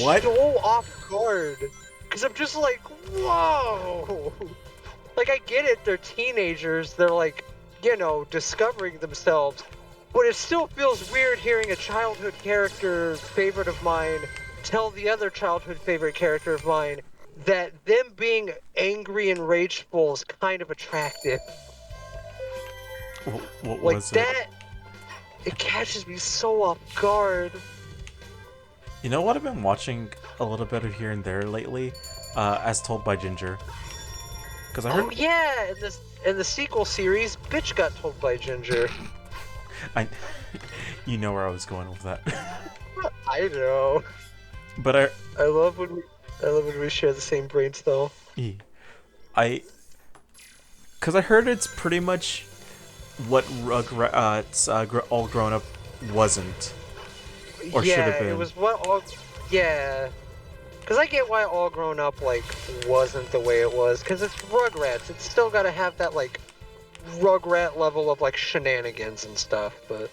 What? so off guard, because I'm just like, whoa. Like, I get it, they're teenagers, they're like, you know, discovering themselves, but it still feels weird hearing a childhood character favorite of mine tell the other childhood favorite character of mine that them being angry and rageful is kind of attractive. What Like was that, it catches me so off guard. You know what I've been watching a little bit of here and there lately? As Told by Ginger. Because I heard... Oh yeah, in the sequel series, Bitch Got Told by Ginger. You know where I was going with that. I know. But I love when we share the same brain cell. Because I heard it's pretty much what Rugrats All Grown Up wasn't. Or should have been. Yeah, it was what all... Yeah. Because I get why All Grown Up, like, wasn't the way it was. Because it's Rugrats. It's still got to have that, like, Rugrat level of, like, shenanigans and stuff, but...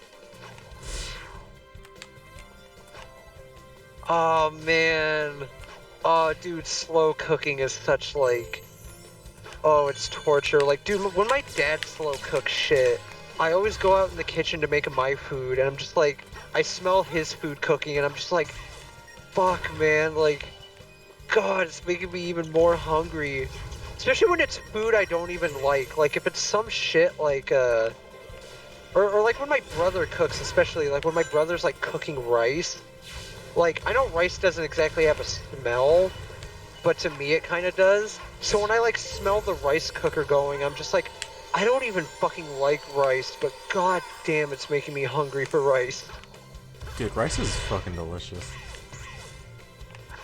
Oh, man. Oh, dude, slow cooking is such, like... Oh, it's torture. Like, dude, when my dad slow cooks shit, I always go out in the kitchen to make my food, and I'm just like... I smell his food cooking, and I'm just like... Fuck, man, like... God, it's making me even more hungry. Especially when it's food I don't even like. Like, if it's some shit like, or like when my brother cooks, especially, like when my brother's, like, cooking rice. Like, I know rice doesn't exactly have a smell, but to me it kind of does. So when I, like, smell the rice cooker going, I'm just like, I don't even fucking like rice, but god damn, it's making me hungry for rice. Dude, rice is fucking delicious.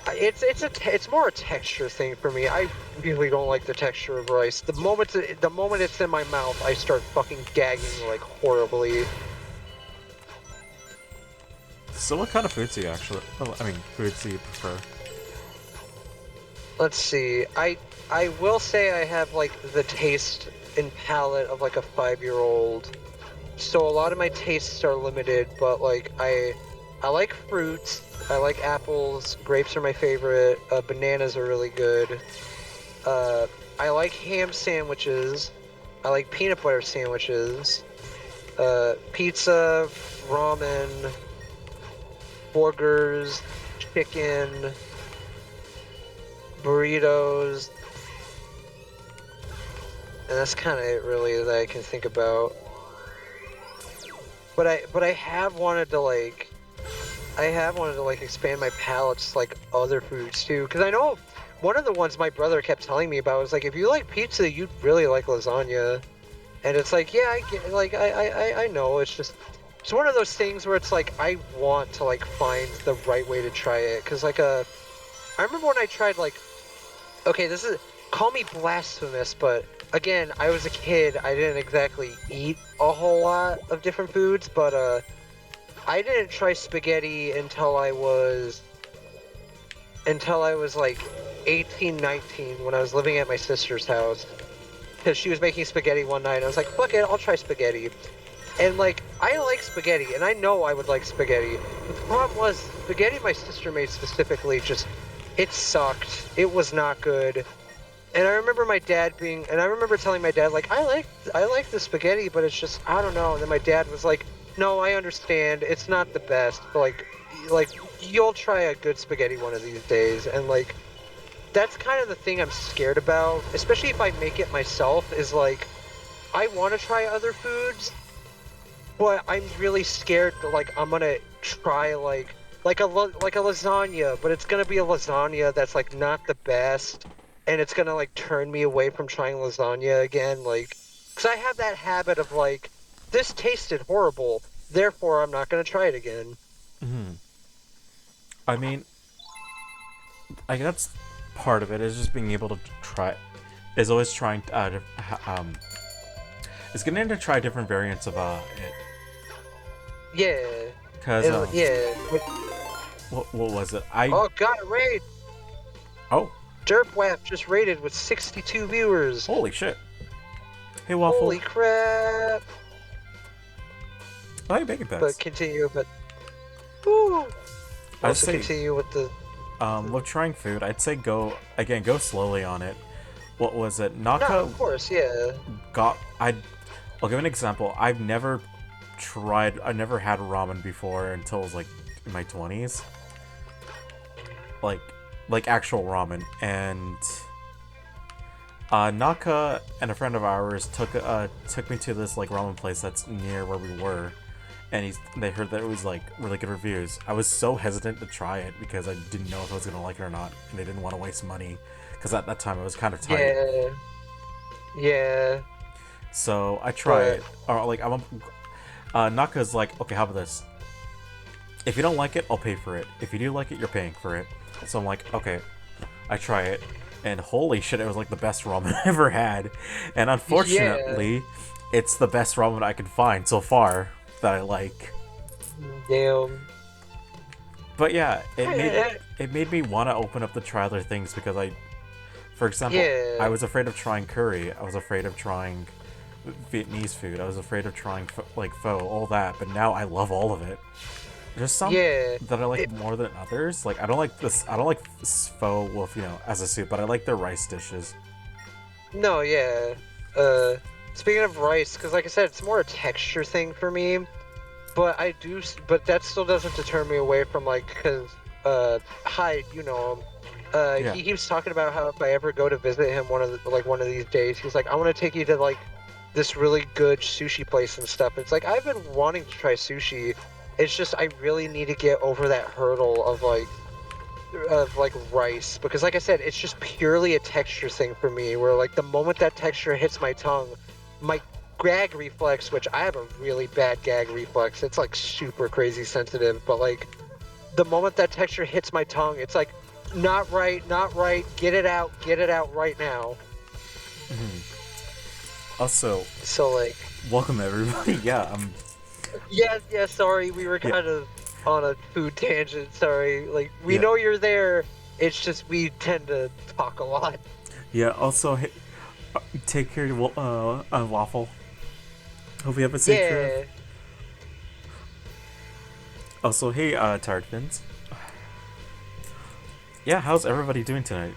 It's more a texture thing for me. I really don't like the texture of rice. The moment it's in my mouth, I start fucking gagging like horribly. So what kind of foods do you actually... Oh, I mean, foods do you prefer? Let's see. I will say I have like the taste and palate of like a 5-year-old. So a lot of my tastes are limited, but like I like fruits. I like apples. Grapes are my favorite. Bananas are really good. I like ham sandwiches. I like peanut butter sandwiches. Pizza, ramen, burgers, chicken, burritos. And that's kind of it really that I can think about. But I have wanted to like... expand my palate to like other foods too, because I know one of the ones my brother kept telling me about was like, if you like pizza, you'd really like lasagna. And it's like, yeah, I get, like, I know, it's just, it's one of those things where it's like, I want to like find the right way to try it, because like, I remember when I tried like, okay, this is, call me blasphemous, but again, I was a kid, I didn't exactly eat a whole lot of different foods, but I didn't try spaghetti until I was like 18, 19, when I was living at my sister's house. because she was making spaghetti one night. And I was like, fuck it, I'll try spaghetti. And like, I like spaghetti, and I know I would like spaghetti. But the problem was, spaghetti my sister made specifically just, it sucked. It was not good. And I remember I remember telling my dad, like, I like the spaghetti, but it's just, I don't know. And then my dad was like, no, I understand. It's not the best, but like, you'll try a good spaghetti one of these days. And like, that's kind of the thing I'm scared about, especially if I make it myself, is like, I want to try other foods, but I'm really scared that like I'm gonna try like a lasagna, but it's gonna be a lasagna that's like not the best, and it's gonna like turn me away from trying lasagna again, like, because I have that habit of like, this tasted horrible, therefore I'm not gonna try it again. I mean, I guess part of it is just being able to try, is always trying is getting to try different variants of it. Yeah. Cause Yeah. what was it? Oh god, raid! Oh, Derpwap just raided with 62 viewers. holy shit! Hey Waffle. Holy crap! Oh, hey Bacon Pets. But continue, but woo. I'd Also say continue with the with trying food, I'd say go slowly on it. What was it? Naka no, of course, yeah. I'll give an example. I've never had ramen before until I was like in my 20s. Like actual ramen. And Naka and a friend of ours took me to this like ramen place that's near where we were. And they heard that it was like really good reviews. I was so hesitant to try it because I didn't know if I was gonna like it or not, and I didn't want to waste money because at that time I was kind of tight. Yeah. So I try it. Or like Naka's like, okay, how about this? If you don't like it, I'll pay for it. If you do like it, you're paying for it. So I'm like, okay, I try it, and holy shit, it was like the best ramen I ever had. And unfortunately, it's the best ramen I could find so far that I like. Damn. But yeah, it made me want to open up to try other things because for example, I was afraid of trying curry. I was afraid of trying Vietnamese food. I was afraid of trying like pho, all that. But now I love all of it. There's some that I like more than others. Like I don't like this pho with as a soup, but I like their rice dishes. No, yeah. Speaking of rice, because like I said, it's more a texture thing for me. But that still doesn't deter me away from like, because Hyde, you know him. He keeps talking about how if I ever go to visit him one of these days, he's like, I want to take you to like this really good sushi place and stuff. It's like I've been wanting to try sushi. It's just I really need to get over that hurdle of like rice, because like I said, it's just purely a texture thing for me, where like the moment that texture hits my tongue, my gag reflex, which I have a really bad gag reflex, it's like super crazy sensitive, but like the moment that texture hits my tongue, it's like not right, get it out right now. Also, so like, welcome everybody. yeah, sorry, we were kind of on a food tangent, sorry. Like, we know you're there, it's just we tend to talk a lot. Yeah, also, hey, take care, Waffle. Hope you have a safe trip. Also, hey, Tired Fins. Yeah, how's everybody doing tonight?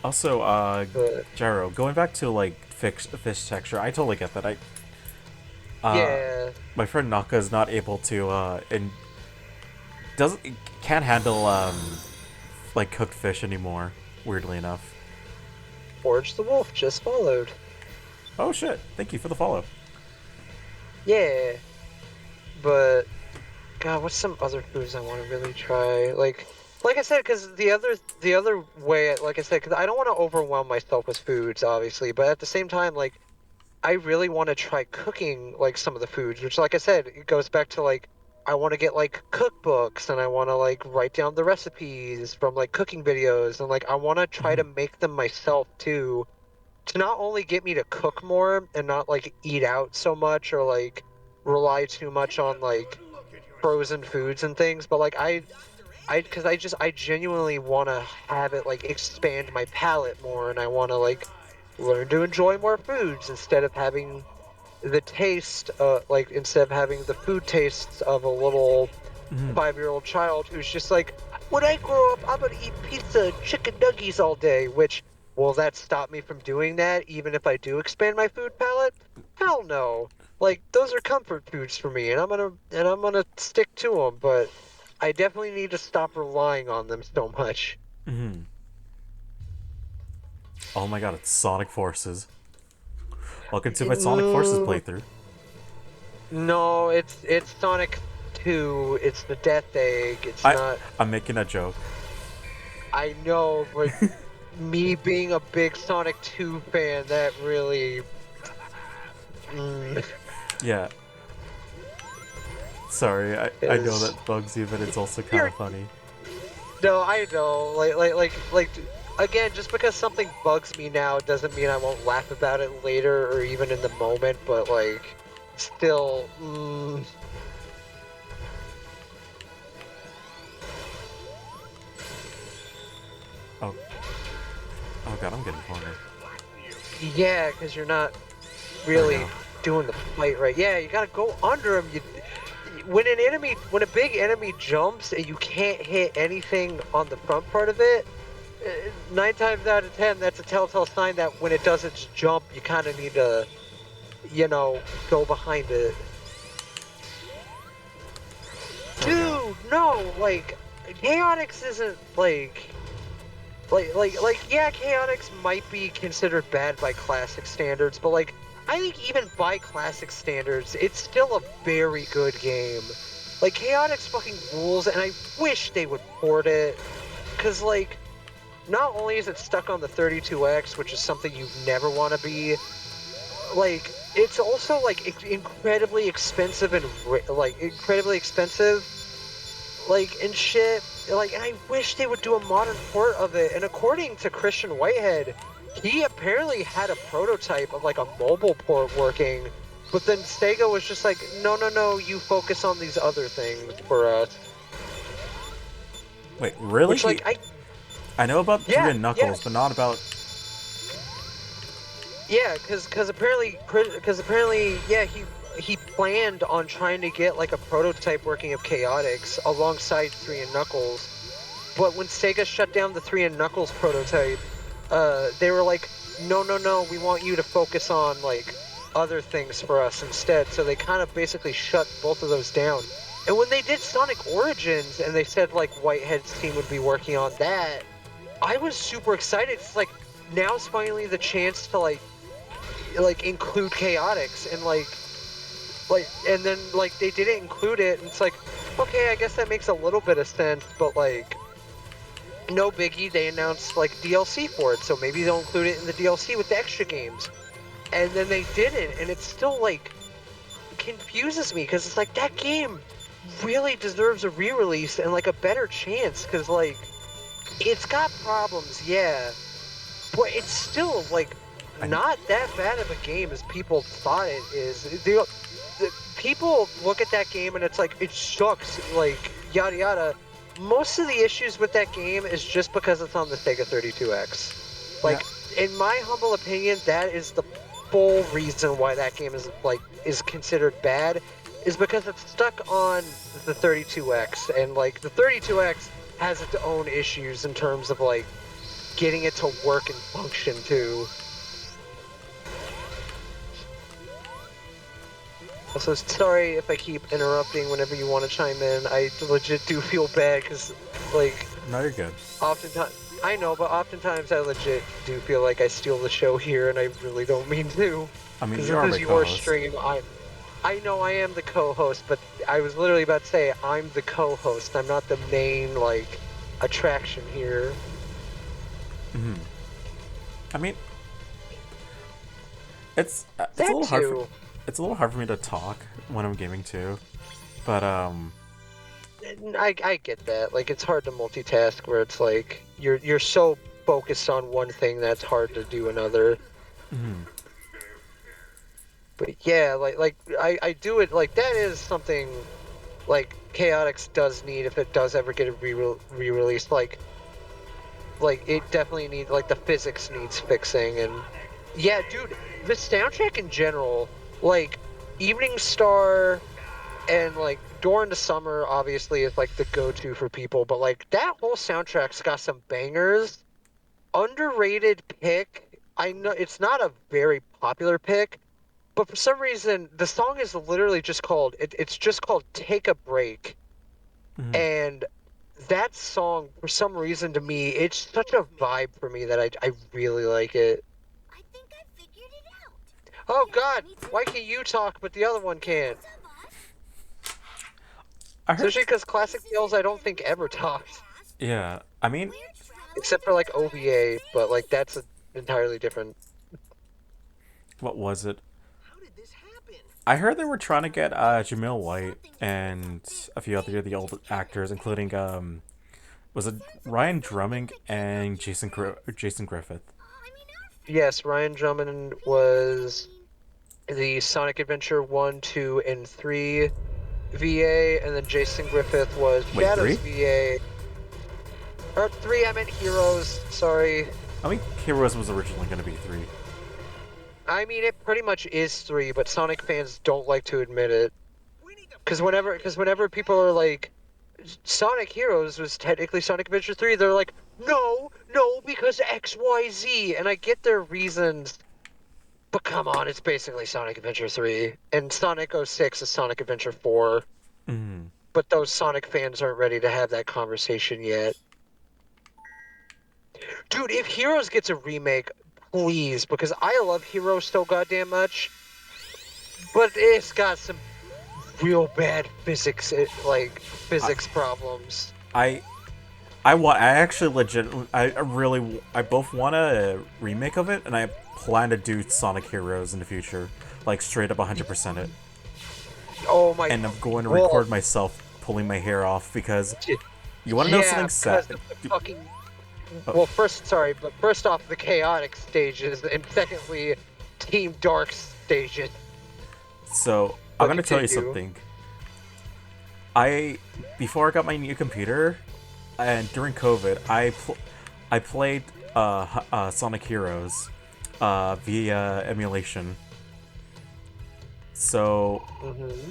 Also, Gyro, going back to, like, fish texture, I totally get that. My friend Naka is not able to, can't handle, like, cooked fish anymore, weirdly enough. Forge the Wolf just followed. Oh shit, thank you for the follow. Yeah. But, God, what's some other foods I want to really try? Like I said, because the other way, like I said, because I don't want to overwhelm myself with foods, obviously, but at the same time, like, I really want to try cooking, like, some of the foods, which, like I said, it goes back to, like, I want to get, like, cookbooks, and I want to, like, write down the recipes from, like, cooking videos, and, like, I want to try to make them myself, too, to not only get me to cook more and not, like, eat out so much or, like, rely too much on, like, frozen foods and things, but, like, I I genuinely want to have it like expand my palate more, and I want to like learn to enjoy more foods instead of having the taste, like instead of having the food tastes of a little 5-year-old child who's just like, when I grow up, I'm gonna eat pizza and chicken nuggets all day. Which will that stop me from doing that, even if I do expand my food palate? Hell no. Like those are comfort foods for me, and I'm gonna stick to them. But I definitely need to stop relying on them so much. Oh my god, it's Sonic Forces. Welcome to my Sonic Forces No, playthrough. no, it's Sonic 2. It's the Death Egg. It's I not. I'm making a joke. I know, but me being a big Sonic 2 fan, that really. Mm, Yeah. Sorry, I know is that bugs you, but it's also kind you're of funny. no, I know. Again, just because something bugs me now doesn't mean I won't laugh about it later or even in the moment. But like, still. Oh, oh god, I'm getting cornered. Yeah, because you're not There we really go. doing the fight right. Yeah, you gotta go under him. When a big enemy jumps and you can't hit anything on the front part of it, 9 times out of 10, that's a telltale sign that when it does its jump, you kind of need to, go behind it. There we go. Dude, no, like, Chaotix isn't yeah, Chaotix might be considered bad by classic standards, but like I think even by classic standards, it's still a very good game. Like Chaotix fucking rules, and I wish they would port it, cause like not only is it stuck on the 32X, which is something you never want to be, like it's also like incredibly expensive and incredibly expensive and shit. And I wish they would do a modern port of it. And according to Christian Whitehead, he apparently had a prototype of like a mobile port working, but then Sega was just like, no, no, no, you focus on these other things for us. Wait, really? Which like I know about Three yeah, and yeah, Knuckles, but not about. yeah, because apparently, yeah, he planned on trying to get like a prototype working of Chaotix alongside Three and Knuckles. But when Sega shut down the 3 and Knuckles prototype, they were like, no, no, no, we want you to focus on, like, other things for us instead. So they kind of basically shut both of those down. And when they did Sonic Origins and they said, like, Whitehead's team would be working on that, I was super excited. It's like, now's finally the chance to, like include Chaotix and, and then, like, they didn't include it, and it's like, okay, I guess that makes a little bit of sense, but, like, no biggie, they announced like DLC for it, so maybe they'll include it in the DLC with the extra games. And then they didn't, and it still like confuses me because it's like that game really deserves a re-release and like a better chance because like it's got problems, yeah, but it's still like not that bad of a game as people thought it is. People look at that game and it's like it sucks, like yada yada. Most of the issues with that game is just because it's on the Sega 32X. Yeah. Like, in my humble opinion, that is the full reason why that game is considered bad, is because it's stuck on the 32X, and like the 32X has its own issues in terms of like getting it to work and function too. Also, sorry if I keep interrupting whenever you want to chime in. I legit do feel bad because, like, No, you're good. oftentimes, I know, but oftentimes I legit do feel like I steal the show here, and I really don't mean to. I mean, Because you this are is my your co-host. stream. I know I am the co-host, but I was literally about to say I'm the co-host. I'm not the main, like, attraction here. I mean, it's a That little hard for too. it's a little hard for me to talk when I'm gaming too, but I get that. Like, it's hard to multitask where it's like you're so focused on one thing that's hard to do another. But yeah, I do it like that is something like Chaotix does need if it does ever get a re-released. Like it definitely needs like the physics needs fixing and yeah, dude, the soundtrack in general, like Evening Star and like During the Summer obviously is like the go-to for people, but like that whole soundtrack's got some bangers. Underrated pick. I know it's not a very popular pick, but for some reason the song is literally just called it's just called Take a Break. Mhm. And that song, for some reason, to me, it's such a vibe for me that I really like it. I think I figured it out. Oh Yeah, God, me too. why can you talk but the other one can't? Both of us. I heard. Especially because Classic Places Tales, and I don't think memories ever from our talks, past. Yeah, I mean, We're traveling except for through like time and OVA, but like space. that's entirely different. what was it? How did this happen? I heard they were trying to get Jamil White Something to do with and something. a few other of the old actors, including was it Ryan Drumming and Jason Griffith? I mean, our Yes, family. Ryan Drummond I was mean, the Sonic Adventure 1, 2, and 3 VA, and then Jason Griffith was Wait, Shadows 3? VA. Or 3, I meant Heroes, sorry. I mean, Heroes was originally going to be 3. I mean, it pretty much is 3, but Sonic fans don't like to admit it. We need to Because whenever people are like, Sonic Heroes was technically Sonic Adventure 3, they're like, no, no, because X, Y, Z. And I get their reasons, but come on, it's basically Sonic Adventure 3. And Sonic 06 is Sonic Adventure 4. Mm. But those Sonic fans aren't ready to have that conversation yet. Dude, if Heroes gets a remake, please, because I love Heroes so goddamn much. But it's got some real bad physics, like physics problems. I actually I both want a remake of it, and I plan to do Sonic Heroes in the future, like straight up 100% it. Oh my! And I'm going to Well, record myself pulling my hair off because you want to know yeah, something sad. because of the fucking. Well, first off, the chaotic stages, and secondly, Team Dark stages. So I'm But gonna tell you continue. something. Before I got my new computer, and during COVID, I played Sonic Heroes via emulation. So Mm-hmm.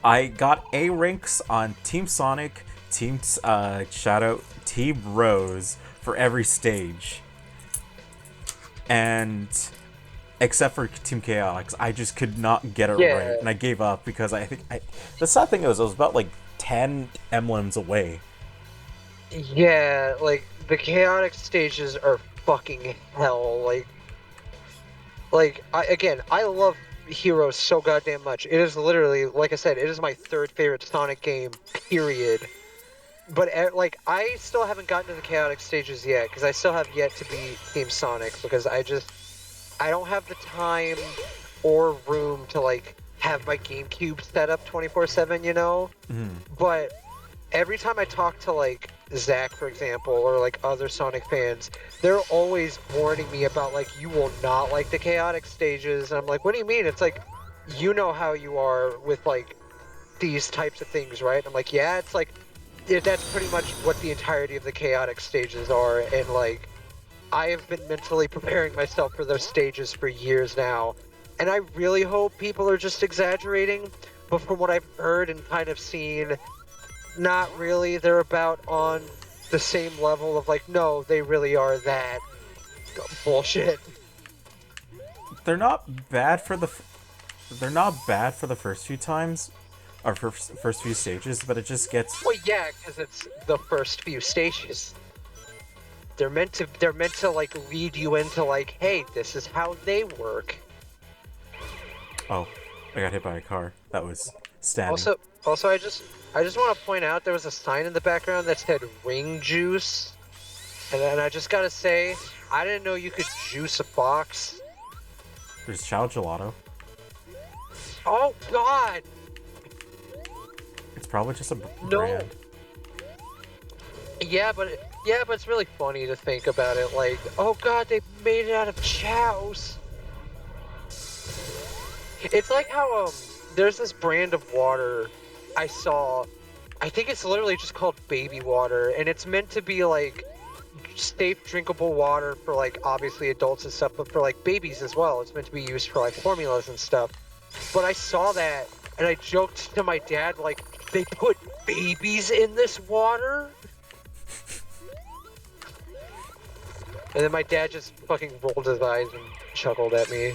I got A ranks on Team Sonic, Team Shadow, Team Rose for every stage, and except for Team Chaotix, I just could not get it Yeah, right, and I gave up because the sad thing is I was about like 10 emblems away. yeah, like the chaotic stages are fucking hell. I love Heroes so goddamn much. It is literally, like I said, it is my third favorite Sonic game, period. But like, I still haven't gotten to the chaotic stages yet because I still have yet to be Team Sonic because I don't have the time or room to like have my GameCube set up 24/7, you know? Mhm. But every time I talk to like Zach, for example, or like other Sonic fans, they're always warning me about like you will not like the chaotic stages. And I'm like, what do you mean? It's like you know how you are with like these types of things, right? I'm like, yeah, it's like that's pretty much what the entirety of the chaotic stages are, and like I have been mentally preparing myself for those stages for years now. And I really hope people are just exaggerating, but from what I've heard and kind of seen, not really. They're about on the same level of like, no, they really are that bullshit. They're not bad for they're not bad for the first few times, or first few stages, but it just gets. Well, yeah, because it's the first few stages. They're meant to like lead you into like, hey, this is how they work. Oh, I got hit by a car. That was standing. Also, I just want to point out there was a sign in the background that said ring juice, and I just gotta say, I didn't know you could juice a fox. There's Chow Gelato. Oh God, It's probably just a no. brand. Yeah, but it's really funny to think about it. Like, oh God, they made it out of chows. It's like how there's this brand of water I saw, I think it's literally just called baby water, and it's meant to be like safe drinkable water for like obviously adults and stuff, but for like babies as well. It's meant to be used for like formulas and stuff. But I saw that and I joked to my dad like, they put babies in this water? And then my dad just fucking rolled his eyes and chuckled at me.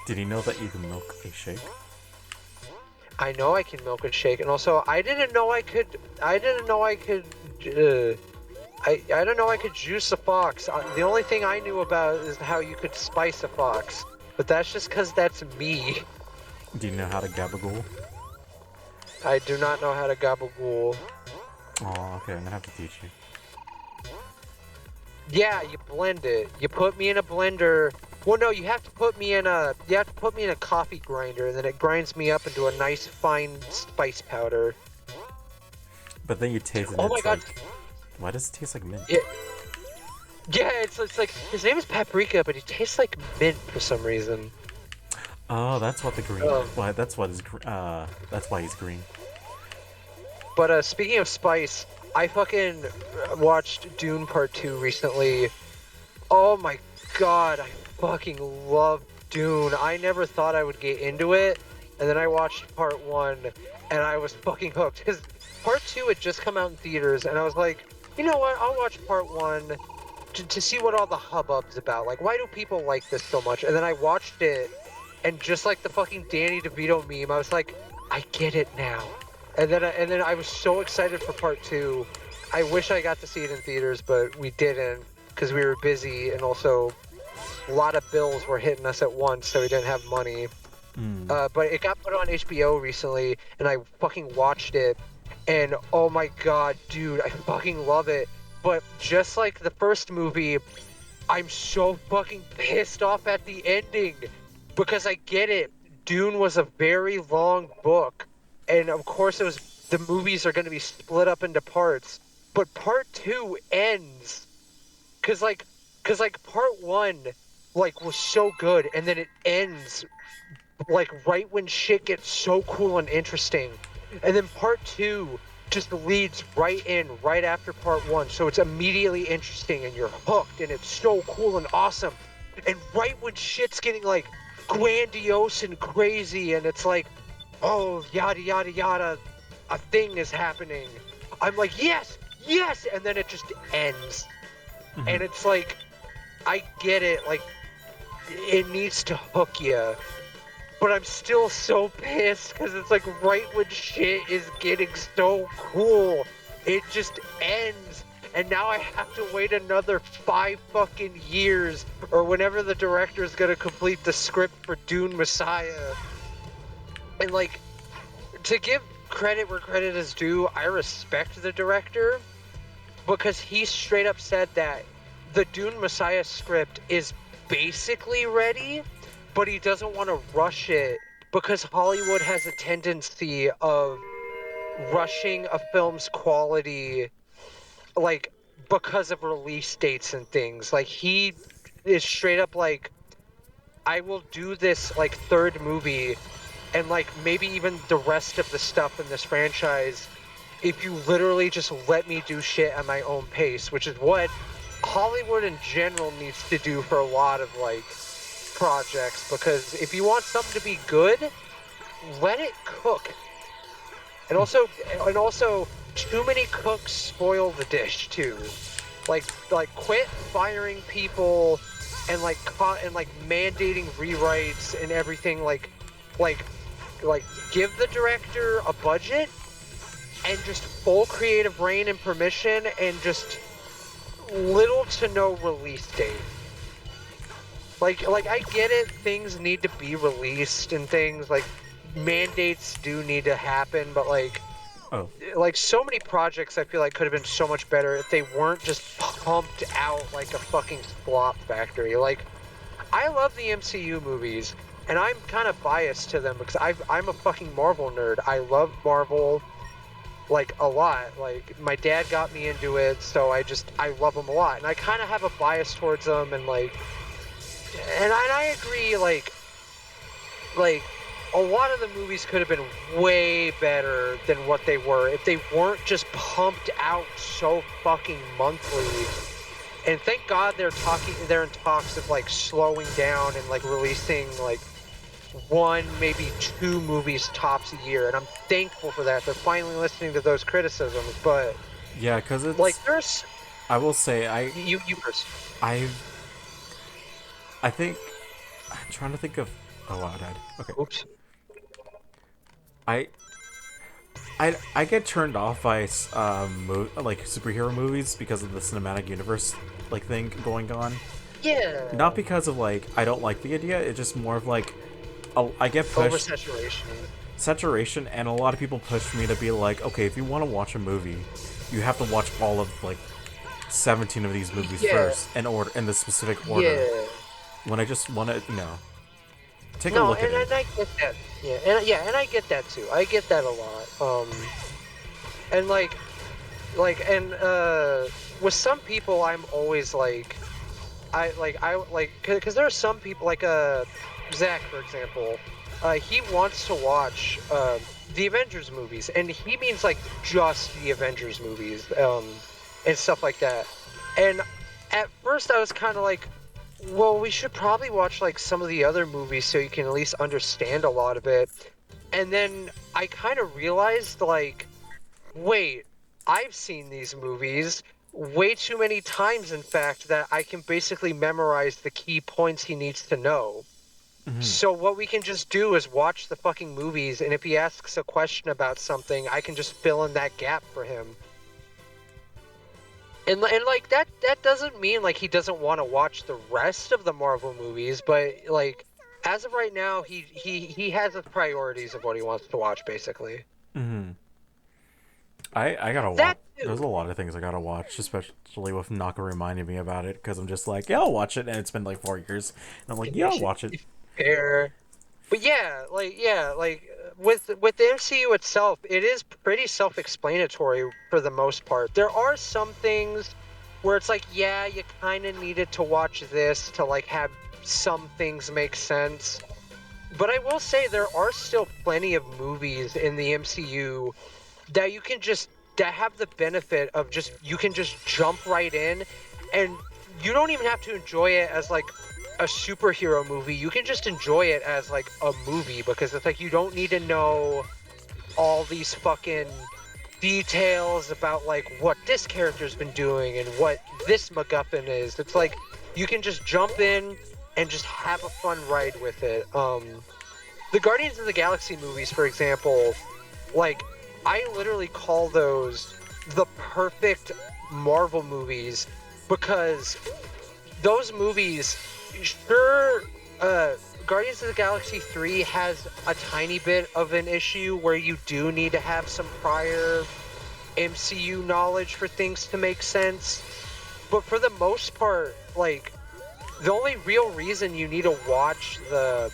Did he know that you can milk a shake? I know I can milk a shake, and also I didn't know I could. I didn't know I could. I don't know I could juice a fox. The only thing I knew about is how you could spice a fox, but that's just because that's me. Do you know how to gabagool? I do not know how to gabagool. Oh, okay. I'm gonna have to teach you. Yeah, you blend it. You put me in a blender. Well, no, you have to put me in a coffee grinder, and then it grinds me up into a nice fine spice powder. But then you taste it. Oh And my it's god! Like, why does it taste like mint? Yeah, it's like his name is Paprika, but he tastes like mint for some reason. Oh, that's what the green. Why? That's what is. That's why he's green. But speaking of spice, I fucking watched Dune Part 2 recently. Oh my god, I fucking love Dune. I never thought I would get into it, and then I watched Part 1, and I was fucking hooked. Because Part 2 had just come out in theaters, and I was like, you know what, I'll watch Part 1 to see what all the hubbub's about. Like, why do people like this so much? And then I watched it, and just like the fucking Danny DeVito meme, I was like, I get it now. And then I was so excited for Part 2. I wish I got to see it in theaters, but we didn't because we were busy, and also a lot of bills were hitting us at once, so we didn't have money. But it got put on HBO recently, and I fucking watched it, and oh my god, dude, I fucking love it. But just like the first movie, I'm so fucking pissed off at the ending because I get it. Dune was a very long book. And of course, the movies are going to be split up into parts, but part 2 ends, cause part 1, like, was so good, and then it ends, like, right when shit gets so cool and interesting, and then part 2 just leads right in, right after part 1, so it's immediately interesting, and you're hooked, and it's so cool and awesome, and right when shit's getting, like, grandiose and crazy, and it's like, oh, yada, yada, yada, a thing is happening. I'm like, yes, yes, and then it just ends. And it's like, I get it, like, it needs to hook you. But I'm still so pissed, because it's like, right when shit is getting so cool, it just ends. And now I have to wait another 5 fucking years, or whenever the director's gonna complete the script for Dune Messiah. And like, to give credit where credit is due, I respect the director because he straight up said that the Dune Messiah script is basically ready, but he doesn't want to rush it because Hollywood has a tendency of rushing a film's quality, like, because of release dates and things. Like, he is straight up like, I will do this, like, third movie and, like, maybe even the rest of the stuff in this franchise if you literally just let me do shit at my own pace, which is what Hollywood in general needs to do for a lot of, like, projects, because if you want something to be good, let it cook. And also, too many cooks spoil the dish, too. Like, quit firing people and, like, mandating rewrites and everything, like, give the director a budget and just full creative reign and permission and just little to no release date. Like I get it, things need to be released and things, like, mandates do need to happen, but like so many projects I feel like could have been so much better if they weren't just pumped out like a fucking slop factory. Like, I love the MCU movies, and I'm kind of biased to them because I'm a fucking Marvel nerd. I love Marvel, like, a lot. Like, my dad got me into it, so I love them a lot. And I kind of have a bias towards them, and, like, and I agree, like, a lot of the movies could have been way better than what they were if they weren't just pumped out so fucking monthly. And thank God they're in talks of like slowing down and like releasing like one, maybe two movies tops a year. And I'm thankful for that. They're finally listening to those criticisms. But Yeah, because it's like, there's I will say you first. I think I'm trying to think of. Oh wow, I died. Okay. Oops. I I get turned off by like superhero movies because of the cinematic universe like thing going on. Yeah. Not because of like I don't like the idea. It's just more of like I get pushed saturation, and a lot of people push me to be like, okay, if you want to watch a movie, you have to watch all of like 17 of these movies first in the specific order. Yeah. When I just want to, take a look at it. And I get that. And I get that too. I get that a lot. And with some people, I'm always like, because there are some people like Zach, for example. He wants to watch the Avengers movies, and he means like just the Avengers movies, and stuff like that. And at first, I was kind of like, well, we should probably watch like some of the other movies so you can at least understand a lot of it. And then I kind of realized, like, wait, I've seen these movies way too many times, in fact, that I can basically memorize the key points he needs to know. So what we can just do is watch the fucking movies, and if he asks a question about something, I can just fill in that gap for him. And like that doesn't mean like he doesn't want to watch the rest of the Marvel movies, but like as of right now, he has his priorities of what he wants to watch, basically. I gotta watch. That too. There's a lot of things I gotta watch, especially with Naka reminding me about it, because I'm just like, yeah, I'll watch it, and it's been like 4 years, and I'm like, yeah, I'll watch it. Fair. But with the MCU itself, it is pretty self-explanatory for the most part. There are some things where it's like, yeah, you kind of needed to watch this to like have some things make sense. But I will say there are still plenty of movies in the MCU that that have the benefit of you can just jump right in, and you don't even have to enjoy it as like a superhero movie. You can just enjoy it as like a movie, because it's like you don't need to know all these fucking details about like what this character's been doing and what this MacGuffin is. It's like you can just jump in and just have a fun ride with it. The Guardians of the Galaxy movies, for example, like I literally call those the perfect Marvel movies, because those movies, sure, Guardians of the Galaxy 3 has a tiny bit of an issue where you do need to have some prior MCU knowledge for things to make sense. But for the most part, like, the only real reason you need to watch the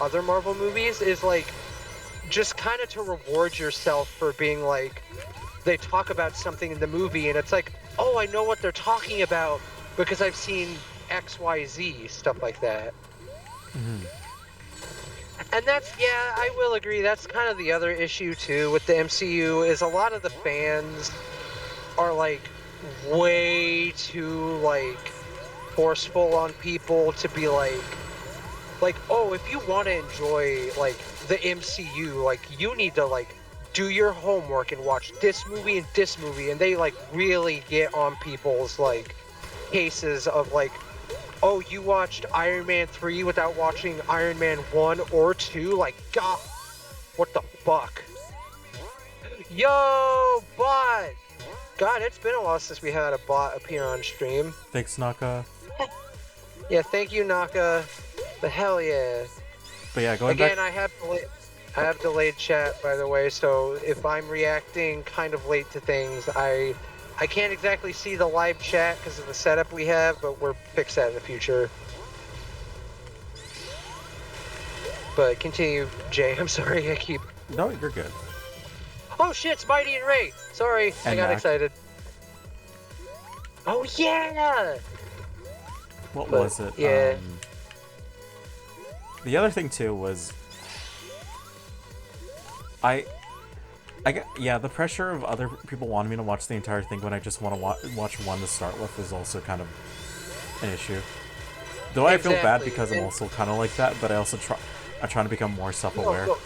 other Marvel movies is, like, just kind of to reward yourself for being, like, they talk about something in the movie, and it's like, oh, I know what they're talking about because I've seen XYZ, stuff like that. And that's, yeah, I will agree, that's kind of the other issue, too, with the MCU, is a lot of the fans are, like, way too, like, forceful on people to be like, oh, if you want to enjoy, like, the MCU, like, you need to, like, do your homework and watch this movie and this movie, and they, like, really get on people's, like, cases of, like, oh, you watched Iron Man 3 without watching Iron Man 1 or 2? Like, God, what the fuck? Yo, bot! God, it's been a while since we had a bot appear on stream. Thanks, Naka. Yeah, thank you, Naka. But hell yeah. But yeah, going Again, back... I have delayed chat, by the way, so if I'm reacting kind of late to things, I can't exactly see the live chat because of the setup we have, but we'll fix that in the future. But continue, Jay. I'm sorry, I keep... No, you're good. Oh shit, it's Mighty and Ray! Sorry, I got excited. Oh yeah! What was it? Yeah. The other thing too was I yeah, the pressure of other people wanting me to watch the entire thing when I just want to watch one to start with is also kind of an issue. Though I feel bad Exactly. because I'm And also kind of like that, but I'm trying to become more no, self-aware. no,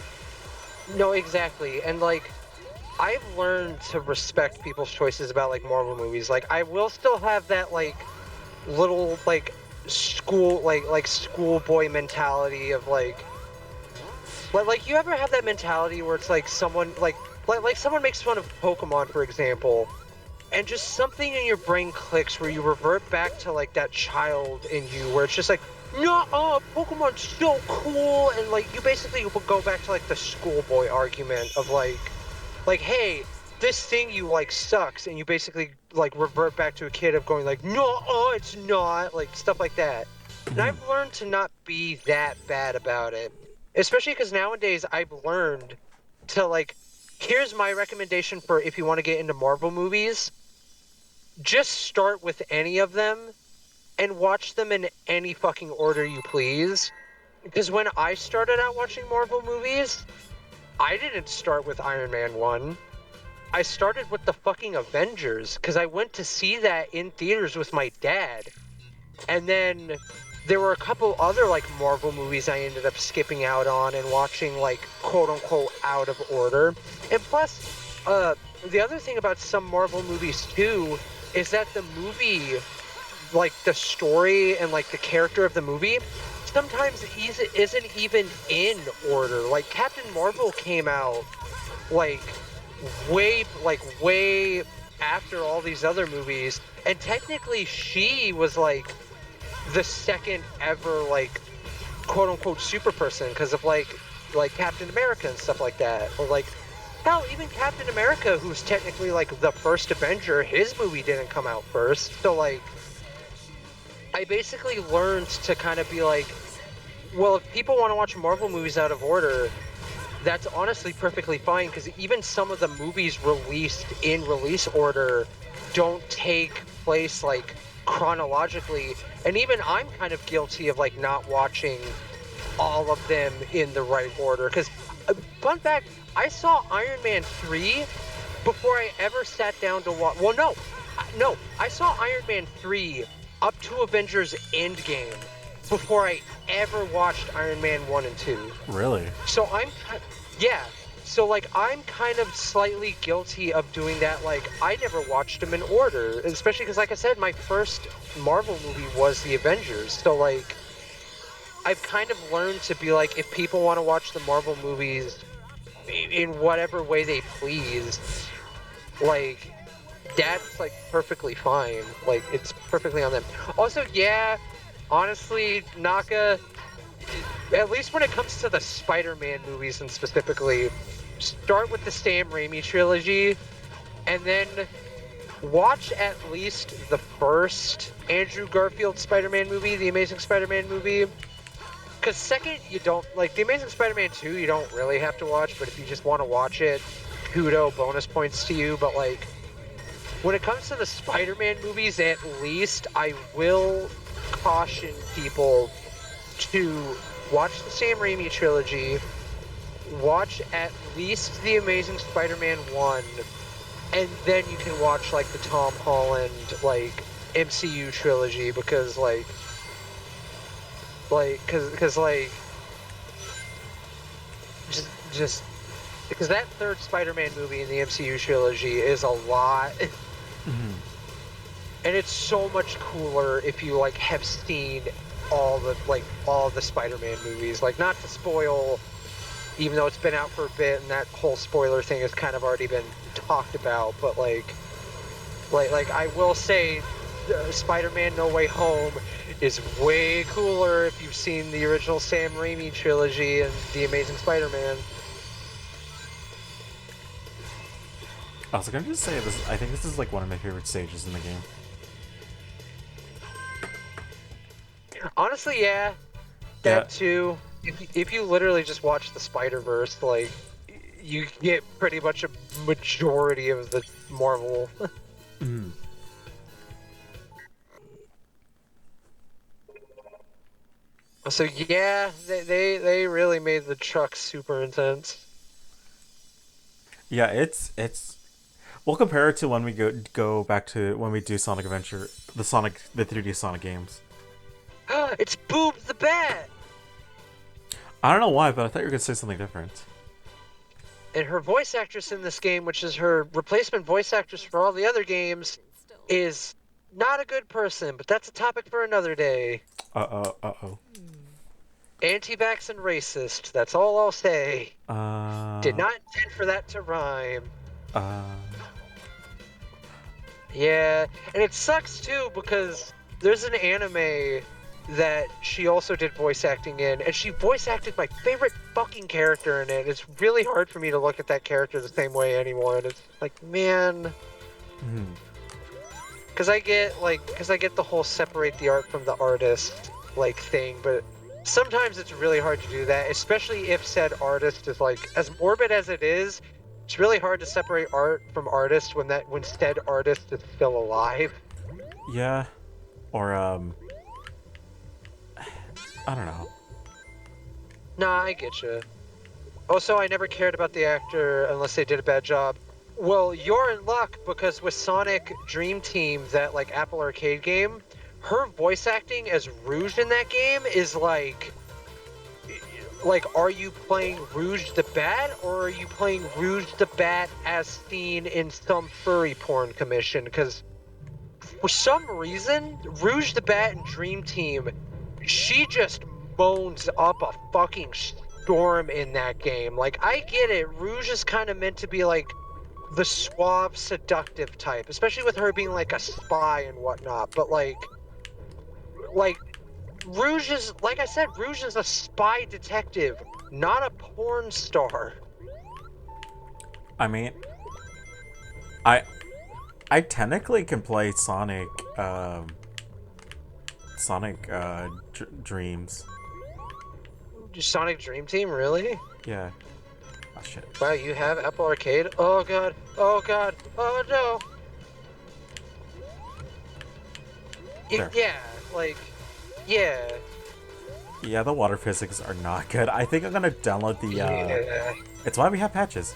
no, exactly. And like, I've learned to respect people's choices about like Marvel movies. Like, I will still have that like little like schoolboy mentality of like you ever have that mentality where it's like someone like someone makes fun of Pokemon, for example, and just something in your brain clicks where you revert back to like that child in you where it's just like, no, Pokemon's so cool, and like you basically will go back to like the schoolboy argument of like, hey, this thing you like sucks, and you basically like revert back to a kid of going like, no, it's not, like stuff like that. And I've learned to not be that bad about it, especially because nowadays I've learned to like, here's my recommendation for if you want to get into Marvel movies, just start with any of them and watch them in any fucking order you please. Because when I started out watching Marvel movies, I didn't start with Iron Man 1. I started with the fucking Avengers because I went to see that in theaters with my dad. And then there were a couple other like Marvel movies I ended up skipping out on and watching like quote unquote out of order. And plus, the other thing about some Marvel movies too is that the movie, like the story and like the character of the movie, sometimes isn't even in order. Like Captain Marvel came out like way after all these other movies, and technically she was like the second ever like quote unquote super person because of like Captain America and stuff like that, or like hell, even Captain America, who's technically like the first Avenger, his movie didn't come out first. So like I basically learned to kind of be like, well, if people want to watch Marvel movies out of order, that's honestly perfectly fine, because even some of the movies released in release order don't take place like chronologically, and even I'm kind of guilty of like not watching all of them in the right order. Because fun fact, I saw Iron Man 3 before I ever sat down to watch. Well, no, I saw Iron Man 3 up to Avengers Endgame before I ever watched Iron Man 1 and 2. Really? So yeah. So like I'm kind of slightly guilty of doing that. Like I never watched them in order, especially because, like I said, my first Marvel movie was the Avengers. So like I've kind of learned to be like, if people want to watch the Marvel movies in whatever way they please, like that's like perfectly fine. Like it's perfectly on them. Also, yeah, honestly, Naka, at least when it comes to the Spider-Man movies and specifically, start with the Sam Raimi trilogy and then watch at least the first Andrew Garfield Spider-Man movie, the Amazing Spider-Man movie. Because second, you don't, like, The Amazing Spider-Man 2, you don't really have to watch, but if you just want to watch it, kudo, bonus points to you. But, like, when it comes to the Spider-Man movies, at least, I will caution people to watch the Sam Raimi trilogy, watch at least The Amazing Spider-Man 1, and then you can watch, like, the Tom Holland, like, MCU trilogy, because, because just because that third Spider-Man movie in the MCU trilogy is a lot, and it's so much cooler if you like have seen all the Spider-Man movies. Like, not to spoil, even though it's been out for a bit, and that whole spoiler thing has kind of already been talked about, but like I will say, Spider-Man No Way Home is way cooler if you've seen the original Sam Raimi trilogy and The Amazing Spider-Man. I was gonna just say this. I think this is like one of my favorite stages in the game. Honestly, yeah, Yeah, that too. If you literally just watch the Spider-Verse, like, you get pretty much a majority of the Marvel. So yeah, they really made the truck super intense. Yeah, it's. We'll compare it to when we go back to when we do Sonic Adventure, the 3D Sonic games. It's Boob the Bat! I don't know why, but I thought you were gonna say something different. And her voice actress in this game, which is her replacement voice actress for all the other games, is not a good person, but that's a topic for another day. Uh-oh. Anti-vax and racist, that's all I'll say. Did Uh. not intend for that to rhyme. Uh. Yeah, and it sucks too because there's an anime that she also did voice acting in, and she voice acted my favorite fucking character in it. It's really hard for me to look at that character the same way anymore, and it's like, man, because I get the whole separate the art from the artist like thing, but sometimes it's really hard to do that, especially if said artist is like as morbid as it is. It's really hard to separate art from artist when said artist is still alive. Yeah. Or I don't know. Nah, I get you. Also, I never cared about the actor unless they did a bad job. Well, you're in luck because with Sonic Dream Team, that like Apple Arcade game, her voice acting as Rouge in that game is like, are you playing Rouge the Bat or are you playing Rouge the Bat as seen in some furry porn commission? Because for some reason, Rouge the Bat in Dream Team, she just moans up a fucking storm in that game. Like, I get it. Rouge is kind of meant to be like the suave, seductive type, especially with her being like a spy and whatnot. But like Rouge is, like I said, Rouge is a spy detective, not a porn star. I mean, I technically can play Sonic Dreams. Sonic Dream Team, really? Yeah. Oh shit. Wow, you have Apple Arcade? Oh god, oh god, oh no! There. Yeah, like, yeah. Yeah, the water physics are not good. I think I'm gonna download the Yeah. It's why we have patches.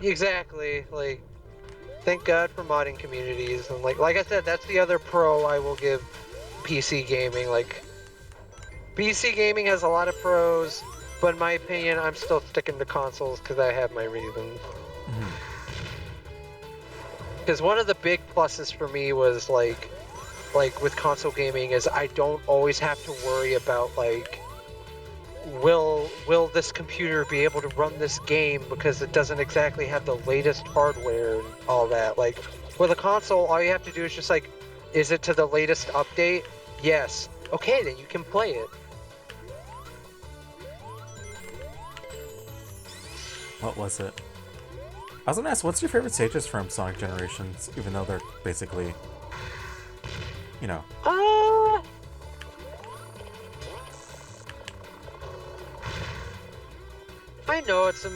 Exactly, like, thank God for modding communities, and like I said, that's the other pro I will give PC gaming. Like, PC gaming has a lot of pros, but in my opinion, I'm still sticking to consoles because I have my reasons. Because one of the big pluses for me was like with console gaming is I don't always have to worry about like, will this computer be able to run this game because it doesn't exactly have the latest hardware and all that. Like, with a console, all you have to do is just like, is it to the latest update? Yes. Okay, then you can play it. What was it? I was gonna ask, what's your favorite stages from Sonic Generations, even though they're basically, you know. I know it's a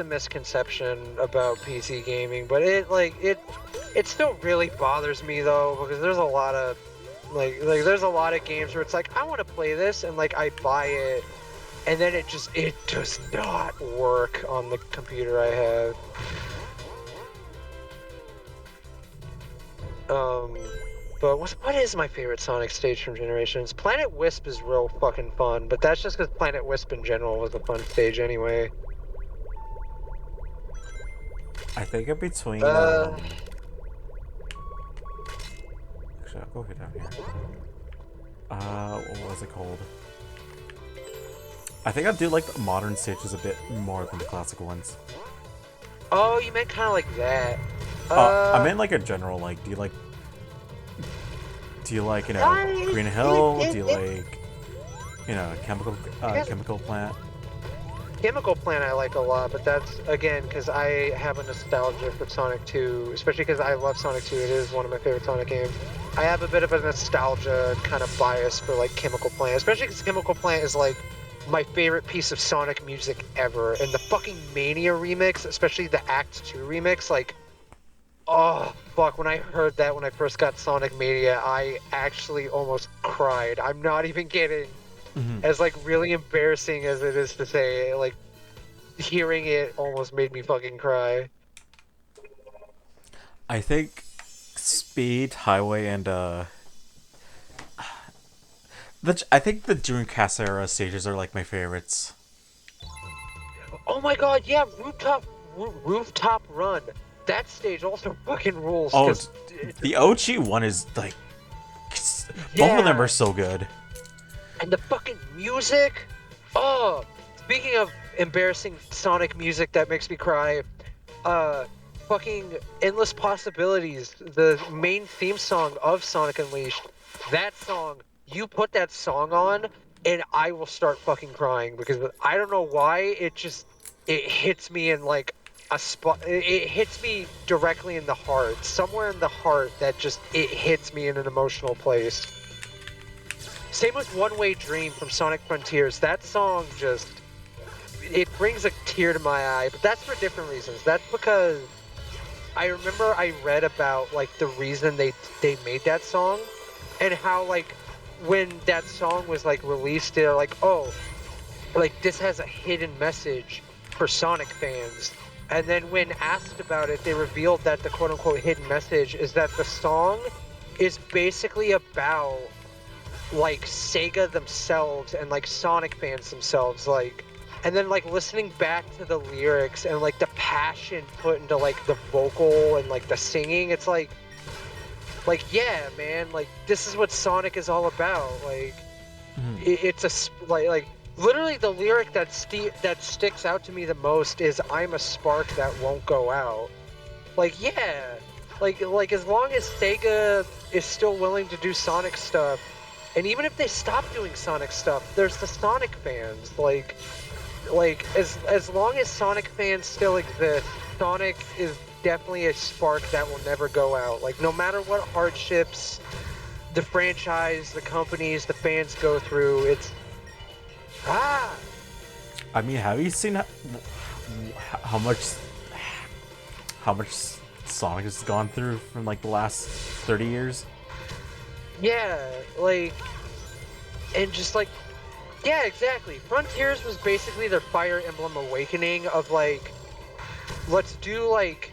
misconception about PC gaming, but it still really bothers me though, because there's a lot of there's a lot of games where it's like, I want to play this, and like I buy it, and then it does not work on the computer I have. But what is my favorite Sonic stage from Generations? Planet Wisp is real fucking fun, but that's just because Planet Wisp in general was a fun stage anyway. I think in between. Uh, Actually, I'll go down here. What was it called? I think I do like the modern stages a bit more than the classic ones. Oh, you meant kind of like that. I meant like a general, like, do you like, you know, Green Hill? Do you like, you know, Chemical Plant? Chemical Plant I like a lot, but that's, again, because I have a nostalgia for Sonic 2, especially because I love Sonic 2. It is one of my favorite Sonic games. I have a bit of a nostalgia kind of bias for, like, Chemical Plant, especially because Chemical Plant is, like, my favorite piece of Sonic music ever. And the fucking Mania remix, especially the Act 2 remix, like, oh, fuck, when I heard that when I first got Sonic Mania, I actually almost cried. I'm not even kidding. As, like, really embarrassing as it is to say, like, hearing it almost made me fucking cry. I think Speed, Highway, and I think the Dreamcast era stages are like my favorites. Oh my god, yeah, rooftop run. That stage also fucking rules. Oh, 'Cause, the OG one is like both of them yeah, are so good. and the fucking music. Oh, speaking of embarrassing Sonic music that makes me cry, uh, fucking Endless Possibilities, the main theme song of Sonic Unleashed. That song, you put that song on, and I will start fucking crying because I don't know why it hits me in like a spot. It hits me directly in the heart, somewhere in the heart that just it hits me in an emotional place. Same with One Way Dream from Sonic Frontiers. That song just it brings a tear to my eye, but that's for different reasons. That's because I remember I read about like the reason they made that song and how like when that song was like released they're like, "Oh, like this has a hidden message for Sonic fans." And then when asked about it, they revealed that the quote unquote hidden message is that the song is basically about like Sega themselves and like Sonic fans themselves, like, and then like listening back to the lyrics and like the passion put into like the vocal and like the singing, it's like yeah, man, like this is what Sonic is all about. Like it's like literally the lyric that sticks out to me the most is "I'm a spark that won't go out." Like yeah, like as long as Sega is still willing to do Sonic stuff, and even if they stop doing Sonic stuff, there's the Sonic fans. Like as long as Sonic fans still exist, Sonic is definitely a spark that will never go out. Like no matter what hardships the franchise, the companies, the fans go through, it's ah. I mean, have you seen how much Sonic has gone through from like the last 30 years? Yeah, like, and just like, yeah, exactly. Frontiers was basically their Fire Emblem Awakening of like, let's do like,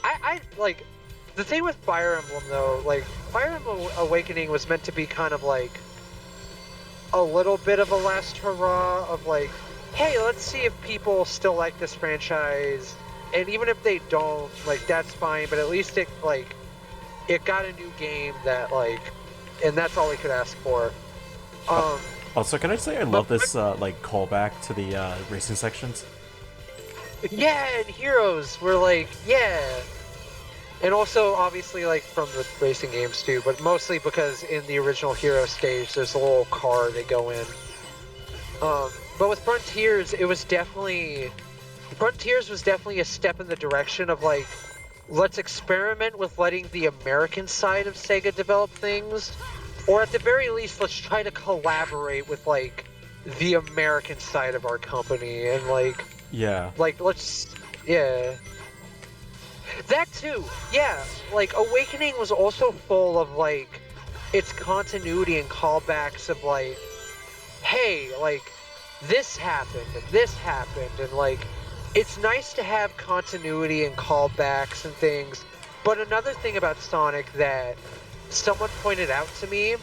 I like, the thing with Fire Emblem though, like, Fire Emblem Awakening was meant to be kind of like a little bit of a last hurrah of like, hey, let's see if people still like this franchise, and even if they don't, like, that's fine, but at least it like, it got a new game that like, and that's all we could ask for. Also, can I say I love this like callback to the racing sections? Yeah, and Heroes were like, yeah. And also, obviously, like, from the racing games, too, but mostly because in the original Hero stage, there's a little car they go in. But with Frontiers, Frontiers was definitely a step in the direction of, like, let's experiment with letting the American side of Sega develop things, or at the very least, let's try to collaborate with, like, the American side of our company, and, Yeah. yeah. That too, yeah. Like Awakening was also full of like its continuity and callbacks of like, hey, like this happened, and like it's nice to have continuity and callbacks and things. But another thing about Sonic that someone pointed out to me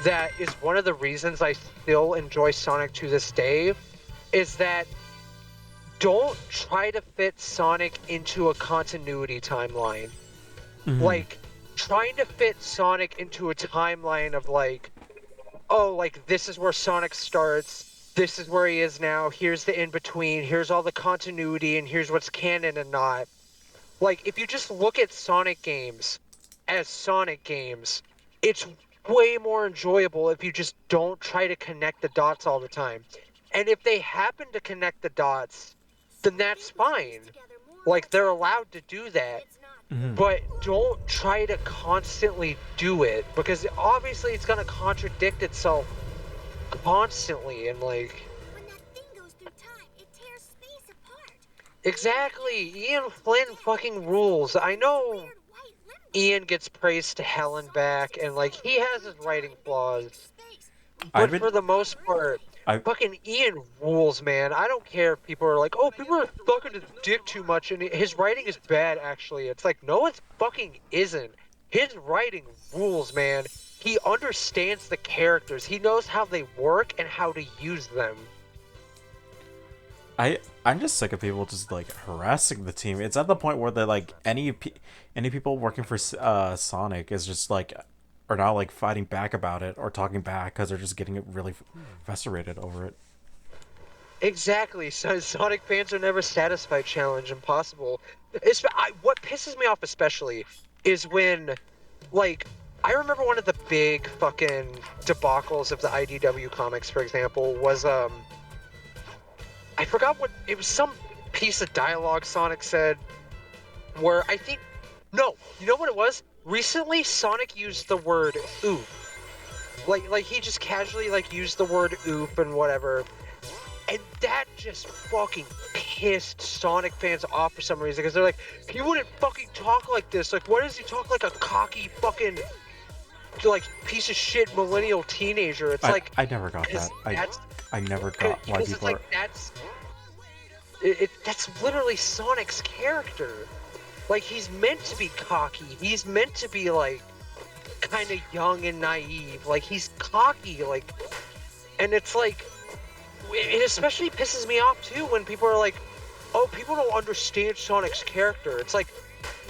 that is one of the reasons I still enjoy Sonic to this day is that don't try to fit Sonic into a continuity timeline. Like, trying to fit Sonic into a timeline of like, oh, like this is where Sonic starts, this is where he is now, here's the in-between, here's all the continuity, and here's what's canon and not. Like, if you just look at Sonic games as Sonic games, it's way more enjoyable if you just don't try to connect the dots all the time. And if they happen to connect the dots, then that's fine. Like, they're allowed to do that. But don't try to constantly do it, because obviously it's going to contradict itself constantly, and like... When that thing goes through time, it tears space apart. Exactly! Ian Flynn fucking rules. I know Weird white limbo. Ian gets praised to hell and back, and like, he has his writing flaws. Space. I've But been for the most part, Fucking Ian rules, man. I don't care if people are like, oh, people are fucking his dick too much, and his writing is bad, actually. It's like, no, it fucking isn't. His writing rules, man. He understands the characters. He knows how they work and how to use them. I'm just sick of people just like harassing the team. It's at the point where they're like any people working for Sonic is just like are now like fighting back about it or talking back because they're just getting really frustrated over it. Exactly. So Sonic fans are never satisfied. Challenge impossible. What pisses me off especially is when, like, I remember one of the big fucking debacles of the IDW comics, for example, was I forgot what it was. Some piece of dialogue Sonic said, where I think, no, you know what it was? Recently, Sonic used the word "oop." Like he just casually like used the word "oop" and whatever. And that just fucking pissed Sonic fans off for some reason, because they're like, he wouldn't fucking talk like this. Like, why does he talk like a cocky fucking, like, piece of shit millennial teenager? It's like... I never got that. I never got why people like, that's literally Sonic's character. Like, he's meant to be cocky. He's meant to be, like, kind of young and naive. Like, he's cocky, like... And it's like... It especially pisses me off, too, when people are like, oh, people don't understand Sonic's character. It's like,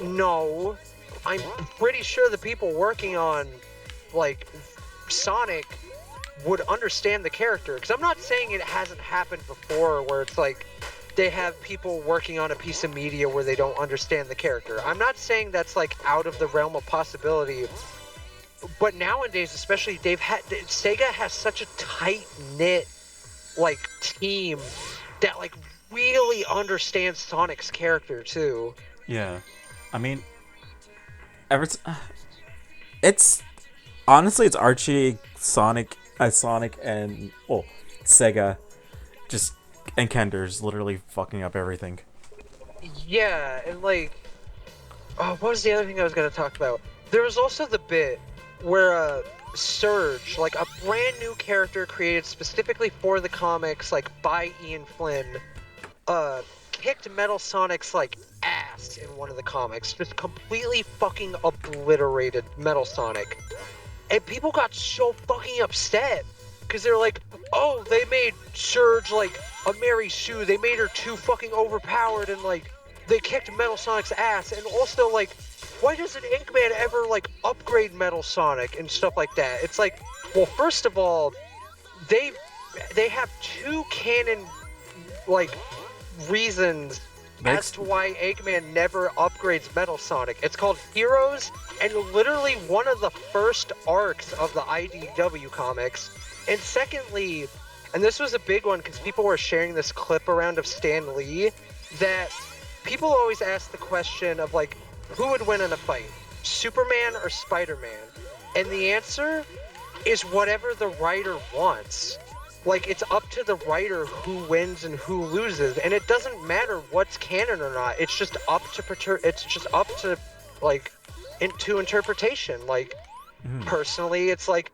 no. I'm pretty sure the people working on, like, Sonic would understand the character. Because I'm not saying it hasn't happened before where it's like, they have people working on a piece of media where they don't understand the character. I'm not saying that's, like, out of the realm of possibility. But nowadays, especially, Sega has such a tight-knit, like, team that, like, really understands Sonic's character too. Yeah, I mean, it's honestly it's Archie, Sonic, and Sega, just and Kender's literally fucking up everything. Yeah, and like, oh, what was the other thing I was gonna talk about? There was also the bit where Surge, like a brand new character created specifically for the comics, like by Ian Flynn, kicked Metal Sonic's like ass in one of the comics, just completely fucking obliterated Metal Sonic, and people got so fucking upset because they're like, oh, they made Surge like a Mary Sue, they made her too fucking overpowered, and like they kicked Metal Sonic's ass, and also like, why doesn't Inkman ever, like, upgrade Metal Sonic and stuff like that? It's like, well, first of all, they have two canon, like, reasons as to why Eggman never upgrades Metal Sonic. It's called Heroes, and literally one of the first arcs of the IDW comics. And secondly, and this was a big one because people were sharing this clip around of Stan Lee, that people always ask the question of, like, who would win in a fight, Superman or Spider-Man? And the answer is whatever the writer wants. Like, it's up to the writer who wins and who loses, and it doesn't matter what's canon or not. It's just up to like, into interpretation. Like, personally, it's like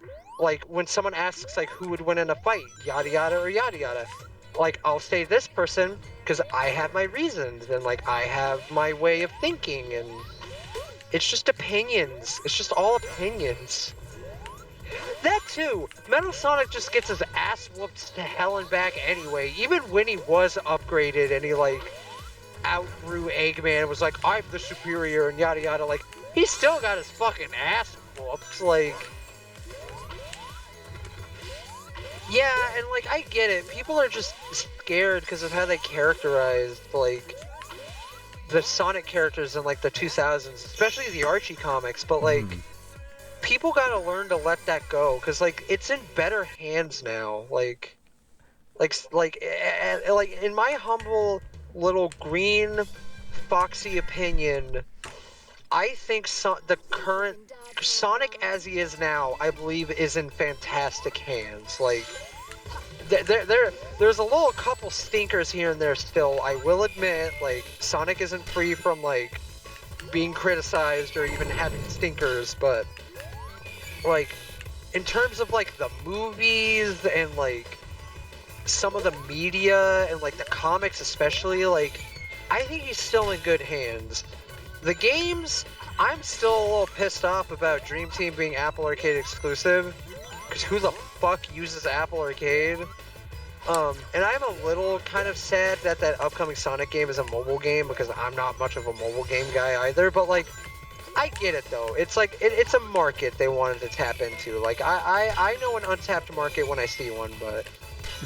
when someone asks like who would win in a fight, yada yada or yada yada. Like, I'll say this person because I have my reasons and like I have my way of thinking, and it's just opinions. It's just all opinions. That too, Metal Sonic just gets his ass whooped to hell and back anyway. Even when he was upgraded and he like outgrew Eggman and was like, I'm the superior and yada yada, like he still got his fucking ass whooped. Like, yeah, and like I get it. People are just scared because of how they characterized like the Sonic characters in like the 2000s, especially the Archie comics. But like, people gotta learn to let that go because like it's in better hands now. Like in my humble little green foxy opinion, I think the current Sonic as he is now, I believe, is in fantastic hands. Like, there's a little couple stinkers here and there still, I will admit. Like, Sonic isn't free from, like, being criticized or even having stinkers, but, like, in terms of, like, the movies and, like, some of the media and like the comics especially, like I think he's still in good hands. The games, I'm still a little pissed off about Dream Team being Apple Arcade exclusive, because who the fuck uses Apple Arcade? And I'm a little kind of sad that that upcoming Sonic game is a mobile game, because I'm not much of a mobile game guy either, but like, I get it though. It's like, it's a market they wanted to tap into. Like, I know an untapped market when I see one, but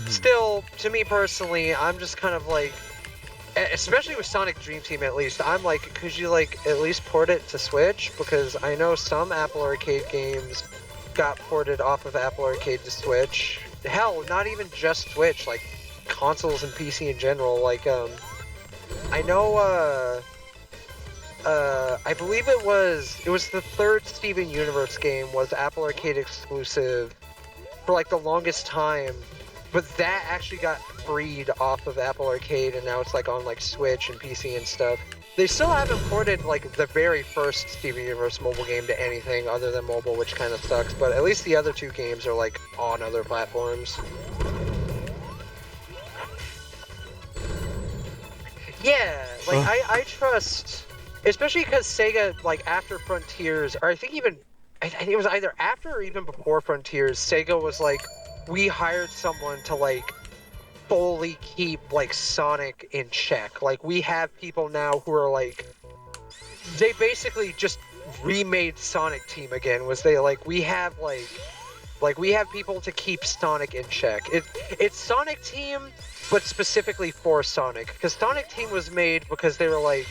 still, to me personally, I'm just kind of like, especially with Sonic Dream Team at least, I'm like, could you like at least port it to Switch? Because I know some Apple Arcade games got ported off of Apple Arcade to Switch. Hell, not even just Switch, like consoles and PC in general. Like, I know, I believe it was the third Steven Universe game was Apple Arcade exclusive for like the longest time, but that actually got freed off of Apple Arcade, and now it's like on like Switch and PC and stuff. They still haven't ported like the very first Steven Universe mobile game to anything other than mobile, which kind of sucks, but at least the other two games are like on other platforms. Yeah, like I trust, especially because Sega, like after Frontiers, or I think it was either after or even before Frontiers, Sega was like, we hired someone to like fully keep like Sonic in check. Like, we have people now who are like, they basically just remade Sonic Team again. Was they like, we have we have people to keep Sonic in check. It's Sonic Team, but specifically for Sonic, because Sonic Team was made because they were like,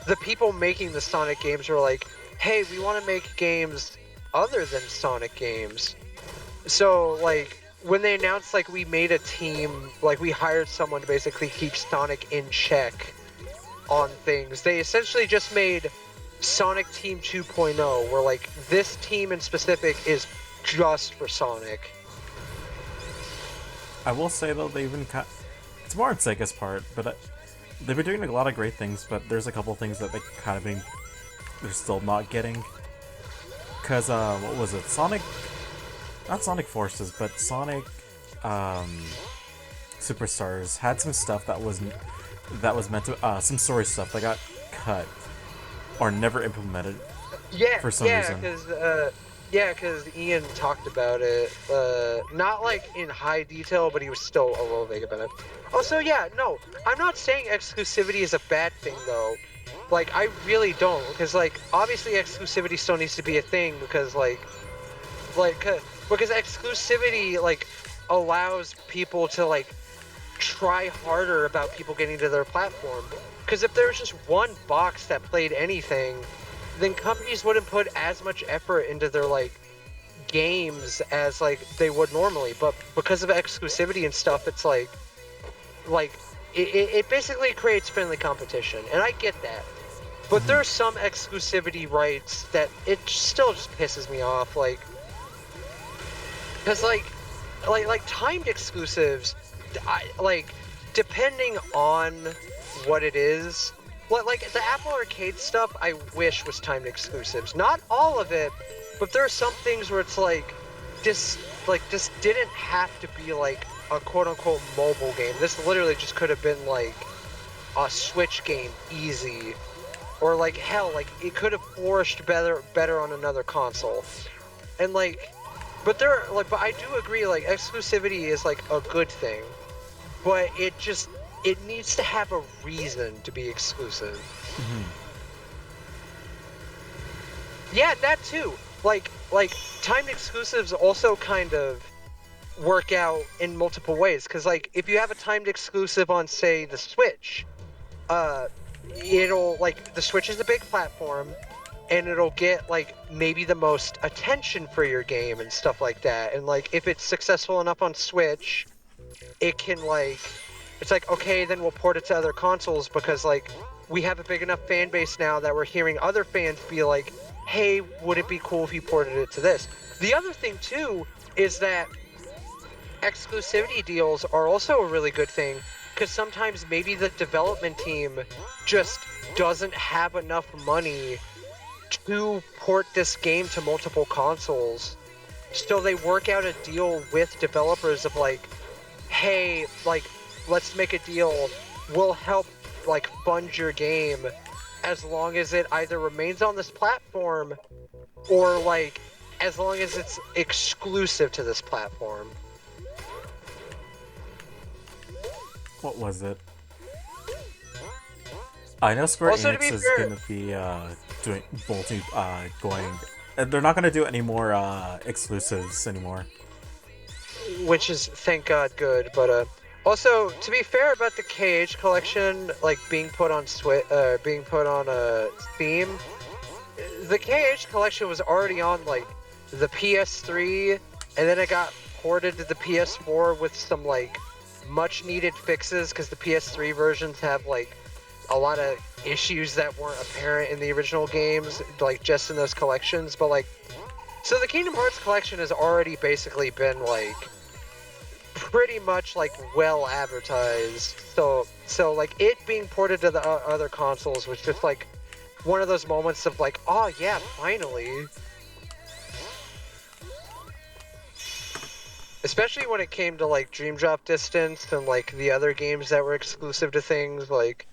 the people making the Sonic games were like, hey, we want to make games other than Sonic games. So like, when they announced like we made a team, like we hired someone to basically keep Sonic in check on things, they essentially just made Sonic Team 2.0, where like this team in specific is just for Sonic. I will say though, they even it's more on Sega's part, but they've been doing a lot of great things, but there's a couple things that they kind of they're still not getting. Cause what was it? Not Sonic Forces, but Sonic Superstars had some stuff that was meant to some story stuff that got cut or never implemented. Yeah, for some reason. Because Ian talked about it, not like in high detail, but he was still a little vague about it. Also, yeah, no, I'm not saying exclusivity is a bad thing though. Like, I really don't, because like obviously exclusivity still needs to be a thing, because because exclusivity like allows people to like try harder about people getting to their platform. Because if there was just one box that played anything, then companies wouldn't put as much effort into their like games as like they would normally. But because of exclusivity and stuff, it's like it basically creates friendly competition, and I get that. But there are some exclusivity rights that it still just pisses me off, like, because like timed exclusives, depending on what it is, like the Apple Arcade stuff, I wish was timed exclusives. Not all of it, but there are some things where it's like, this didn't have to be like a quote-unquote mobile game. This literally just could have been like a Switch game, easy, or like hell, like it could have flourished better on another console. And like, but I do agree, like exclusivity is like a good thing, but it needs to have a reason to be exclusive. Yeah, that too. Like timed exclusives also kind of work out in multiple ways, because like if you have a timed exclusive on, say, the Switch, it'll, like, the Switch is a big platform, and it'll get like maybe the most attention for your game and stuff like that. And like if it's successful enough on Switch, it can like, it's like, okay, then we'll port it to other consoles, because like we have a big enough fan base now that we're hearing other fans be like, hey, would it be cool if you ported it to this? The other thing too is that exclusivity deals are also a really good thing, because sometimes maybe the development team just doesn't have enough money to port this game to multiple consoles, so they work out a deal with developers of like, hey, like, let's make a deal. We'll help, like, fund your game as long as it either remains on this platform or, like, as long as it's exclusive to this platform. What was it? I know Square Also, to Enix be is fair- gonna be doing going. They're not gonna do any more exclusives anymore. Which is, thank God, good. But also, to be fair about the KH collection, like being put on Steam, the KH collection was already on like the PS3, and then it got ported to the PS4 with some like much needed fixes because the PS3 versions have like a lot of issues that weren't apparent in the original games, like just in those collections. But like, so the Kingdom Hearts collection has already basically been like pretty much like well advertised. So like it being ported to the other consoles was just like one of those moments of like, oh yeah, finally. Especially when it came to like Dream Drop Distance and like the other games that were exclusive to things like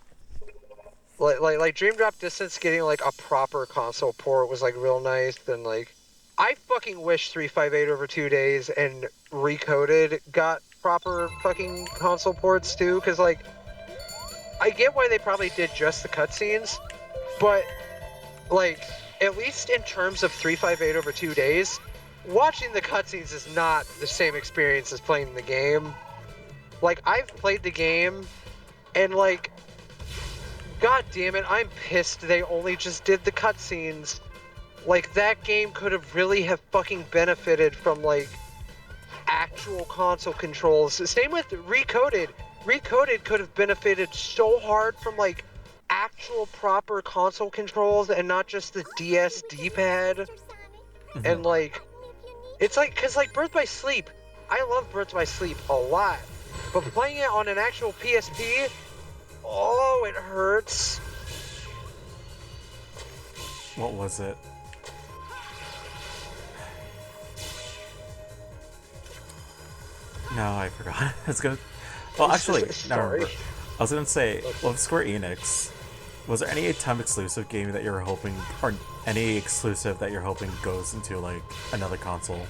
Dream Drop Distance getting like a proper console port was like real nice. And like I fucking wish 358 over 2 days and Recoded got proper fucking console ports too, because like I get why they probably did just the cutscenes, but like at least in terms of 358 over 2 days, watching the cutscenes is not the same experience as playing the game. Like I've played the game and like, god damn it, I'm pissed they only just did the cutscenes. Like that game could have really have fucking benefited from like actual console controls. Same with Recoded. Recoded could have benefited so hard from like actual proper console controls and not just the DS D-pad. And like, it's like, cause like Birth by Sleep, I love Birth by Sleep a lot, but playing it on an actual PSP, oh, it hurts. What was it? No, I forgot. It's gonna. Well, actually, no, I Sorry. remember. I was gonna say, well, Square Enix, was there any time exclusive game that you're hoping, or any exclusive that you're hoping goes into like another console?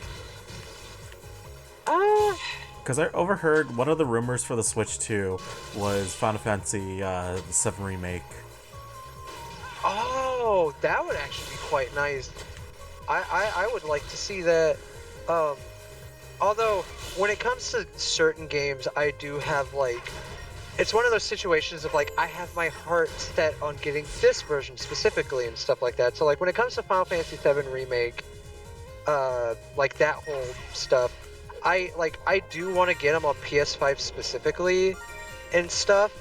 Because I overheard one of the rumors for the Switch 2 was Final Fantasy VII Remake. Oh, that would actually be quite nice. I would like to see that. Although, when it comes to certain games, I do have, like... It's one of those situations of, like, I have my heart set on getting this version specifically and stuff like that. So, like, when it comes to Final Fantasy VII Remake, like, that whole stuff, I do want to get them on PS5 specifically and stuff.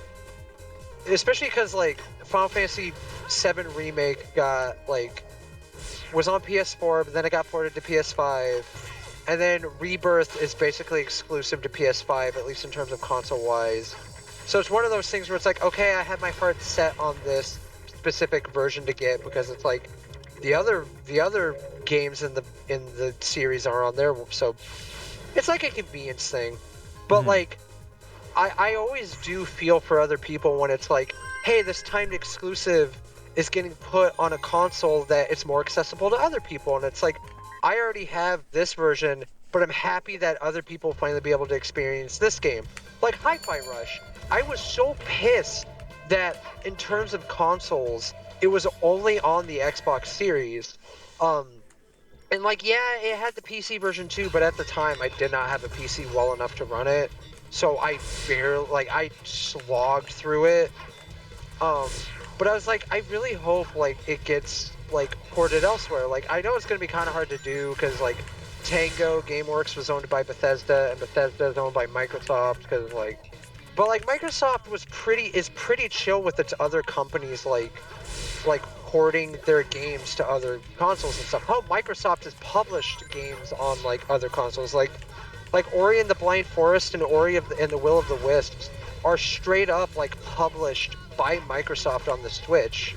Especially because, like, Final Fantasy VII Remake got, like... was on PS4, but then it got ported to PS5. And then Rebirth is basically exclusive to PS5, at least in terms of console-wise. So it's one of those things where it's like, okay, I have my heart set on this specific version to get because it's like the other games in the series are on there, so it's like a convenience thing. But like, I always do feel for other people when it's like, hey, this timed exclusive is getting put on a console that it's more accessible to other people, and it's like, I already have this version, but I'm happy that other people finally be able to experience this game. Like Hi-Fi Rush. I was so pissed that in terms of consoles, it was only on the Xbox Series. And like, yeah, it had the PC version too, but at the time I did not have a PC well enough to run it. So I slogged through it. But I was like, I really hope like it gets like ported elsewhere. Like I know it's gonna be kind of hard to do because like Tango Gameworks was owned by Bethesda and Bethesda is owned by Microsoft because like, but like Microsoft is pretty chill with its other companies like porting their games to other consoles and stuff. How Microsoft has published games on like other consoles like Ori and the Blind Forest and Ori and the Will of the Wisps are straight up like published by Microsoft on the Switch.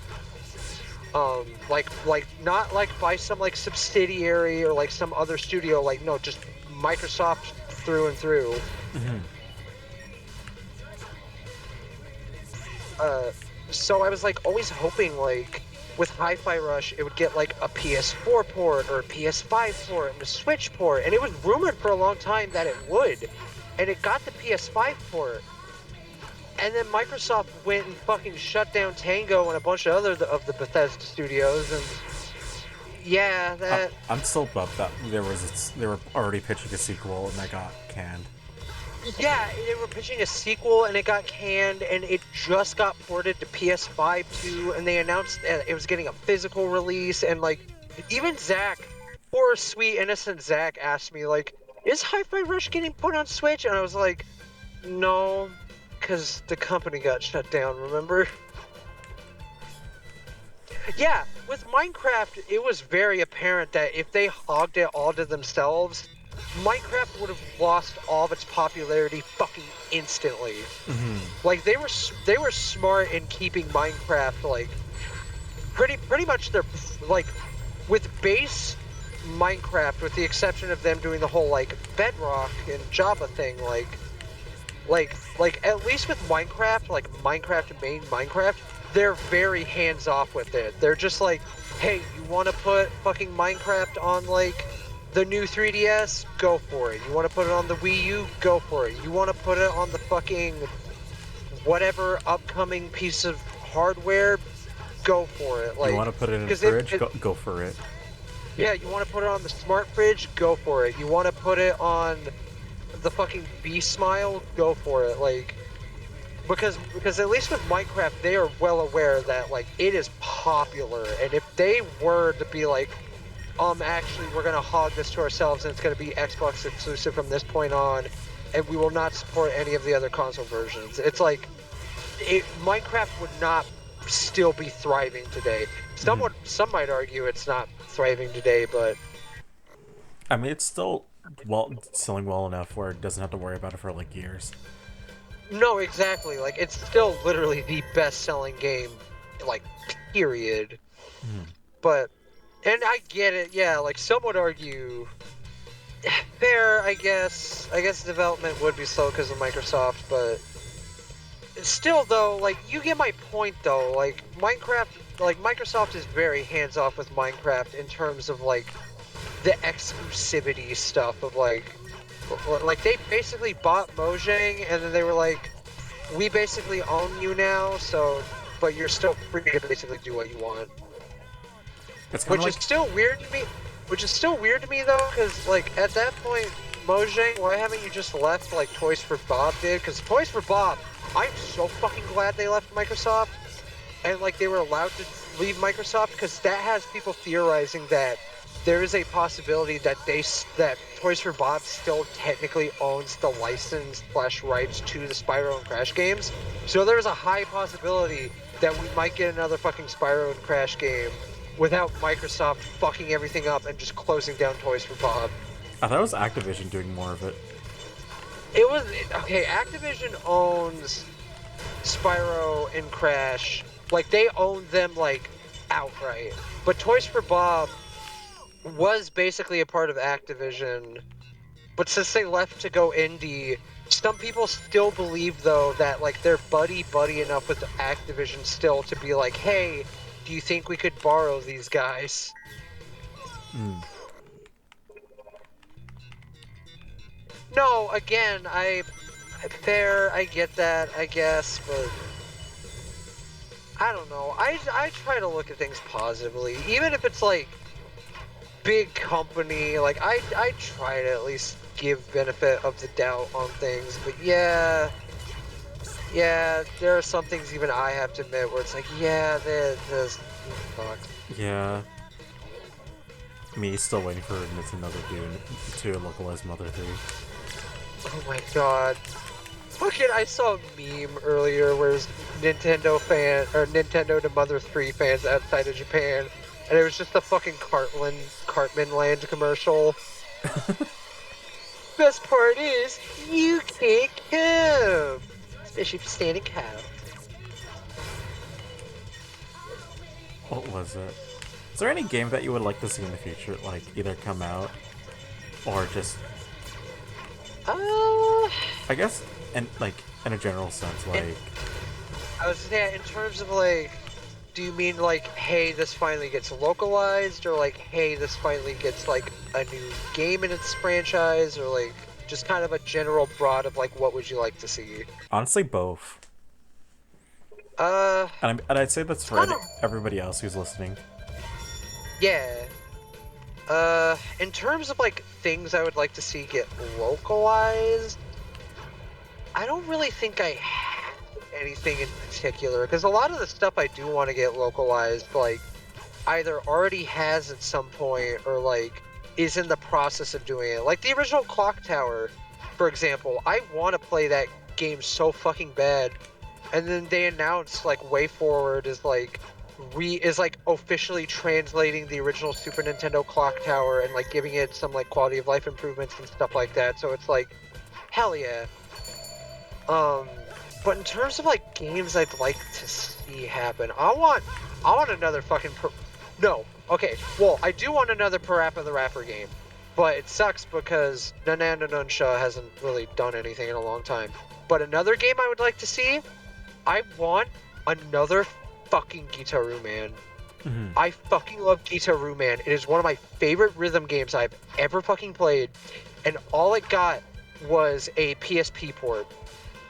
Like not like by some like subsidiary or like some other studio, like no, just Microsoft through and through. So I was like always hoping like with Hi-Fi Rush it would get like a PS4 port or a PS5 port and a Switch port, and it was rumored for a long time that it would, and it got the PS5 port. And then Microsoft went and fucking shut down Tango and a bunch of other of the Bethesda studios, and yeah, that I'm still bummed that they were already pitching a sequel and that got canned. yeah, they were pitching a sequel and it got canned, and it just got ported to PS5 too, and they announced that it was getting a physical release, and like even Zach, poor sweet innocent Zach, asked me like, "Is Hi-Fi Rush getting put on Switch?" And I was like, "No, because the company got shut down. Remember?" Yeah, with Minecraft, it was very apparent that if they hogged it all to themselves, Minecraft would have lost all of its popularity fucking instantly. Like they were smart in keeping Minecraft like pretty much their like with base Minecraft, with the exception of them doing the whole like Bedrock and Java thing, like at least with Minecraft, like Minecraft main Minecraft, they're very hands off with it. They're just like, hey, you want to put fucking Minecraft on like the new 3DS? Go for it. You want to put it on the Wii U? Go for it. You want to put it on the fucking whatever upcoming piece of hardware? Go for it. Like, You want to put it in a fridge? Go for it. yeah, you want to put it on the smart fridge? Go for it. You want to put it on the fucking Bee Smile? Go for it. Like, because at least with Minecraft, they are well aware that like it is popular, and if they were to be like, actually we're gonna hog this to ourselves and it's gonna be Xbox exclusive from this point on, and we will not support any of the other console versions, it's like Minecraft would not still be thriving today. Some might argue it's not thriving today, but I mean, it's still selling well enough where it doesn't have to worry about it for like years. no, exactly. Like, it's still literally the best-selling game, like, period. But, and I get it, yeah, like, some would argue, fair, I guess development would be slow because of Microsoft, but still, though, like, you get my point, though. Like, Microsoft is very hands-off with Minecraft in terms of, like, the exclusivity stuff of, like, they basically bought Mojang, and then they were like, we basically own you now, so, but you're still free to basically do what you want. Which is still weird to me. Which is still weird to me, though, because, like, at that point, Mojang, why haven't you just left like Toys for Bob did? Because Toys for Bob, I'm so fucking glad they left Microsoft, and, like, they were allowed to leave Microsoft, because that has people theorizing that there is a possibility that Toys for Bob still technically owns the license / rights to the Spyro and Crash games. So there's a high possibility that we might get another fucking Spyro and Crash game without Microsoft fucking everything up and just closing down Toys for Bob. I thought it was Activision doing more of it. Okay, Activision owns Spyro and Crash. Like, they own them, like, outright. But Toys for Bob was basically a part of Activision, but since they left to go indie, some people still believe, though, that, like, they're buddy enough with Activision still to be like, hey, do you think we could borrow these guys? No, again, I get that, I guess, but I don't know. I try to look at things positively, even if it's like big company. Like, I try to at least give benefit of the doubt on things, but yeah, there are some things even I have to admit where it's like, yeah, this fucked. Yeah. Me still waiting for Nintendo to localize Mother 3. Oh my god. Fucking, I saw a meme earlier where it's Nintendo to Mother 3 fans outside of Japan, and it was just a fucking Cartman Land commercial. Best part is, you can't come! Especially if you're standing cow. What was it? Is there any game that you would like to see in the future, like, either come out, or just... I guess, in a general sense, like... I was saying, in terms of like, do you mean like, hey, this finally gets localized, or like, hey, this finally gets like a new game in its franchise, or like just kind of a general broad of like, what would you like to see? Honestly, both. Uh, And I'd say that's it's for kind of everybody else who's listening. yeah. In terms of like things I would like to see get localized, I don't really think I have anything in particular because a lot of the stuff I do want to get localized, like either already has at some point or like is in the process of doing it. Like the original Clock Tower, for example, I want to play that game so fucking bad, and then they announced like Way Forward is like officially translating the original Super Nintendo Clock Tower and like giving it some like quality of life improvements and stuff like that. So it's like, hell yeah. Um, but in terms of like games I'd like to see happen, I want another fucking no. Okay, well, I do want another Parappa the Rapper game, but it sucks because Nananda Nunsha hasn't really done anything in a long time. But another game I would like to see, I want another fucking Gitaru Man. Mhm. I fucking love Gitaru Man. It is one of my favorite rhythm games I've ever fucking played, and all it got was a PSP port,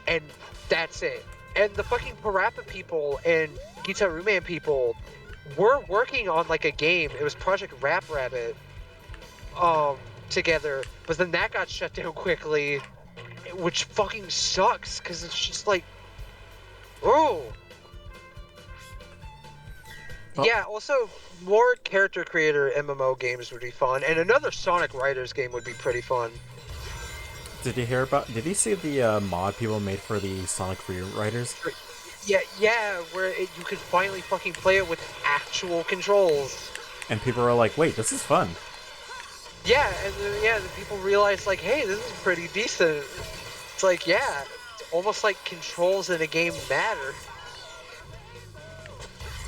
and that's it. And the fucking Parappa people and Gitaru Man people were working on like a game. It was Project Rap Rabbit, together, but then that got shut down quickly, which fucking sucks because it's just like, oh. Well- Yeah, also more character creator MMO games would be fun, and another Sonic Riders game would be pretty fun. Did you see the mod people made for the Sonic Free Riders? Yeah, where you could finally fucking play it with actual controls. And people are like, wait, this is fun. Yeah, and then the people realize like, hey, this is pretty decent. It's like, yeah, it's almost like controls in a game matter.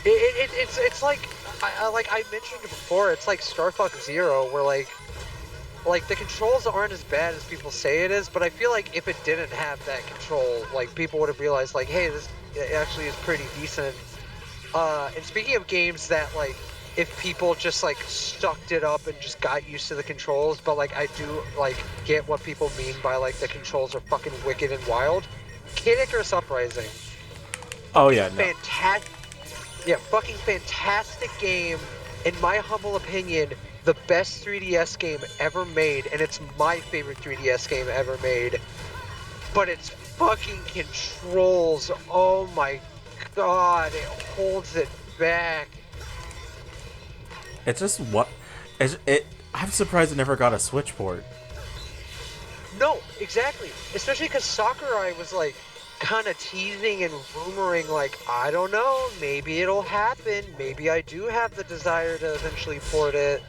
It's like I mentioned before. It's like Star Fox Zero, where like the controls aren't as bad as people say it is, but I feel like if it didn't have that control, like people would have realized like, hey, this actually is pretty decent. And speaking of games that like, if people just like sucked it up and just got used to the controls, but like I do like get what people mean by like the controls are fucking wicked and wild. Kid Icarus Uprising, Oh yeah, no. fantastic. Yeah, fucking fantastic game. In my humble opinion, the best 3DS game ever made, and it's my favorite 3DS game ever made. But its fucking controls, oh my god, it holds it back. It's just what I'm surprised it never got a Switch port. No, exactly. Especially because Sakurai was like kind of teasing and rumoring, like, I don't know, maybe it'll happen. Maybe I do have the desire to eventually port it.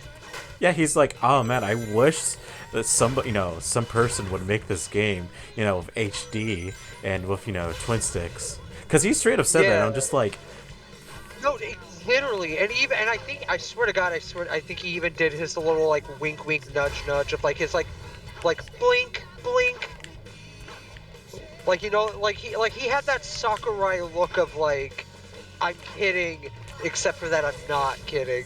Yeah, he's like, oh man, I wish that somebody, some person would make this game, with HD and with, twin sticks. Because he straight up said that, and I'm just like, No, literally, and I swear to God, I think he even did his little like wink, wink, nudge, nudge of like his like blink, blink, like he had that Sakurai look of like, I'm kidding, except for that I'm not kidding.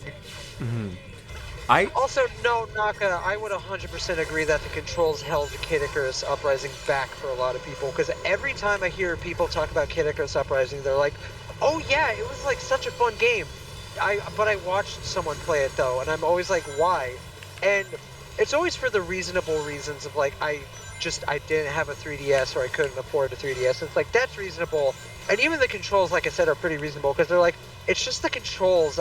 I Also, no, Naka, I would 100% agree that the controls held Kid Icarus Uprising back for a lot of people, because every time I hear people talk about Kid Icarus Uprising, they're like, oh yeah, it was like such a fun game. But I watched someone play it though, and I'm always like, why? And it's always for the reasonable reasons of like, I didn't have a 3DS or I couldn't afford a 3DS. It's like, that's reasonable. And even the controls, like I said, are pretty reasonable, because they're like, it's just the controls.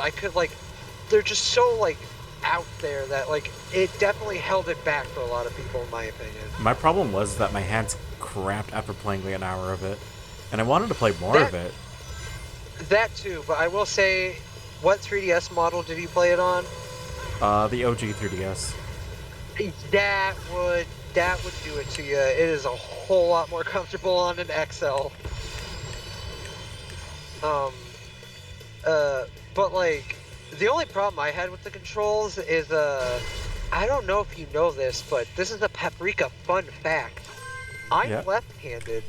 They're just so like out there that like it definitely held it back for a lot of people, in my opinion. my problem was that my hands cramped after playing like an hour of it, and I wanted to play more of it. That too, but I will say, what 3DS model did you play it on? The OG 3DS. That would do it to you. It is a whole lot more comfortable on an XL. But like, the only problem I had with the controls is, I don't know if you know this, but this is a Paprika fun fact. I'm Yeah. left-handed,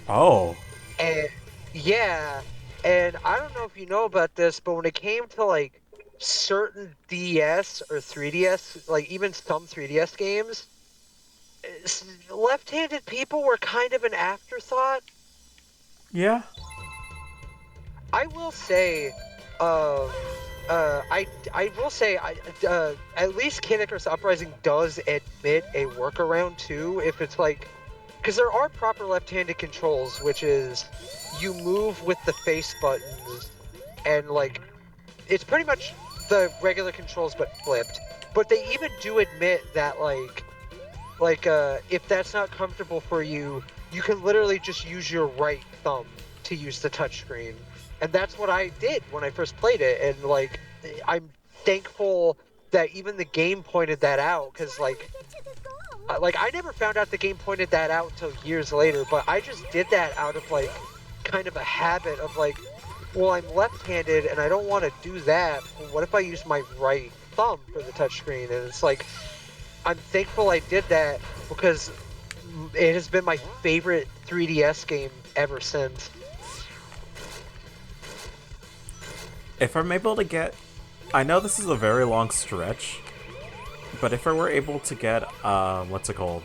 Oh. and Yeah, and I don't know if you know about this, but when it came to like certain DS or 3DS, like even some 3DS games, left-handed people were kind of an afterthought. Yeah. I will say, um, I will say, at least Kid Icarus Uprising does admit a workaround too. If it's like, because there are proper left-handed controls, which is you move with the face buttons, and like it's pretty much the regular controls but flipped. But they even do admit that if that's not comfortable for you, you can literally just use your right thumb to use the touchscreen. And that's what I did when I first played it. And like, I'm thankful that even the game pointed that out, because like I never found out the game pointed that out until years later. But I just did that out of like kind of a habit of like, well, I'm left-handed and I don't want to do that. What if I use my right thumb for the touchscreen? And it's like, I'm thankful I did that because it has been my favorite 3DS game ever since. If I'm able to get, I know this is a very long stretch, but if I were able to get, what's it called?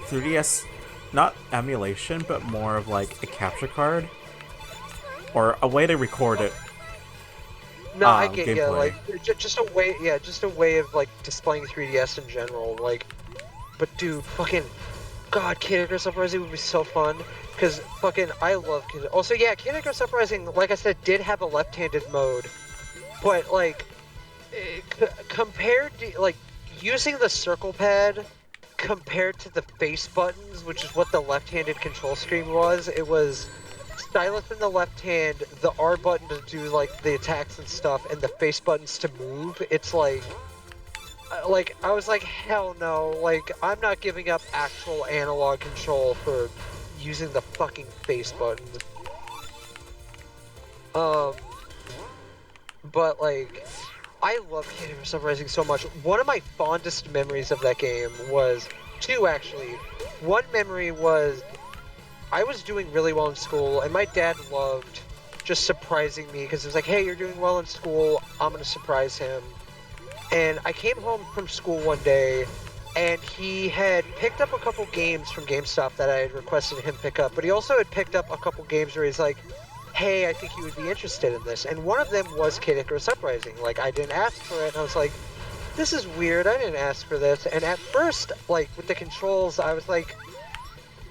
3DS, not emulation, but more of like a capture card, or a way to record it. No, I get gameplay. yeah, like just a way, yeah, just a way of like displaying 3DS in general. Like, but dude, fucking, God, Kid Icarus Uprising would be so fun. Because fucking, I love Kid. Also, yeah, Kid Icarus Uprising, like I said, did have a left-handed mode, but like, compared to like using the circle pad compared to the face buttons, which is what the left-handed control screen was, it was stylus in the left hand, the R button to do like the attacks and stuff, and the face buttons to move. It's like I was like, hell no, like I'm not giving up actual analog control for using the fucking face buttons. But like, I love Kid Icarus Uprising so much. One of my fondest memories of that game was two actually. One memory was I was doing really well in school, and my dad loved just surprising me because it was like, hey, you're doing well in school, I'm gonna surprise him. And I came home from school one day, and he had picked up a couple games from GameStop that I had requested him pick up, but he also had picked up a couple games where he's like, hey, I think you would be interested in this. And one of them was Kid Icarus Uprising. Like, I didn't ask for it, and I was like, this is weird, I didn't ask for this. And at first, like, with the controls, I was like,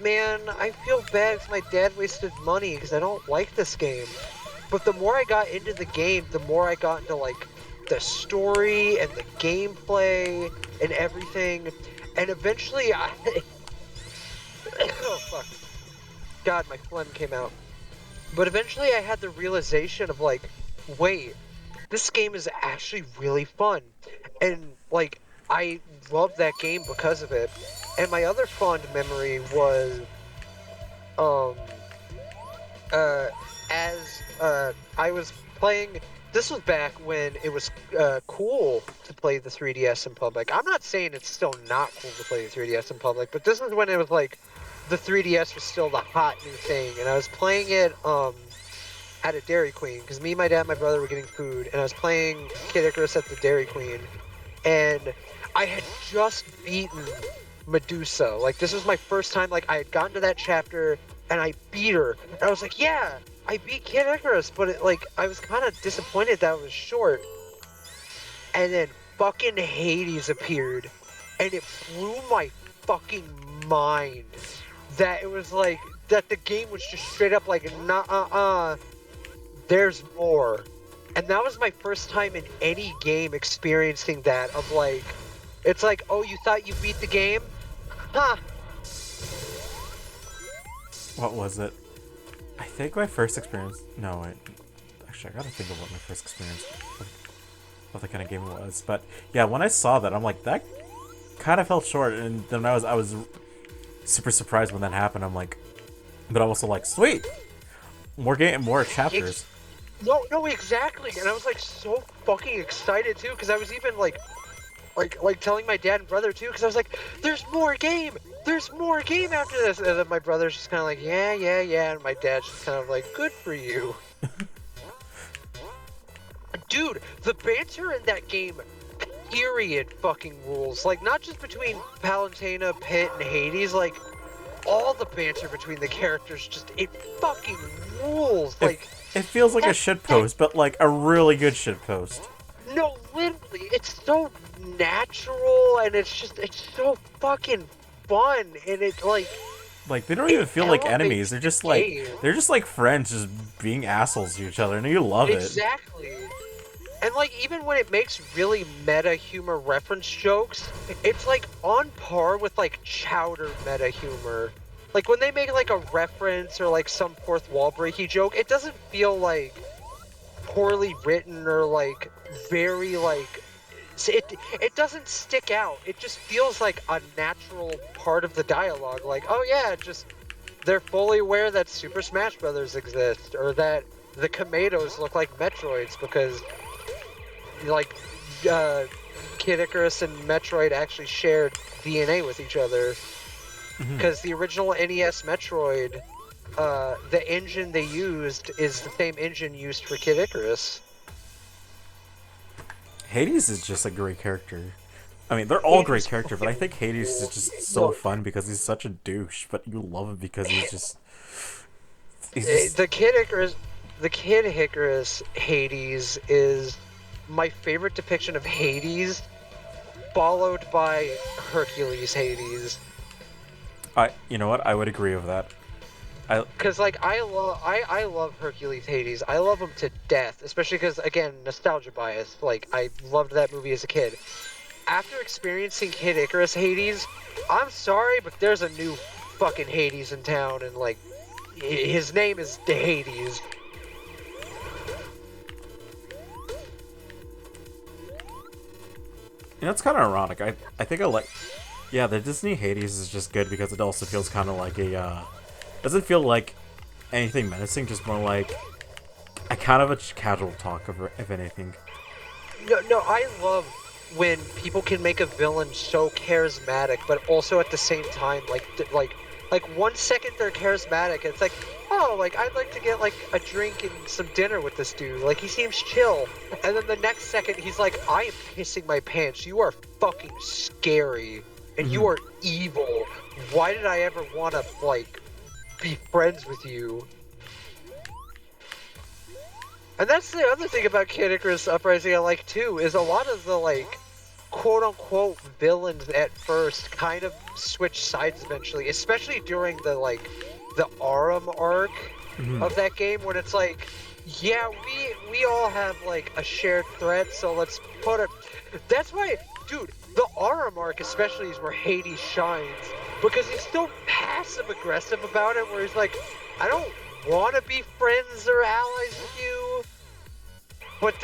man, I feel bad because my dad wasted money because I don't like this game. But the more I got into the game, the more I got into, like, the story and the gameplay and everything. And eventually I... oh, fuck. God, my phlegm came out. But eventually I had the realization of, like, wait, this game is actually really fun. And, like, I love that game because of it. And my other fond memory was, I was playing, this was back when it was cool to play the 3DS in public. I'm not saying it's still not cool to play the 3DS in public, but this is when it was like, the 3DS was still the hot new thing, and I was playing it, at a Dairy Queen, because me, my dad, and my brother were getting food, and I was playing Kid Icarus at the Dairy Queen, and I had just beaten Medusa. Like, this was my first time, like, I had gotten to that chapter, and I beat her, and I was like, yeah, I beat Kid Icarus, but it, like, I was kind of disappointed that it was short. And then fucking Hades appeared, and it blew my fucking mind that it was like, that the game was just straight up like, nah, there's more. And that was my first time in any game experiencing that, of like, it's like, oh, you thought you beat the game? Huh. What was it? I think my first experience... No, actually, I gotta think of what my first experience of the kind of game it was. But yeah, when I saw that, I'm like, that kind of fell short. And then I was super surprised when that happened. I'm like, but I'm also like, sweet, more chapters. No, exactly. And I was like so fucking excited too, because I was even like telling my dad and brother too, because I was like, there's more game, there's more game after this. And then my brother's just kind of like, yeah, yeah, yeah. And my dad's just kind of like, good for you. Dude, the banter in that game, period, fucking rules. Like, not just between Palutena, Pit, and Hades, like, all the banter between the characters just, it fucking rules. Like, it feels like a shitpost, but like a really good shitpost. no, literally, it's so natural, and it's so fucking fun, and it, like they don't even feel like enemies. They're just like game. friends, just being assholes to each other, and you love it. Exactly. And like even when it makes really meta humor reference jokes, it's like on par with like Chowder meta humor. Like when they make like a reference or like some fourth wall breaky joke, it doesn't feel like poorly written or like very like it doesn't stick out. It just feels like a natural part of the dialogue. Like, oh yeah, just they're fully aware that Super Smash Brothers exist, or that the Kameidos look like Metroids because like Kid Icarus and Metroid actually shared DNA with each other. Because the original NES Metroid, the engine they used is the same engine used for Kid Icarus. Hades is just a great character. I mean, they're all great characters, but I think Hades is just so fun because he's such a douche, but you love him because he's just... The Kid Icarus Hades is my favorite depiction of Hades, followed by Hercules Hades. You know what? I would agree with that. Because like I love Hercules Hades. I love him to death, especially because again nostalgia bias. Like I loved that movie as a kid. After experiencing Kid Icarus Hades, I'm sorry, but there's a new fucking Hades in town, and like his name is Hades. You know, it's kind of ironic. I think I like... Yeah, the Disney Hades is just good because it also feels kind of like a, doesn't feel like anything menacing, just more like a kind of a casual talk, if anything. No, I love when people can make a villain so charismatic, but also at the same time, like 1 second they're charismatic, it's like, oh, like, I'd like to get, like, a drink and some dinner with this dude. Like, he seems chill. And then the next second, he's like, I am pissing my pants. You are fucking scary. And you are evil. Why did I ever want to, like, be friends with you? And that's the other thing about Kid Icarus Uprising I like, too, is a lot of the, like, quote-unquote villains at first kind of switch sides eventually, especially during the, like, the Aram arc of that game, when it's like, yeah, we all have, like, a shared threat, so let's put it... That's why, dude... The Aram arc especially is where Hades shines, because he's so passive-aggressive about it, where he's like, I don't want to be friends or allies with you, but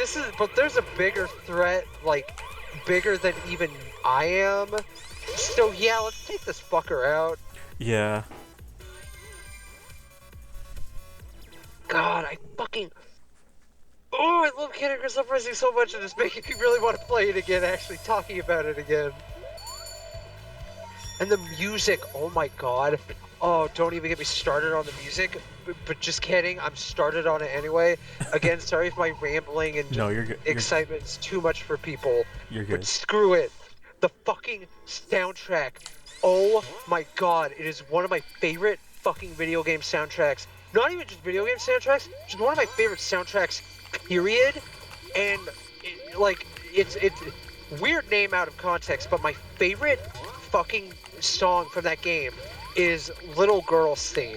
there's a bigger threat, like, bigger than even I am, so yeah, let's take this fucker out. Yeah. God, I fucking... Oh, I love Kid Icarus Uprising so much, and it's making me really want to play it again, actually talking about it again. And the music, oh my god. Oh, don't even get me started on the music, but just kidding, I'm started on it anyway. Again, sorry if my rambling and No, you're good. excitement is too much for people. You're good. But screw it. The fucking soundtrack. Oh my god, it is one of my favorite fucking video game soundtracks. Not even just video game soundtracks, just one of my favorite soundtracks, period. And it's weird name out of context, but my favorite fucking song from that game is Little Girl's Theme.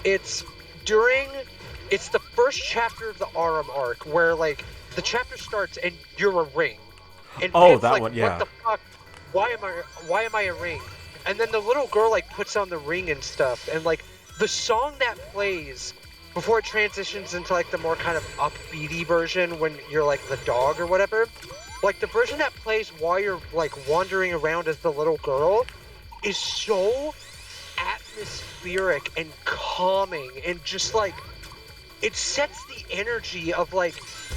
It's the first chapter of the Aram arc, where like the chapter starts and you're a ring. And oh, Pip's that like, one, yeah. What the fuck? Why am I a ring? And then the little girl like puts on the ring and stuff, and like the song that plays before it transitions into like the more kind of upbeaty version when you're like the dog or whatever, like the version that plays while you're like wandering around as the little girl is so atmospheric and calming, and just like it sets the energy of like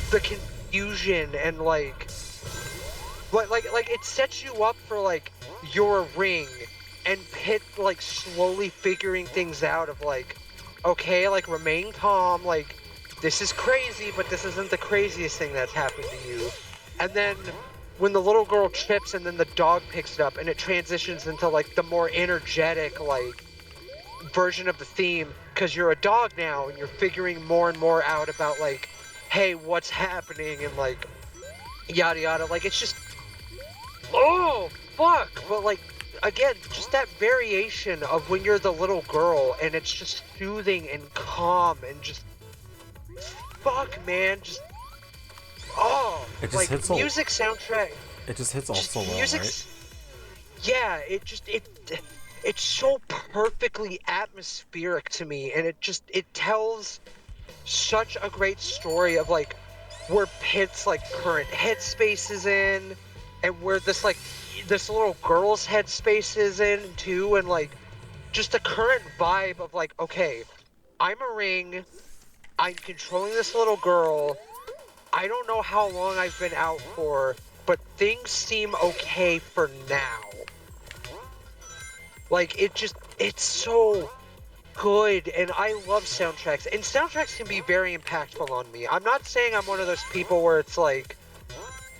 the confusion and like it sets you up for like you're a ring, and Pit like slowly figuring things out of like, okay, like remain calm, like this is crazy, but this isn't the craziest thing that's happened to you. And then when the little girl trips and then the dog picks it up and it transitions into like the more energetic like version of the theme because you're a dog now and you're figuring more and more out about like, hey, what's happening and like yada yada. Like it's just, oh fuck. But like again, just that variation of when you're the little girl and it's just soothing and calm and just fuck, man, just It just like hits music soundtrack. It just hits all Just so well, music's, right? yeah, it's so perfectly atmospheric to me, and it tells such a great story of like where Pit's like current headspace is in, and where this little girl's headspace is in too, and like just the current vibe of like, okay, I'm a ring, I'm controlling this little girl. I don't know how long I've been out for, but things seem okay for now. Like, it's so good, and I love soundtracks. And soundtracks can be very impactful on me. I'm not saying I'm one of those people where it's like,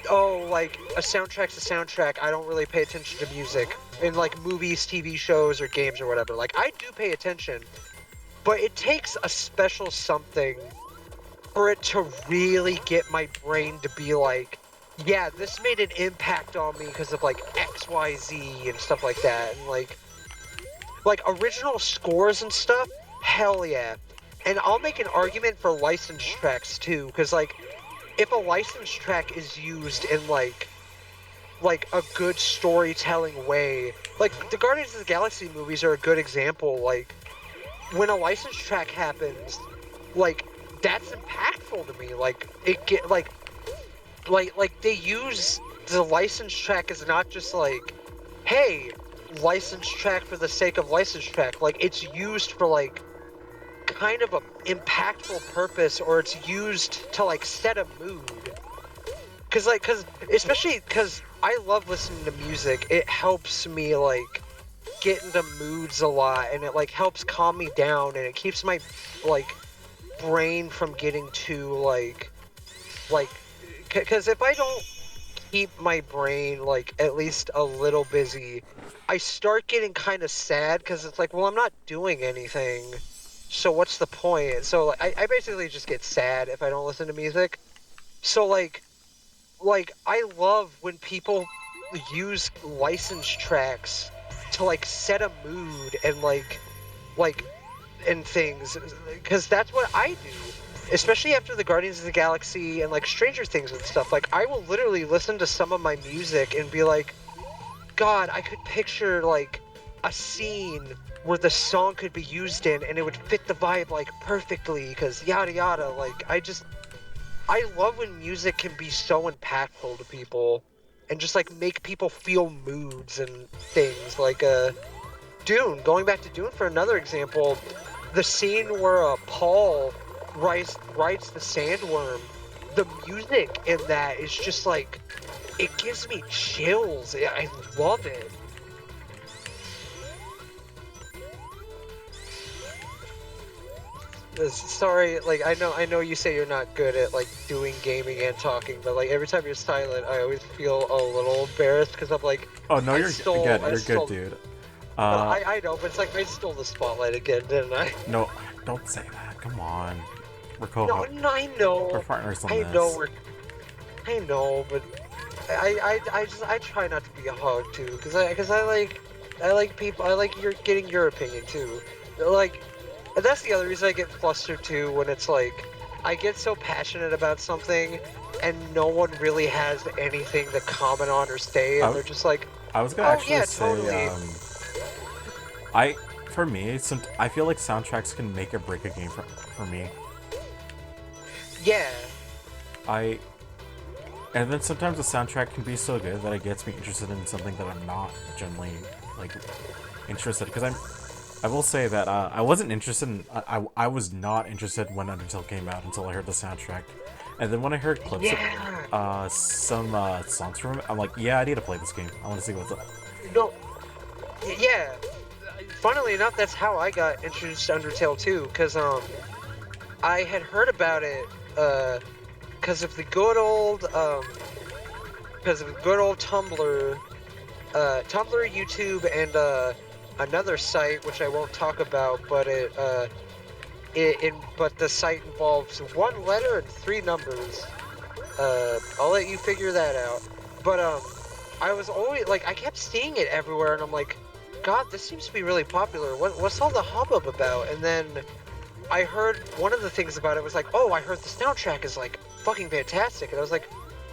oh, like, a soundtrack's a soundtrack, I don't really pay attention to music. In, like, movies, TV shows, or games or whatever. Like, I do pay attention, but it takes a special something for it to really get my brain to be like, yeah, this made an impact on me because of like XYZ and stuff like that. And like original scores and stuff, hell yeah. And I'll make an argument for licensed tracks too, because like if a licensed track is used in like a good storytelling way, like the Guardians of the Galaxy movies are a good example. Like when a licensed track happens, like that's impactful to me. Like it get like they use the licensed track as not just like, hey, licensed track for the sake of licensed track. Like it's used for like kind of a impactful purpose, or it's used to like set a mood. Cause especially because I love listening to music. It helps me like get into moods a lot, and it like helps calm me down, and it keeps my like brain from getting too like because if I don't keep my brain like at least a little busy, I start getting kind of sad because it's like, well, I'm not doing anything, so what's the point? So like, I basically just get sad if I don't listen to music. So like I love when people use licensed tracks to like set a mood and like and things, because that's what I do, especially after the Guardians of the Galaxy and like Stranger Things and stuff. Like I will literally listen to some of my music and be like, God, I could picture like a scene where the song could be used in and it would fit the vibe like perfectly, because yada yada. Like I love when music can be so impactful to people and just like make people feel moods and things. Like Dune, going back to Dune for another example, the scene where Paul rides the sandworm, the music in that is just like, it gives me chills. I love it. Sorry, like I know you say you're not good at like doing gaming and talking, but like every time you're silent, I always feel a little embarrassed because I'm like, Oh no, you're good. You're stole, good, dude. I know, but it's like I stole the spotlight again, didn't I? No, don't say that. Come on. We're No, I know. We're partners on I this. know I know, but I try not to be a hog too, because I like people. I like getting your opinion too. Like, and that's the other reason I get flustered too, when it's like I get so passionate about something and no one really has anything to comment on or say, and they're just like, I was gonna oh actually yeah, say, totally. for me, I feel like soundtracks can make or break a game for me. Yeah. And then sometimes the soundtrack can be so good that it gets me interested in something that I'm not generally like interested. Because I will say that I wasn't interested in. I was not interested when Undertale came out until I heard the soundtrack, and then when I heard clips of some songs from it, I'm like, yeah, I need to play this game. I want to see what's up. No, Yeah, funnily enough, that's how I got introduced to Undertale too, because I had heard about it because of the good old Tumblr, YouTube, and another site which I won't talk about, but but the site involves one letter and three numbers. I'll let you figure that out. But I was always like, I kept seeing it everywhere, and I'm like, God, this seems to be really popular. What's all the hubbub about? And then I heard one of the things about it was like, oh, I heard the soundtrack is like fucking fantastic, and I was like,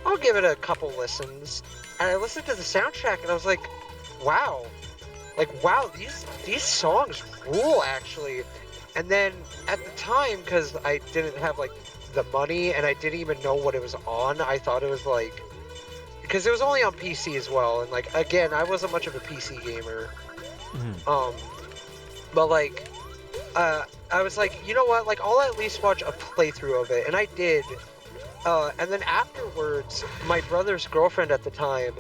I'll give it a couple listens. And I listened to the soundtrack, and I was like, wow, these songs rule actually. And then at the time, because I didn't have like the money and I didn't even know what it was on, I thought it was like, because it was only on PC as well, and like again, I wasn't much of a PC gamer. But like, I was like, you know what? Like, I'll at least watch a playthrough of it, and I did. And then afterwards, my brother's girlfriend at the time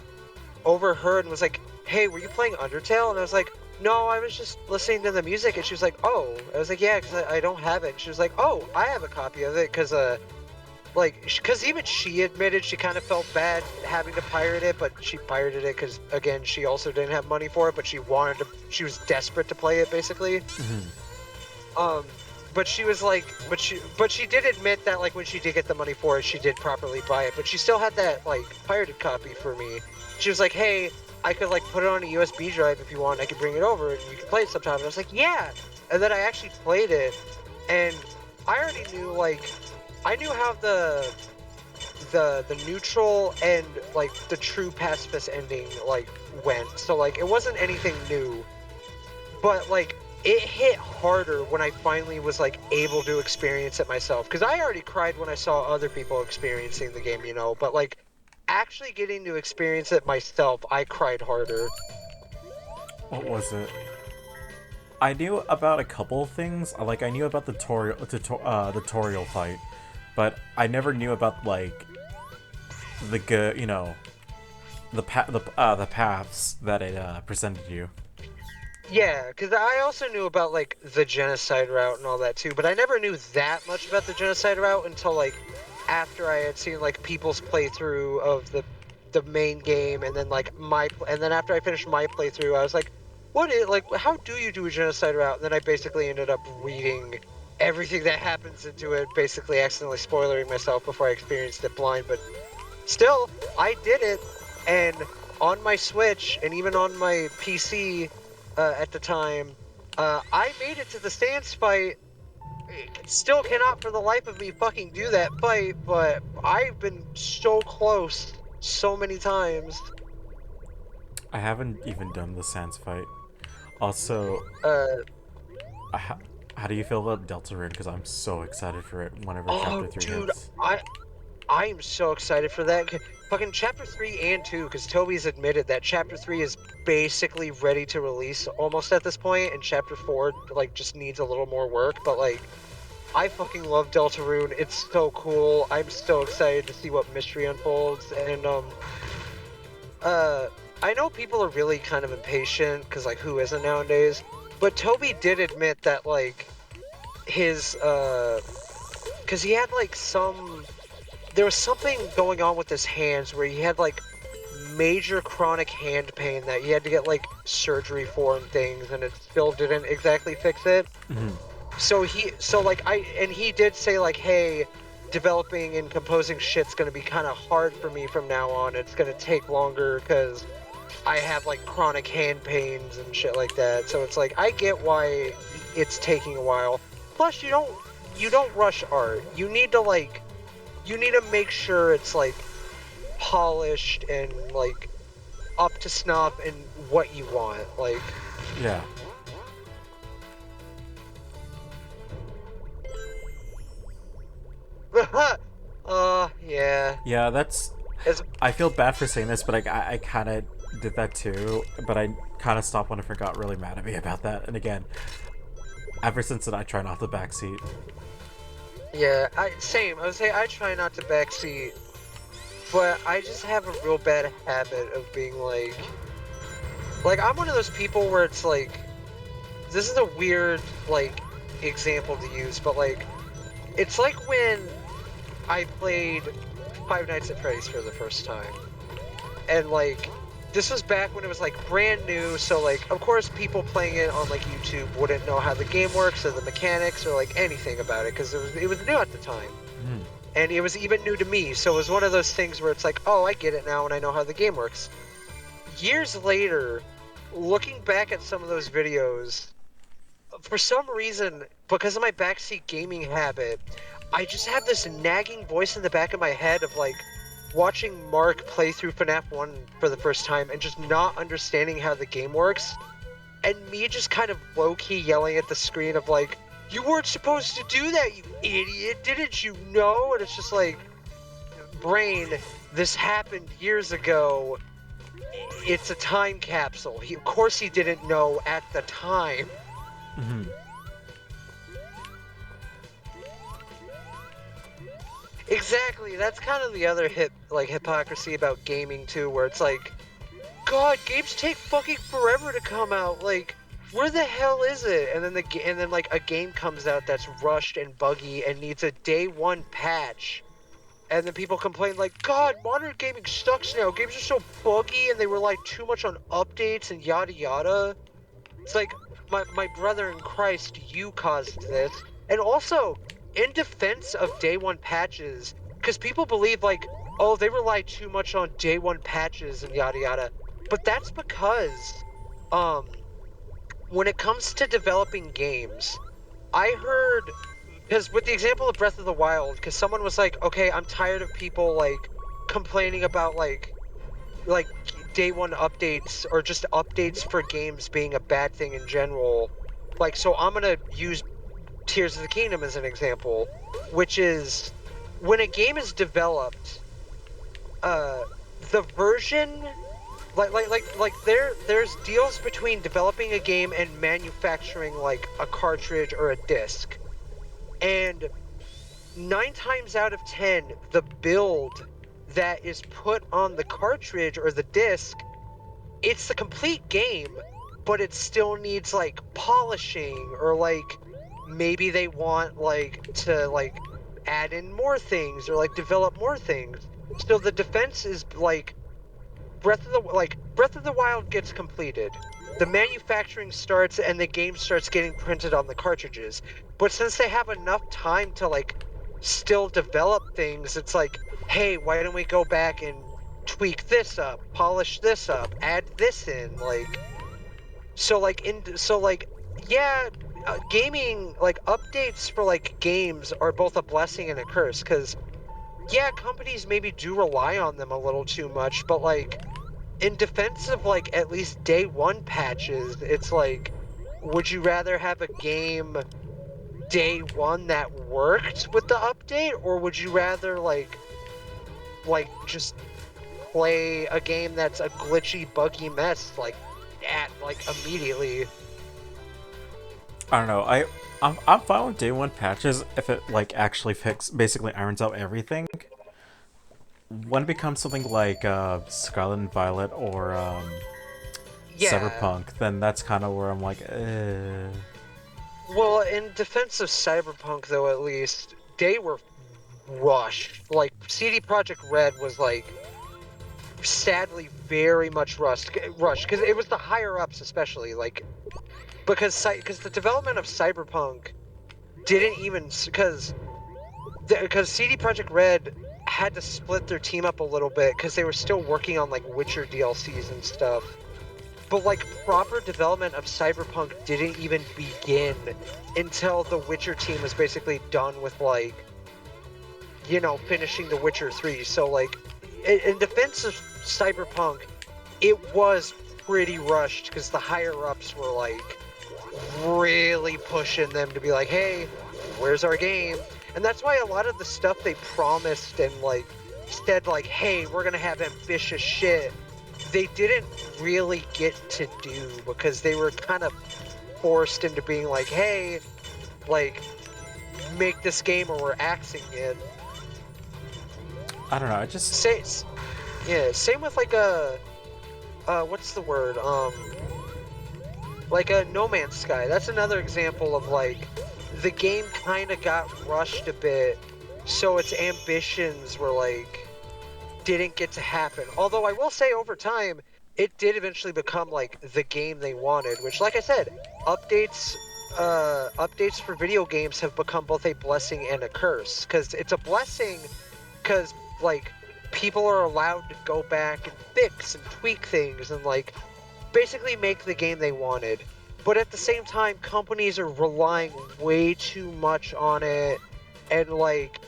overheard and was like, "Hey, were you playing Undertale?" And I was like, "No, I was just listening to the music." And she was like, "Oh." I was like, "Yeah, because I don't have it." And she was like, "Oh, I have a copy of it," because because even she admitted she kind of felt bad having to pirate it, but she pirated it because, again, she also didn't have money for it, but she was desperate to play it, basically. But she was like, but she did admit that, like, when she did get the money for it, she did properly buy it, but she still had that, like, pirated copy for me. She was like, hey, I could, like, put it on a USB drive if you want, I could bring it over, and you can play it sometime. And I was like, yeah! And then I actually played it, and I already knew, like, I knew how the neutral and, like, the true pacifist ending, like, went, so, like, it wasn't anything new, but, like, it hit harder when I finally was, like, able to experience it myself. Because I already cried when I saw other people experiencing the game, you know, but, like, actually getting to experience it myself, I cried harder. What was it? I knew about a couple of things. Like, I knew about the tutorial fight, but I never knew about, like, the you know, the paths that it presented you. Yeah, because I also knew about, like, the genocide route and all that, too, but I never knew that much about the genocide route until, like, after I had seen, like, people's playthrough of the main game, and then, like, and then after I finished my playthrough, I was like, how do you do a genocide route? And then I basically ended up reading everything that happens into it, basically accidentally spoiling myself before I experienced it blind, but still, I did it, and on my Switch, and even on my PC, at the time, I made it to the Sans fight. Still cannot for the life of me fucking do that fight, but I've been so close so many times. I haven't even done the Sans fight. Also, Uh, how do you feel about Deltarune? Because I'm so excited for it whenever oh, Chapter 3 dude, hits. I am so excited for that. Fucking Chapter 3 and 2, because Toby's admitted that Chapter 3 is basically ready to release almost at this point, and Chapter 4, like, just needs a little more work, but, like, I fucking love Deltarune. It's so cool. I'm so excited to see what mystery unfolds, and, I know people are really kind of impatient, because, like, who isn't nowadays? But Toby did admit that, like, his, because he had, like, there was something going on with his hands where he had, like, major chronic hand pain that he had to get, like, surgery for and things, and it still didn't exactly fix it. So he did say, like, hey, developing and composing shit's gonna be kind of hard for me from now on. It's gonna take longer because I have, like, chronic hand pains and shit like that. So it's like, I get why it's taking a while. Plus, you don't rush art. You need to make sure it's, like, polished and, like, up to snuff and what you want. Like, Yeah. yeah. Yeah, that's... As I feel bad for saying this, but I kind of did that too, but I kind of stopped when I got really mad at me about that. And again, ever since then, I try not to backseat. Yeah, same. I would say I try not to backseat, but I just have a real bad habit of being like, Like, I'm one of those people where it's like, this is a weird, like, example to use, but like, it's like when I played Five Nights at Freddy's for the first time. And like, this was back when it was like brand new, so like, of course people playing it on like YouTube wouldn't know how the game works or the mechanics or like anything about it, because it was new at the time. Mm. And it was even new to me, so it was one of those things where it's like, oh, I get it now and I know how the game works. Years later, looking back at some of those videos, for some reason, because of my backseat gaming habit, I just have this nagging voice in the back of my head of like watching Mark play through FNAF 1 for the first time and just not understanding how the game works, and me just kind of low-key yelling at the screen of like, you weren't supposed to do that, you idiot, didn't you know? And it's just like, brain, this happened years ago. It's a time capsule. Of course he didn't know at the time. Hmm. Exactly, that's kind of the other hypocrisy about gaming too, where it's like, God, games take fucking forever to come out. Like, where the hell is it? And then like a game comes out that's rushed and buggy and needs a day one patch, and then people complain like, God, modern gaming sucks now. Games are so buggy and they rely too much on updates and yada yada. It's like, my brother in Christ, you caused this. And also, in defense of day one patches, because people believe like, oh, they rely too much on day one patches and yada yada. But that's because, um, when it comes to developing games, I heard, because with the example of Breath of the Wild, because someone was like, okay, I'm tired of people like complaining about like day one updates or just updates for games being a bad thing in general. Like, so I'm gonna use Tears of the Kingdom as an example, which is when a game is developed, uh, the version there's deals between developing a game and manufacturing like a cartridge or a disc, and 9 times out of 10, the build that is put on the cartridge or the disc, it's the complete game, but it still needs like polishing, or like maybe they want like to like add in more things or like develop more things. So the defense is like Breath of the Wild gets completed. The manufacturing starts and the game starts getting printed on the cartridges. But since they have enough time to like still develop things, it's like, hey, why don't we go back and tweak this up, polish this up, add this in, like, yeah, gaming like updates for like games are both a blessing and a curse, because yeah, companies maybe do rely on them a little too much, but like in defense of like at least day one patches, it's like, would you rather have a game day one that worked with the update, or would you rather like just play a game that's a glitchy, buggy mess like immediately? I don't know. I'm fine with day one patches if it like actually basically irons out everything. When it becomes something like Scarlet and Violet or Yeah. Cyberpunk, then that's kind of where I'm like, eh. Well, in defense of Cyberpunk, though, at least they were rushed. Like CD Projekt Red was like sadly very much rushed because it was the higher ups, especially like because the development of Cyberpunk didn't even because CD Projekt Red had to split their team up a little bit because they were still working on like Witcher DLCs and stuff. But like proper development of Cyberpunk didn't even begin until the Witcher team was basically done with like, you know, finishing The Witcher 3. So like in defense of Cyberpunk, it was pretty rushed because the higher ups were like really pushing them to be like, hey, where's our game? And that's why a lot of the stuff they promised and like said like, hey, we're gonna have ambitious shit, they didn't really get to do because they were kind of forced into being like, hey, like, make this game or we're axing it. I don't know. I just Say, yeah, same with like what's the word? Like a No Man's Sky. That's another example of like the game kind of got rushed a bit, so its ambitions were like didn't get to happen. Although I will say over time, it did eventually become like the game they wanted, which like I said, updates updates for video games have become both a blessing and a curse. Cause it's a blessing because like people are allowed to go back and fix and tweak things and like basically make the game they wanted. But at the same time, companies are relying way too much on it and like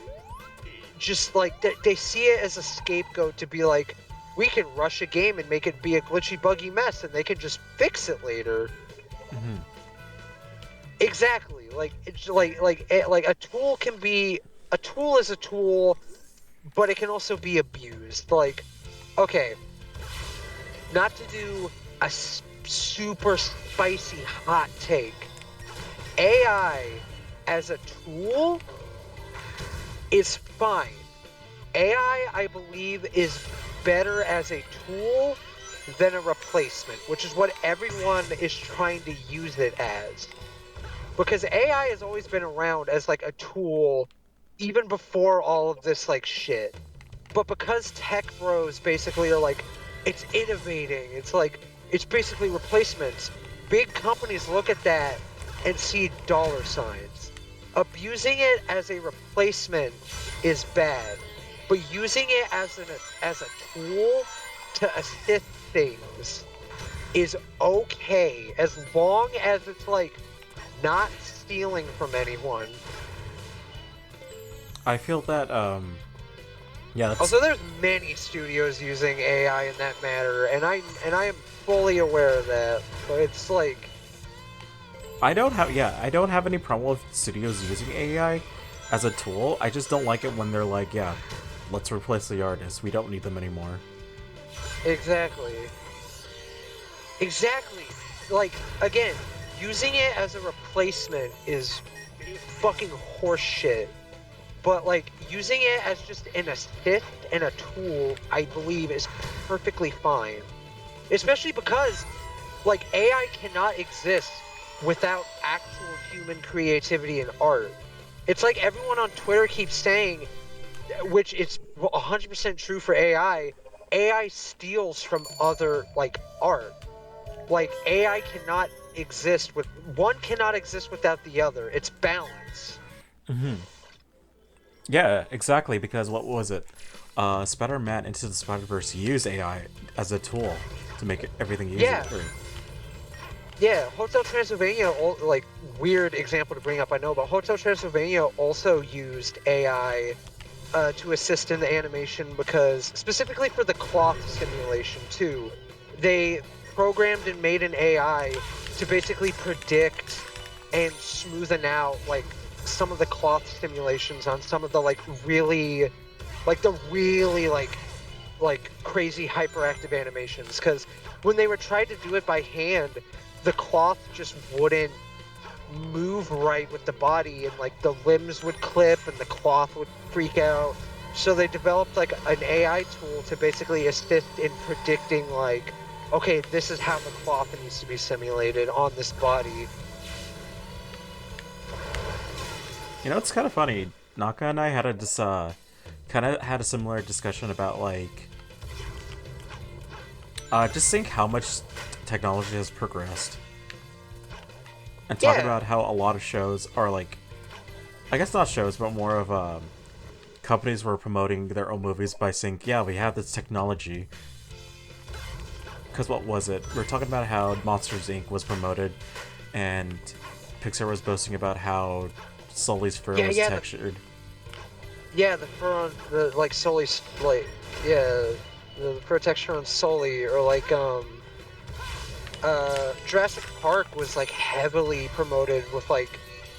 just like they see it as a scapegoat to be like, we can rush a game and make it be a glitchy, buggy mess, and they can just fix it later. Mm-hmm. Exactly. Like it's like a tool can be a tool is a tool, but it can also be abused. Like, okay, not to do a super spicy hot take. AI as a tool is fine. I believe, is better as a tool than a replacement, which is what everyone is trying to use it as. Because AI has always been around as like a tool even before all of this like shit. But because tech bros basically are like, it's innovating, it's like, it's basically replacements. Big companies look at that and see dollar signs. Abusing it as a replacement is bad, but using it as a tool to assist things is okay as long as it's like not stealing from anyone. I feel that yeah, that's Also, there's many studios using AI in that matter, and I am fully aware of that. But it's like, I don't have any problem with studios using AI as a tool. I just don't like it when they're like, yeah, let's replace the artists. We don't need them anymore. exactly. Like, again, using it as a replacement is fucking horseshit. But like using it as just an assist and a tool, I believe is perfectly fine. Especially because like AI cannot exist without actual human creativity and art. It's like everyone on Twitter keeps saying, which it's 100% true for AI. AI steals from other like art. Like AI cannot exist without the other. It's balance. Yeah, exactly. Because what was it? Spider-Man Into the Spider-Verse used AI as a tool to make everything easier. Yeah. Yeah, Hotel Transylvania, like, weird example to bring up, I know, but Hotel Transylvania also used AI to assist in the animation because, specifically for the cloth simulation, too, they programmed and made an AI to basically predict and smoothen out, like, some of the cloth simulations on some of the, like, really, crazy hyperactive animations, because when they were trying to do it by hand, the cloth just wouldn't move right with the body, and like the limbs would clip and the cloth would freak out. So they developed like an AI tool to basically assist in predicting like, okay, this is how the cloth needs to be simulated on this body. You know, it's kind of funny. Naka and I had kind of had a similar discussion about like, just think how much technology has progressed, and talk Yeah. about how a lot of shows are like, I guess not shows, but more of companies were promoting their own movies by saying, yeah, we have this technology. Because what was it? We were talking about how Monsters Inc. was promoted, and Pixar was boasting about how Sully's fur was textured. The fur on the like Sully's like the fur texture on Sully, or like Jurassic Park was like heavily promoted with like,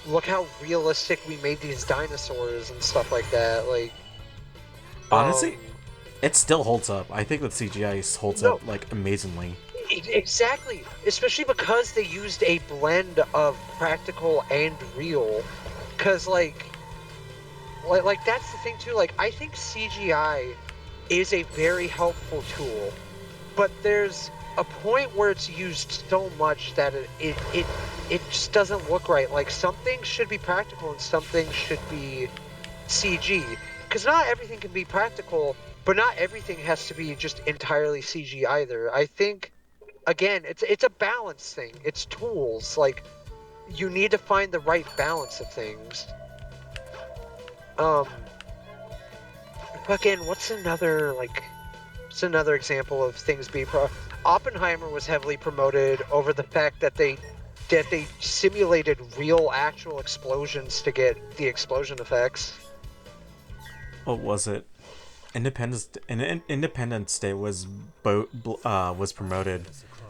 look how realistic we made these dinosaurs and stuff like that. Like, honestly, it still holds up. I think that CGI holds up like amazingly. Exactly, especially because they used a blend of practical and real. Cause like that's the thing too. Like, I think CGI is a very helpful tool, but there's a point where it's used so much that it just doesn't look right. Like, some things should be practical and some things should be CG. Because not everything can be practical, but not everything has to be just entirely CG either. I think, again, it's a balance thing. It's tools. Like, you need to find the right balance of things. Fucking, what's another example of things being Oppenheimer was heavily promoted over the fact that they simulated real actual explosions to get the explosion effects. What was it? Independence Day was promoted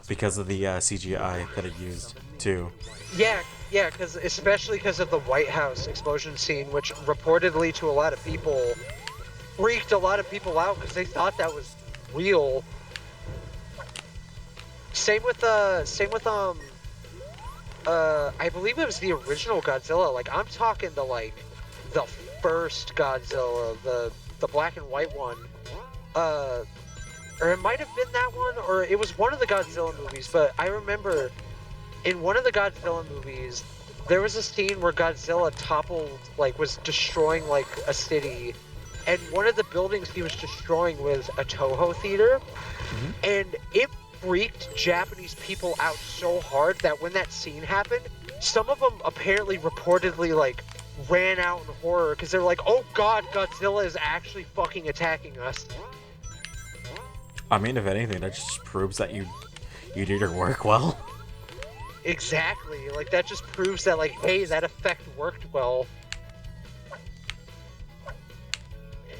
because of the CGI that it used too. Yeah, especially because of the White House explosion scene, which reportedly to a lot of people freaked a lot of people out because they thought that was real. Same with I believe it was the original Godzilla. Like, I'm talking the first Godzilla, the black and white one. Or it might have been that one, or it was one of the Godzilla movies, but I remember in one of the Godzilla movies, there was a scene where Godzilla toppled, was destroying, a city, and one of the buildings he was destroying was a Toho theater, and it freaked Japanese people out so hard that when that scene happened, some of them apparently reportedly, ran out in horror, because they're like, oh god, Godzilla is actually fucking attacking us. I mean, if anything, that just proves that you did your work well. Exactly. That just proves that, hey, that effect worked well.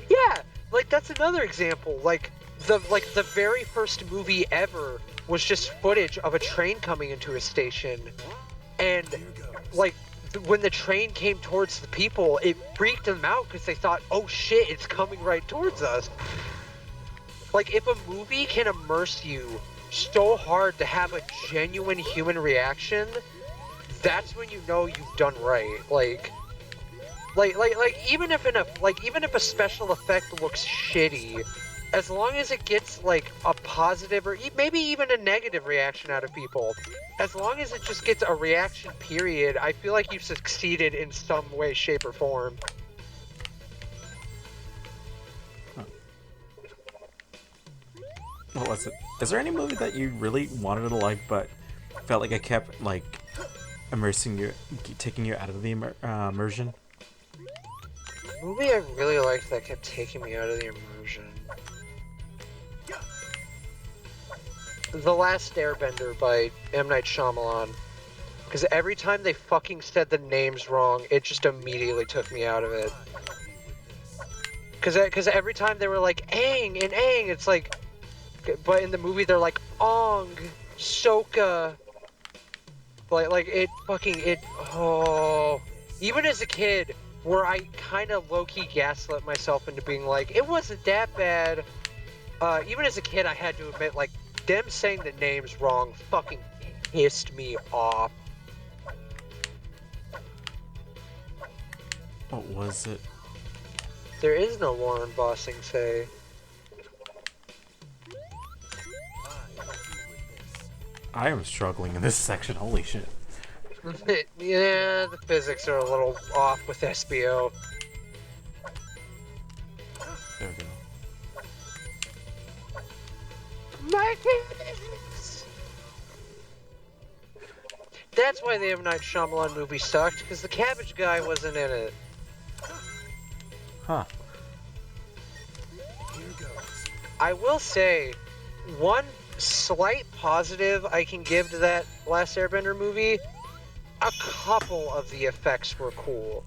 Yeah, that's another example. The very first movie ever was just footage of a train coming into a station. And, when the train came towards the people, it freaked them out because they thought, oh shit, it's coming right towards us. If a movie can immerse you so hard to have a genuine human reaction, that's when you know you've done right. Even if a special effect looks shitty, as long as it gets a positive or maybe even a negative reaction out of people, as long as it just gets a reaction period, I feel like you've succeeded in some way, shape, or form. What was it? Is there any movie that you really wanted to like, but felt like it kept immersing you, taking you out of the immersion? A movie I really liked that kept taking me out of the immersion. The Last Airbender by M. Night Shyamalan. Because every time they fucking said the names wrong, it just immediately took me out of it. Because every time they were like, Aang and Aang, it's like... But in the movie, they're like, Ong, Soka. Oh. Even as a kid, where I kind of low-key gaslit myself into being like, it wasn't that bad. Even as a kid, I had to admit, them saying the names wrong fucking pissed me off. What was it? There is no Warren Bossing say. I am struggling in this section. Holy shit. Yeah, the physics are a little off with SBO. There we go. My goodness! That's why the M. Night Shyamalan movie sucked, because the Cabbage Guy wasn't in it. Huh. I will say, one slight positive I can give to that Last Airbender movie, a couple of the effects were cool.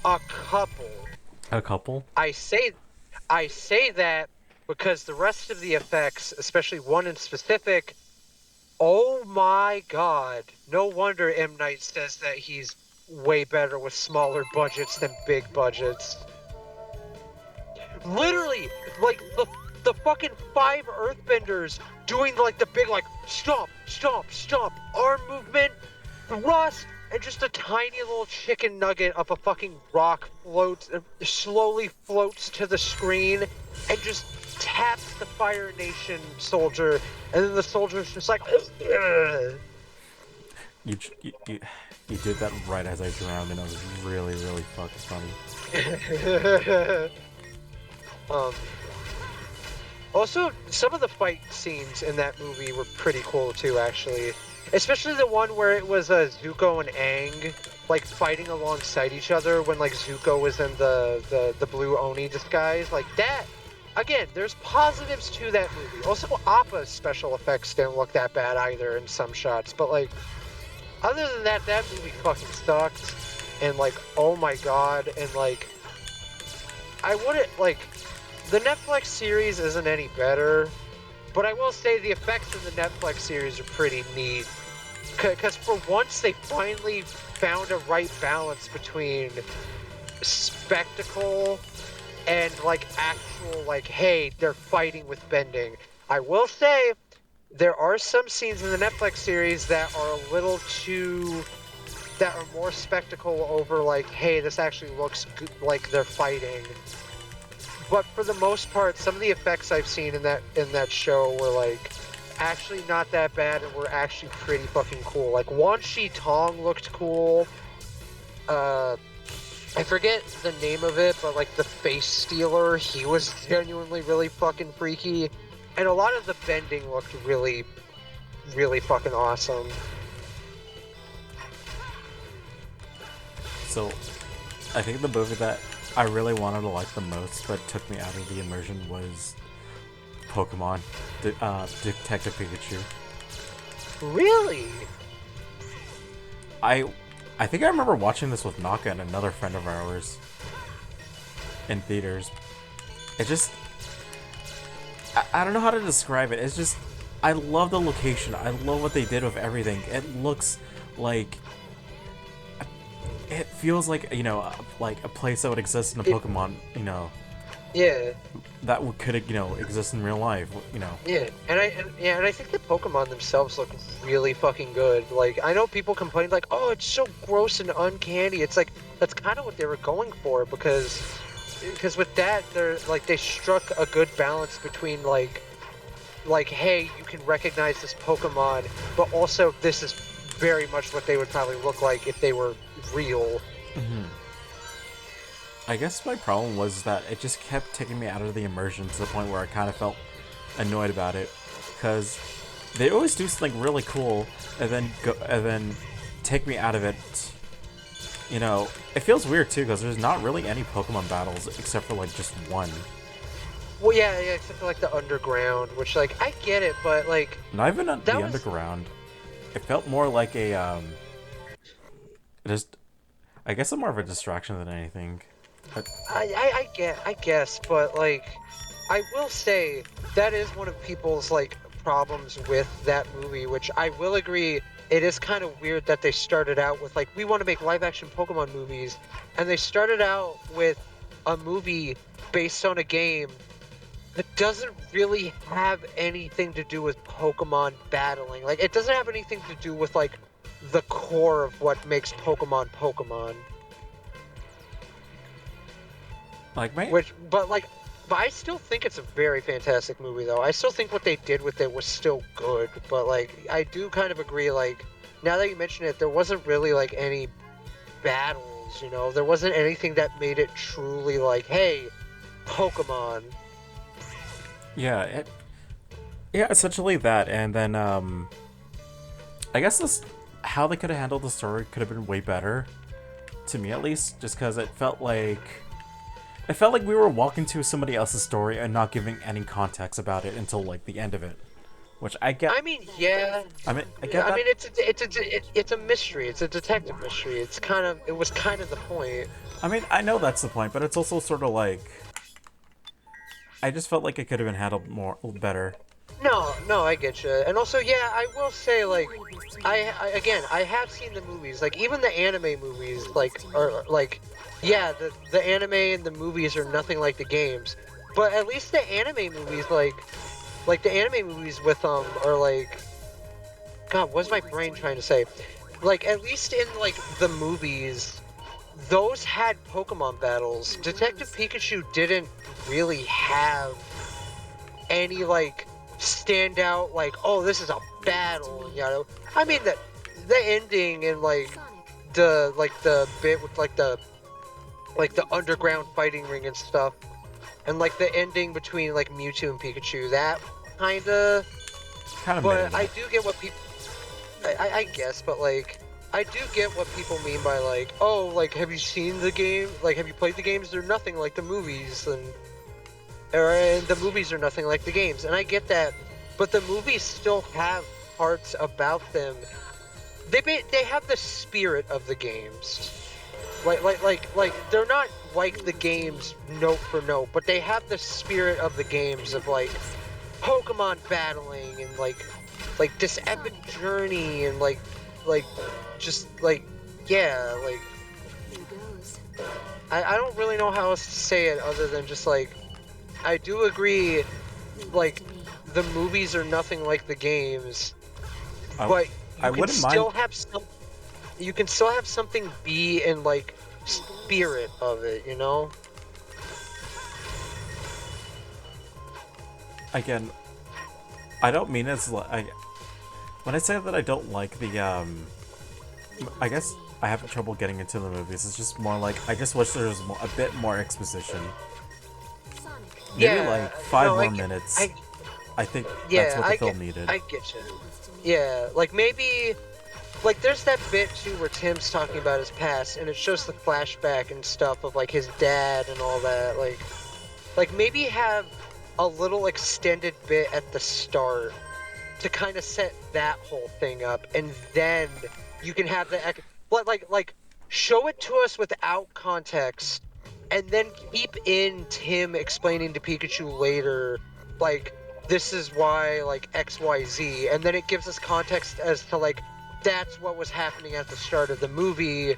A couple. A couple? I say that because the rest of the effects, especially one in specific, oh my god. No wonder M. Night says that he's way better with smaller budgets than big budgets. Literally, the fucking 5 Earthbenders doing the big stomp, stomp, stomp, arm movement, thrust, and just a tiny little chicken nugget of a fucking rock slowly floats to the screen and just taps the Fire Nation soldier, and then the soldier's just like, ugh. You did that right as I drowned, and it was really, really fucking funny. um, Also, some of the fight scenes in that movie were pretty cool too, actually. Especially the one where it was Zuko and Aang, like, fighting alongside each other when, like, Zuko was in the blue Oni disguise. Like, that, again, there's positives to that movie. Also, Appa's special effects didn't look that bad either in some shots. But, like, other than that, that movie fucking sucked. And, like, oh my god. And, like, I wouldn't, like... The Netflix series isn't any better, but I will say the effects in the Netflix series are pretty neat. Because for once, they finally found a right balance between spectacle and, like, actual, like, hey, they're fighting with bending. I will say, there are some scenes in the Netflix series that are a little too... that are more spectacle over, like, hey, this actually looks good, like they're fighting. But for the most part, some of the effects I've seen in that show were, like, actually not that bad and were actually pretty fucking cool. Like, Wan Shi Tong looked cool. I forget the name of it, but, like, the Face Stealer, he was genuinely really fucking freaky. And a lot of the bending looked really, really fucking awesome. So, I think the movie that I really wanted to like the most, but took me out of the immersion, was Pokemon Detective Pikachu. Really? I think I remember watching this with Naka and another friend of ours in theaters. It just... I don't know how to describe it. It's just... I love the location. I love what they did with everything. It looks like... It feels like, you know, like a place that would exist in a Pokemon, you know. Yeah. That could, you know, exist in real life, you know. Yeah, and I think the Pokemon themselves look really fucking good. Like, I know people complain like, "Oh, it's so gross and uncanny." It's like that's kind of what they were going for because with that they're like they struck a good balance between like hey, you can recognize this Pokemon, but also this is very much what they would probably look like if they were real. Mm-hmm. I guess my problem was that it just kept taking me out of the immersion to the point where I kind of felt annoyed about it, because they always do something really cool and then take me out of it. You know, it feels weird too because there's not really any Pokemon battles except for like just one. Well, yeah, except for like the underground, which like I get it, but like not even the underground. It felt more like a just, I guess, it's more of a distraction than anything. I guess, but like, I will say that is one of people's like problems with that movie, which I will agree. It is kind of weird that they started out with like, we want to make live-action Pokemon movies, and they started out with a movie based on a game that doesn't really have anything to do with Pokemon battling. Like, it doesn't have anything to do with like the core of what makes Pokemon Pokemon. Like, man. But I still think it's a very fantastic movie, though. I still think what they did with it was still good, but, like, I do kind of agree, like, now that you mention it, there wasn't really, like, any battles, you know? There wasn't anything that made it truly, like, hey, Pokemon. Yeah, essentially that, and then, I guess how they could have handled the story could have been way better, to me at least, just because it felt like we were walking to somebody else's story and not giving any context about it until like the end of it, which I get. I mean, yeah. I get that. I mean, it's a mystery. It's a detective mystery. It was kind of the point. I mean, I know that's the point, but it's also sort of like, I just felt like it could have been handled better. No, I get you. And also, yeah, I will say, like, I have seen the movies, like, even the anime movies, like, are, like, yeah, the anime and the movies are nothing like the games, but at least the anime movies, like the anime movies with, are, like, God, what's my brain trying to say? Like, at least in, like, the movies, those had Pokemon battles. Detective Pikachu didn't really have any like standout like, oh, this is a battle, you know. I mean the ending and like the bit with like the underground fighting ring and stuff, and like the ending between like Mewtwo and Pikachu, that kinda. Kind of But I mid. do get what people. I guess, but like I do get what people mean by like, oh, like have you seen the game? Like have you played the games? They're nothing like the movies, and the movies are nothing like the games, and I get that, but the movies still have parts about them. They have the spirit of the games. Like they're not like the games note for note, but they have the spirit of the games of like Pokemon battling and like this epic journey and like just like yeah, like Here goes. I don't really know how else to say it other than just like I do agree like the movies are nothing like the games, but I you can wouldn't still mind. have some you can still have something be in like spirit of it, you know? Again, I don't mean as when I say that I don't like the I guess I have trouble getting into the movies. It's just more like I just wish there was a bit more exposition. Sonic. Maybe Yeah, like 5 no, more minutes. I think that's yeah, what the film needed. I get you. Yeah, like maybe, like there's that bit too where Tim's talking about his past, and it shows the flashback and stuff of like his dad and all that. Like maybe have a little extended bit at the start to kind of set that whole thing up, and then you can have like show it to us without context, and then keep in Tim explaining to Pikachu later, like this is why like XYZ, and then it gives us context as to like that's what was happening at the start of the movie.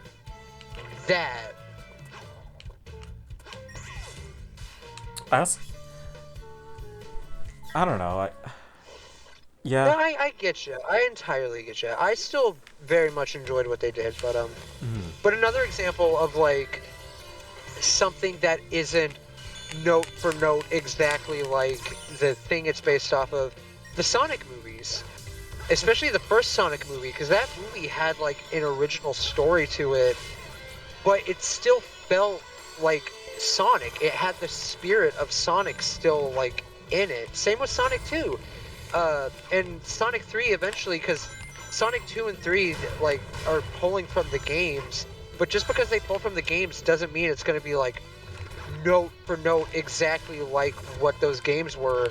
That I also, I don't know. no, Yeah. I get you. I entirely get you. I still very much enjoyed what they did, but Mhm. but another example of like something that isn't note for note exactly like the thing it's based off of, the Sonic movies, especially the first Sonic movie, because that movie had like an original story to it, but it still felt like Sonic. It had the spirit of Sonic still like in it. Same with Sonic 2. And Sonic 3 eventually, because Sonic 2 and 3 like are pulling from the games, but just because they pull from the games doesn't mean it's going to be like note for note exactly like what those games were.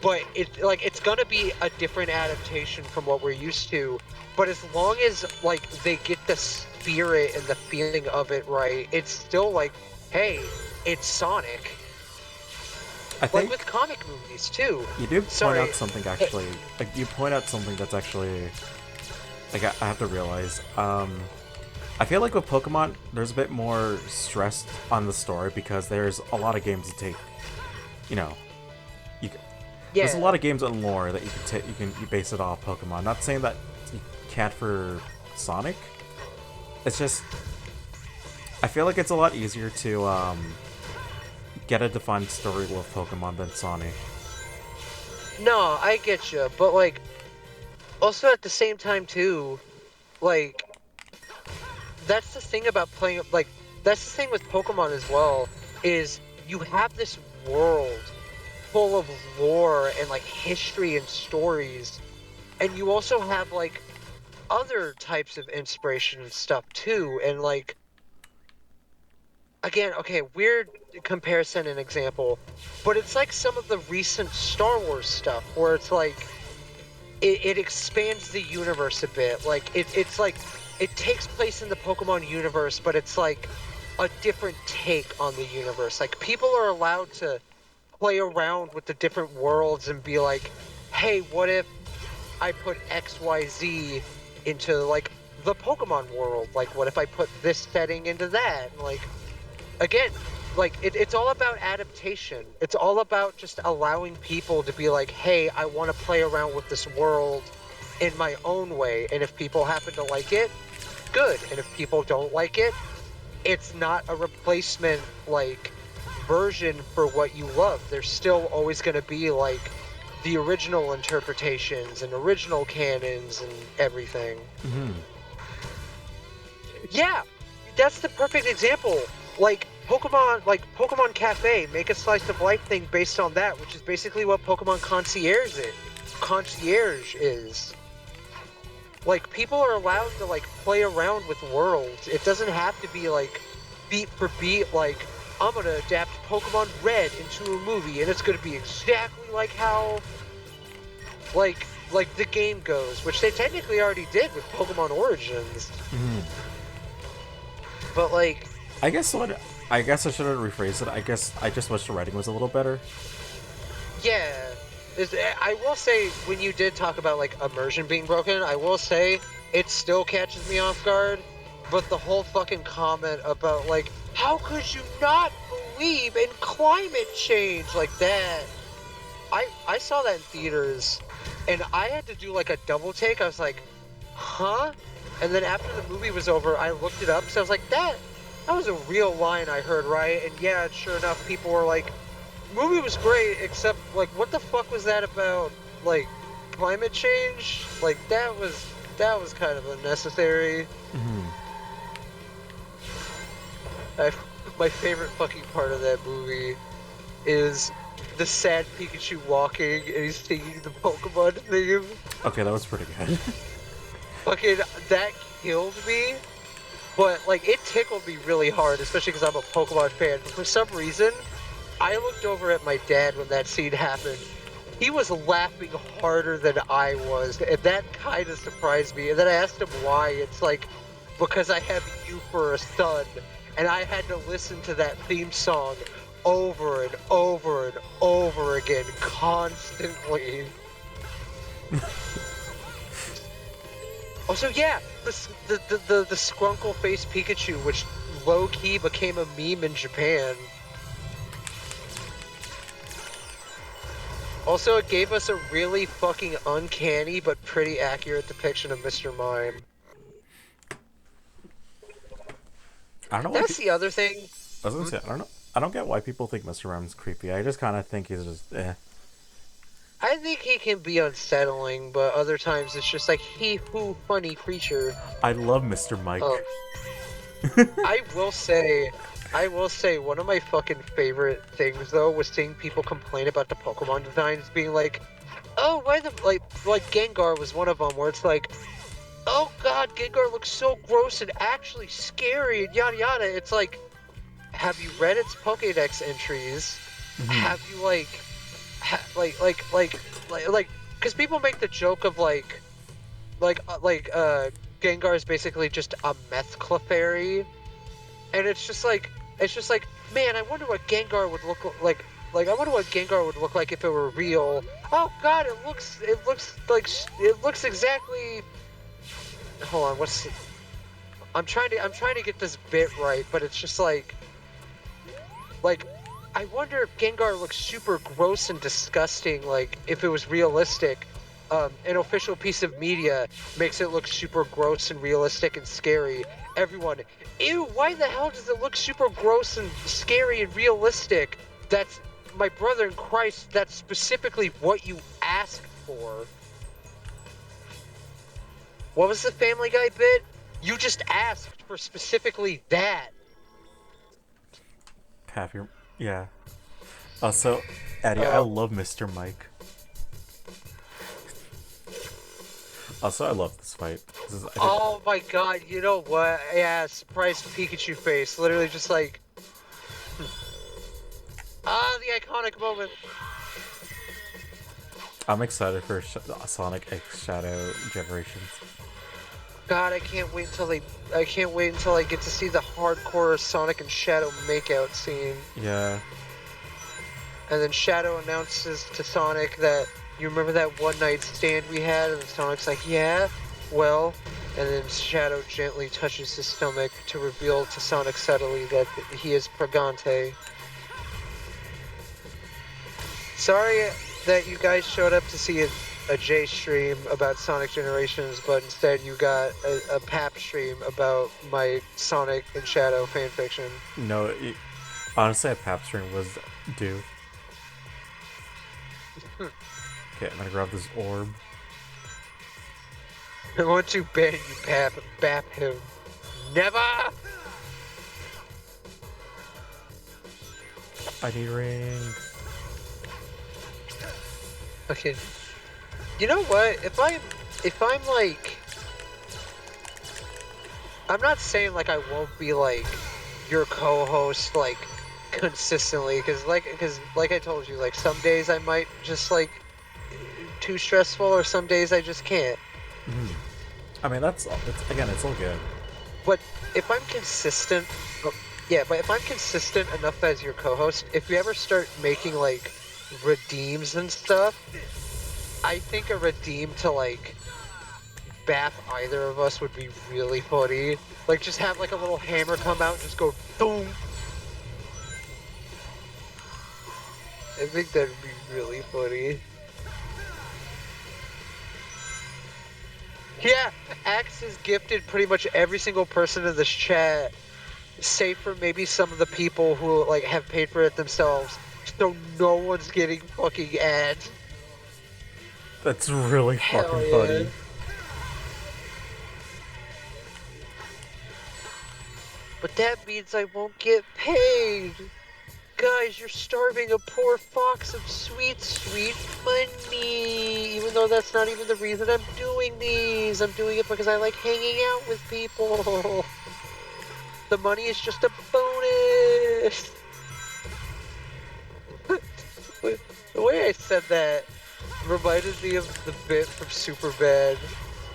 But it's going to be a different adaptation from what we're used to. But as long as like they get the spirit and the feeling of it right, it's still like, hey, it's Sonic. I Like think with comic movies too. you do point Sorry. out something actually. Like you point out something that's actually like I have to realize. I feel like with Pokemon, there's a bit more stress on the story because there's a lot of games to take. You know, there's a Yeah. lot of games and lore that you can take. You base it off Pokemon. Not saying that you can't for Sonic. It's just I feel like it's a lot easier to get a defined story with Pokemon than Sonic. No, I get you, but like also at the same time too, like that's the thing about playing like that's the thing with Pokemon as well, is you have this world full of lore and like history and stories, and you also have like other types of inspiration and stuff too, and like again, okay, weird comparison and example, but it's like some of the recent Star Wars stuff where it's like it expands the universe a bit. Like it's like it takes place in the Pokemon universe, but it's like a different take on the universe. Like people are allowed to play around with the different worlds and be like, hey, what if I put XYZ into like the Pokemon world? Like what if I put this setting into that? And, like again, like it's all about adaptation. It's all about just allowing people to be like, hey, I want to play around with this world in my own way, and if people happen to like it, good, and if people don't like it, it's not a replacement like version for what you love. There's still always going to be like the original interpretations and original canons and everything. Yeah, that's the perfect example. Like Pokemon Cafe, make a slice of life thing based on that, which is basically what Pokemon Concierge is. Like, people are allowed to like play around with worlds. It doesn't have to be like beat for beat, like I'm gonna adapt Pokemon Red into a movie and it's gonna be exactly like how like the game goes, which they technically already did with Pokemon Origins. But like, I guess I should have rephrased it. I guess I just wish the writing was a little better. yeah, I will say, when you did talk about like immersion being broken, I will say it still catches me off guard. But the whole fucking comment about like, how could you not believe in climate change like that? I saw that in theaters, and I had to do like a double take. I was like, huh? And then after the movie was over, I looked it up. So I was like, that was a real line I heard, right? And yeah, sure enough, people were like, movie was great, except like, what the fuck was that about? Like, climate change? Like, that was kind of unnecessary. My favorite fucking part of that movie is the sad Pikachu walking and he's singing the Pokemon theme. Okay, that was pretty good. Fucking, that killed me. But, like, it tickled me really hard, especially because I'm a Pokemon fan. But for some reason, I looked over at my dad when that scene happened. He was laughing harder than I was, and that kind of surprised me. And then I asked him why. It's like, because I have you for a son, and I had to listen to that theme song over and over and over again, constantly. Also, yeah, the Skrunkle face Pikachu, which low-key became a meme in Japan. Also, it gave us a really fucking uncanny but pretty accurate depiction of Mr. Mime. I don't know. That's the other thing. I was gonna say, I don't know. I don't get why people think Mr. Mime's creepy. I just kind of think he's just I think he can be unsettling, but other times it's just like, he-hoo, funny creature. I love Mr. Mike. I will say, one of my fucking favorite things though was seeing people complain about the Pokemon designs being like, oh, why the like Gengar was one of them where it's like, oh god, Gengar looks so gross and actually scary and yada yada. It's like, have you read its Pokédex entries? Have you because people make the joke of Gengar is basically just a meth Clefairy, and it's just like, man, I wonder what Gengar would look like. Like, I wonder what Gengar would look like if it were real. Oh god, it looks exactly. Hold on, I'm trying to get this bit right, but it's just like, I wonder if Gengar looks super gross and disgusting, like, if it was realistic. An official piece of media makes it look super gross and realistic and scary. Everyone, ew, why the hell does it look super gross and scary and realistic? That's, my brother in Christ, that's specifically what you asked for. What was the Family Guy bit? You just asked for specifically that. Yeah. Also, Eddie, I love Mr. Mike. Also, I love this fight. Oh my god, you know what? Yeah, surprise Pikachu face. Literally just like... the iconic moment. I'm excited for Sonic X Shadow Generations. God, I can't wait until I get to see the hardcore Sonic and Shadow makeout scene. Yeah. And then Shadow announces to Sonic that, you remember that one night stand we had? And Sonic's like, yeah, well. And then Shadow gently touches his stomach to reveal to Sonic subtly that he is Pregante. Sorry that you guys showed up to see a J stream about Sonic Generations, but instead you got a PAP stream about my Sonic and Shadow fanfiction. No, Honestly, a pap string was due. Okay, I'm gonna grab this orb. I want to ban you, Bap him. Never! I need ring. Okay. You know what? If I'm like, I'm not saying like I won't be like your co-host like consistently, because like I told you, like some days I might just like too stressful, or some days I just can't. I mean, it's all good. But if I'm consistent, oh, yeah, but if I'm consistent enough as your co-host, if we ever start making like redeems and stuff, I think a redeem to like bap either of us would be really funny. Like just have like a little hammer come out and just go boom. I think that'd be really funny. Yeah, Axe has gifted pretty much every single person in this chat, save for maybe some of the people who like have paid for it themselves. So no one's getting fucking ads. That's really Hell fucking yeah. funny. But that means I won't get paid. Guys, you're starving a poor fox of sweet, sweet money. Even though that's not even the reason I'm doing these. I'm doing it because I like hanging out with people. The money is just a bonus. The way I said that reminded me of the bit from Superbad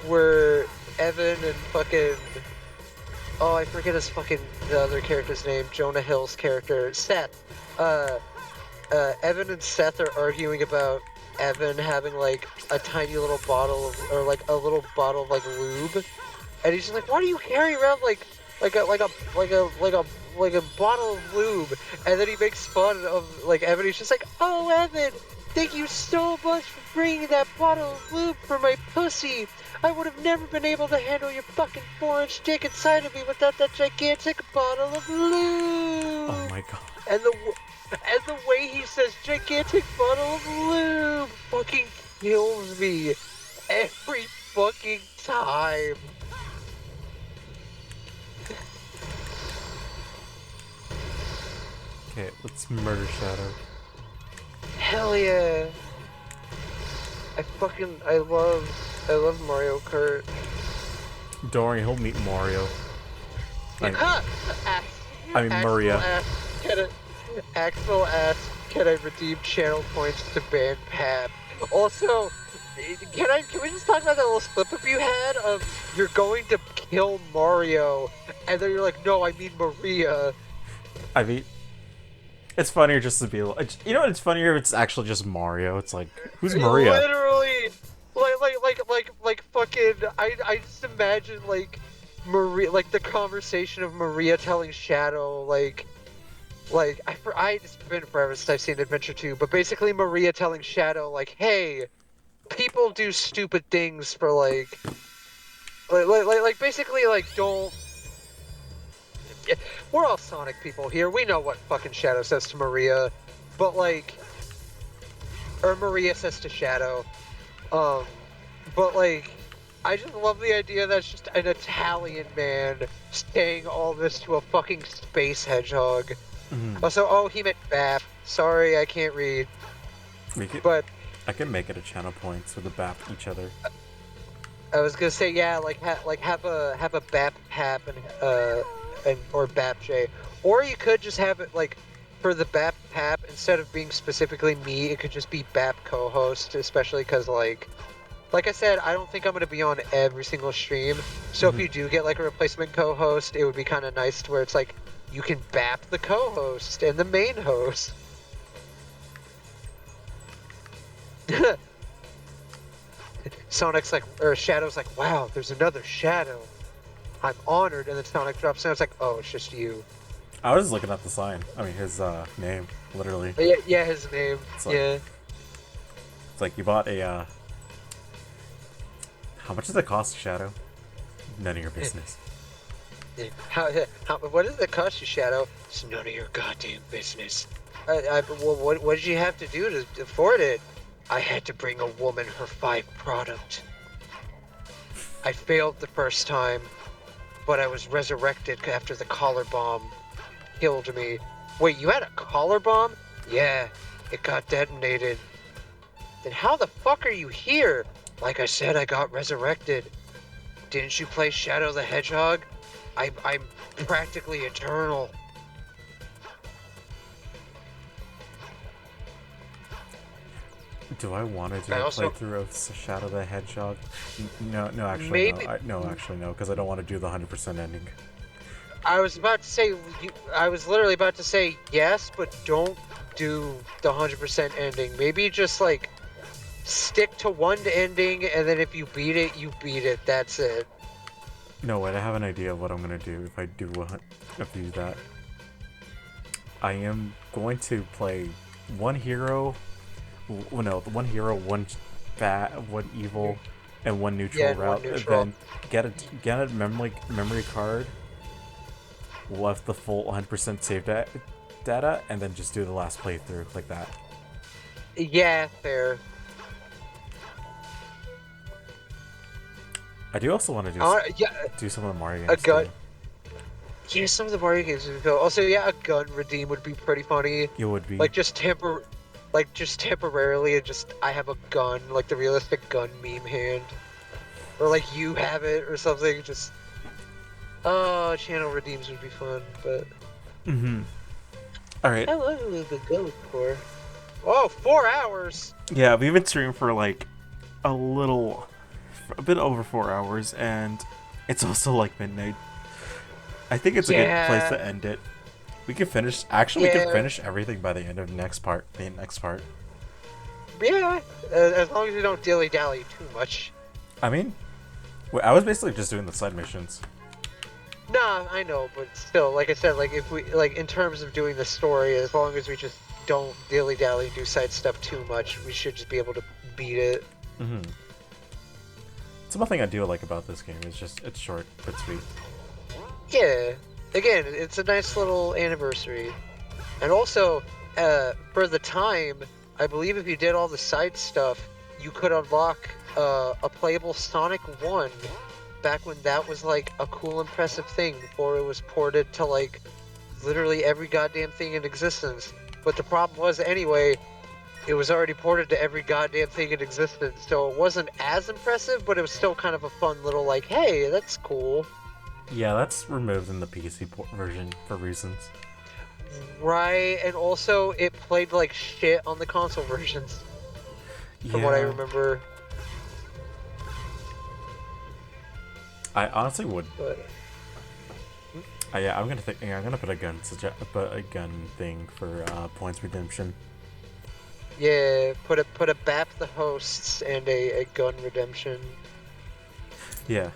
where Evan and fucking... Oh, I forget his fucking... the other character's name. Jonah Hill's character. Seth. Evan and Seth are arguing about Evan having like a tiny little bottle of, or like a little bottle of like lube, and he's just like, "Why do you carry around like a bottle of lube?" And then he makes fun of like Evan. He's just like, "Oh, Evan, thank you so much for bringing that bottle of lube for my pussy. I would have never been able to handle your fucking 4-inch dick inside of me without that gigantic bottle of lube." Oh my god. And the way he says gigantic bottle of lube fucking kills me every fucking time. Okay, let's murder Shadow. Hell yeah. I love Mario Kart. Don't worry, he'll meet Mario. Ha! I mean, Maria. Axel asked, can I redeem channel points to ban Pap? Also, can we just talk about that little slip up you had of you're going to kill Mario, and then you're like, no, I mean Maria. I mean, it's funnier just to be like, you know what? It's funnier if it's actually just Mario. It's like, who's Maria? Literally, like fucking. I just imagine like Maria, like the conversation of Maria telling Shadow, it's been forever since I've seen Adventure 2, but basically Maria telling Shadow, like, hey, people do stupid things for basically like don't. We're all Sonic people here. We know what fucking Shadow says to Maria, but like, or Maria says to Shadow, but like, I just love the idea that it's just an Italian man saying all this to a fucking space hedgehog. Also, oh, he meant BAP. Sorry, I can't read. But I can make it a channel point so the BAP each other. I was gonna say, yeah, have a BAP Pap and or BAP J, or you could just have it like for the BAP Pap, instead of being specifically me, it could just be BAP co-host, especially because like I said, I don't think I'm gonna be on every single stream. So if you do get like a replacement co-host, it would be kind of nice to where it's like, you can BAP the co-host and the main host. Sonic's like, or Shadow's like, wow, there's another Shadow. I'm honored. And then Sonic drops down. It's like, oh, it's just you. I was looking at the sign. I mean, his name, literally. Yeah, his name. Like, yeah. It's like you bought a. How much does it cost, Shadow? None of your business. What does it cost you, Shadow? It's none of your goddamn business. Well, what did you have to do to afford it? I had to bring a woman her 5 product. I failed the first time, but I was resurrected after the collar bomb killed me. Wait, you had a collar bomb? Yeah, it got detonated. Then how the fuck are you here? Like I said, I got resurrected. Didn't you play Shadow the Hedgehog? I'm practically eternal. Do I want to do a playthrough of Shadow the Hedgehog? No, actually, maybe, no. Actually, no, because I don't want to do the 100% ending. I was about to say, I was literally about to say yes, but don't do the 100% ending. Maybe just like stick to one ending, and then if you beat it, you beat it. That's it. No, wait, I have an idea of what I'm gonna do if I do that. I am going to play one hero. Well, no, one hero, one bad, one evil, and one neutral route. One neutral. And then get a memory card. Left the full 100% save data, and then just do the last playthrough like that. Yeah, fair. I do also want to do some of the Mario games. A gun. Yeah, some of the Mario games would be cool. Also, yeah, a gun redeem would be pretty funny. It would be. Like just temporarily, and just I have a gun, like the realistic gun meme hand, or like you have it or something. Just channel redeems would be fun, but. All right. How long have we been going for? Oh, 4 hours. Yeah, we've been streaming for like a bit over 4 hours, and it's also like midnight. I think it's a good place to end it. We can finish. Actually, we can finish everything by the end of the next part. Yeah, as long as we don't dilly dally too much. I mean, I was basically just doing the side missions. Nah, I know, but still, like I said, like if we in terms of doing the story, as long as we just don't dilly dally and do side stuff too much, we should just be able to beat it. It's one thing I do like about this game. It's short but sweet. Yeah. Again, it's a nice little anniversary. And also, for the time, I believe if you did all the side stuff, you could unlock a playable Sonic 1 back when that was like a cool, impressive thing before it was ported to like literally every goddamn thing in existence. But the problem was, anyway, it was already ported to every goddamn thing in existence, so it wasn't as impressive, but it was still kind of a fun little like, hey, that's cool. Yeah, that's removed in the PC version for reasons. Right, and also it played like shit on the console versions, from what I remember. I honestly would. But... yeah, I'm gonna put a gun thing for points redemption. Yeah, put a BAP the hosts and a gun redemption. Yeah.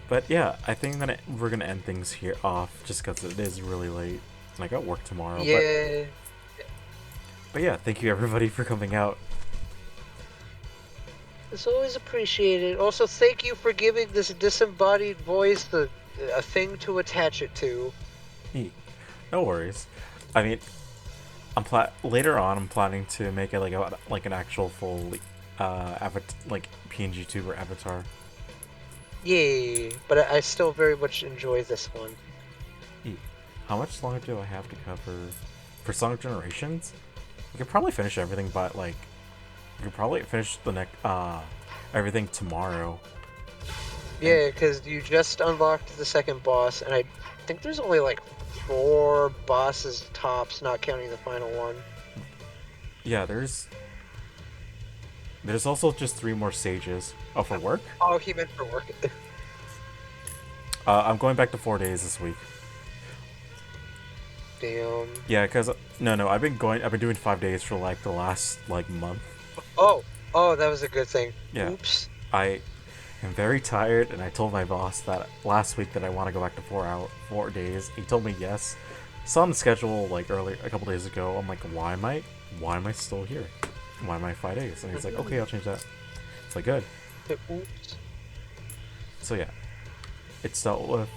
But yeah, I think we're gonna end things here off just because it is really late and I got work tomorrow. Yeah. But yeah, thank you everybody for coming out. It's always appreciated. Also, thank you for giving this disembodied voice a thing to attach it to. No worries. I mean, later on I'm planning to make it like an actual full PNG tuber avatar. Yay, but I still very much enjoy this one. How much longer do I have to cover for Sonic Generations? We could probably finish everything, but we could probably finish the next everything tomorrow. Yeah, because you just unlocked the second boss, and I think there's only like 4 bosses tops, not counting the final one. Yeah, there's also just 3 more stages. Oh, for work? Oh, he meant for work. I'm going back to 4 days this week. Damn. Yeah, cause no, I've been doing 5 days for like the last month. Oh, that was a good thing. Yeah. Oops. I am very tired, and I told my boss that last week that I want to go back to 4 days. He told me yes. Saw on the schedule earlier a couple days ago. I'm like, why am I still here? Why am I 5 days? And he's like, okay, I'll change that. It's like, good. Oops. So yeah, it's dealt with.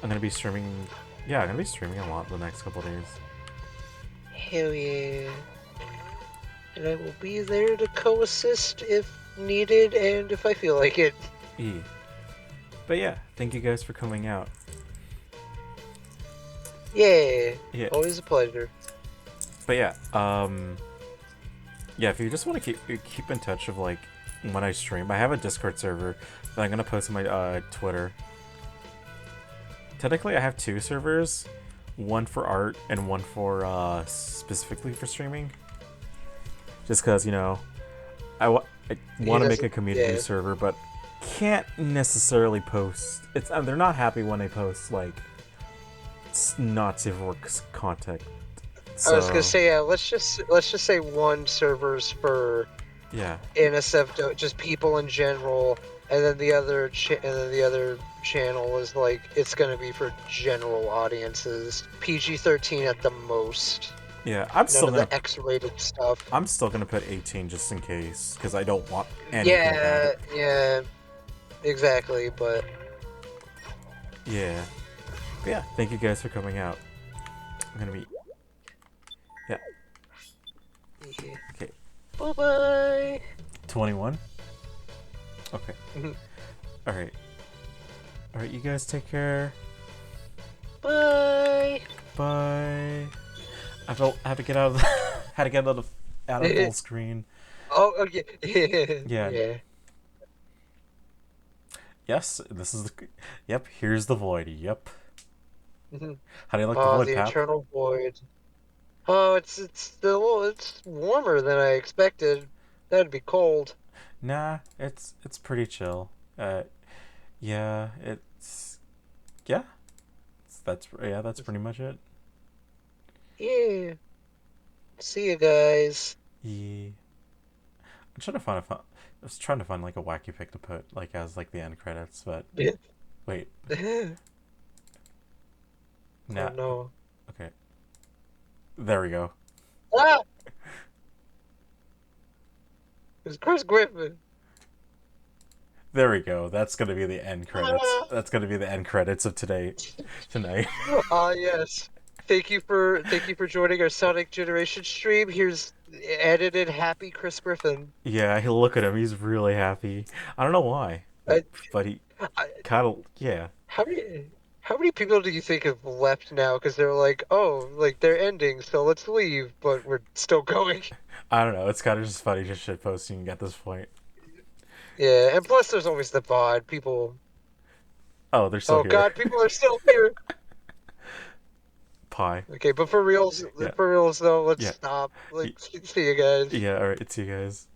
I'm gonna be streaming. Yeah, I'm gonna be streaming a lot the next couple days. Hell yeah. And I will be there to co-assist if needed and if I feel like it. But yeah, thank you guys for coming out. Yeah. Yeah. Always a pleasure. But yeah, yeah, if you just want to keep in touch of like when I stream, I have a Discord server that I'm gonna post on my Twitter. Technically, I have 2 servers, one for art and one for specifically for streaming. Just because I want to make a community server, but can't necessarily post. It's they're not happy when I post like not safe for work content. So, I was gonna say, yeah. Let's just say one server's for yeah, NSF, just people in general, and then the other channel is like it's gonna be for general audiences, PG-13 at the most. yeah. I'm None still of gonna the X-rated stuff. I'm still gonna put 18 just in case because I don't want anything about Yeah, it. yeah, exactly. But Yeah, but yeah. Thank you guys for coming out. I'm gonna be. Yeah. yeah. Okay. Bye-bye. 21. Okay. All right. All right. You guys take care. Bye. Bye. I had to get out of the, had to get out of full screen. Oh, okay. Yeah. Yeah. Yes, this is the. Yep. Here's the void. Yep. How do you like the Oh, void, the Pap? eternal void. Oh, it's warmer than I expected. That'd be cold. Nah, it's pretty chill. Yeah, yeah. That's pretty much it. Yeah. See you guys. Yeah. I'm trying to find I was trying to find like a wacky pick to put like as like the end credits, but wait. Oh Nah. no. Okay. There we go. Ah! It's Chris Griffin. There we go. That's gonna be the end credits. Ah! That's gonna be the end credits of tonight. Yes. Thank you for joining our Sonic Generation stream. Here's edited happy Chris Griffin. Yeah, he'll look at him. He's really happy. I don't know why, I, but he I, kind of yeah. how many people do you think have left now? Because they're like, oh, like they're ending, so let's leave, but we're still going. I don't know. It's kind of just funny just shit posting at this point. Yeah, and plus there's always the VOD. People. Oh, they're still Oh here. God, people are still here. Pie. Okay, but for reals, Yeah. though, let's Yeah. stop. Like, see you guys. Yeah. All right. See you guys.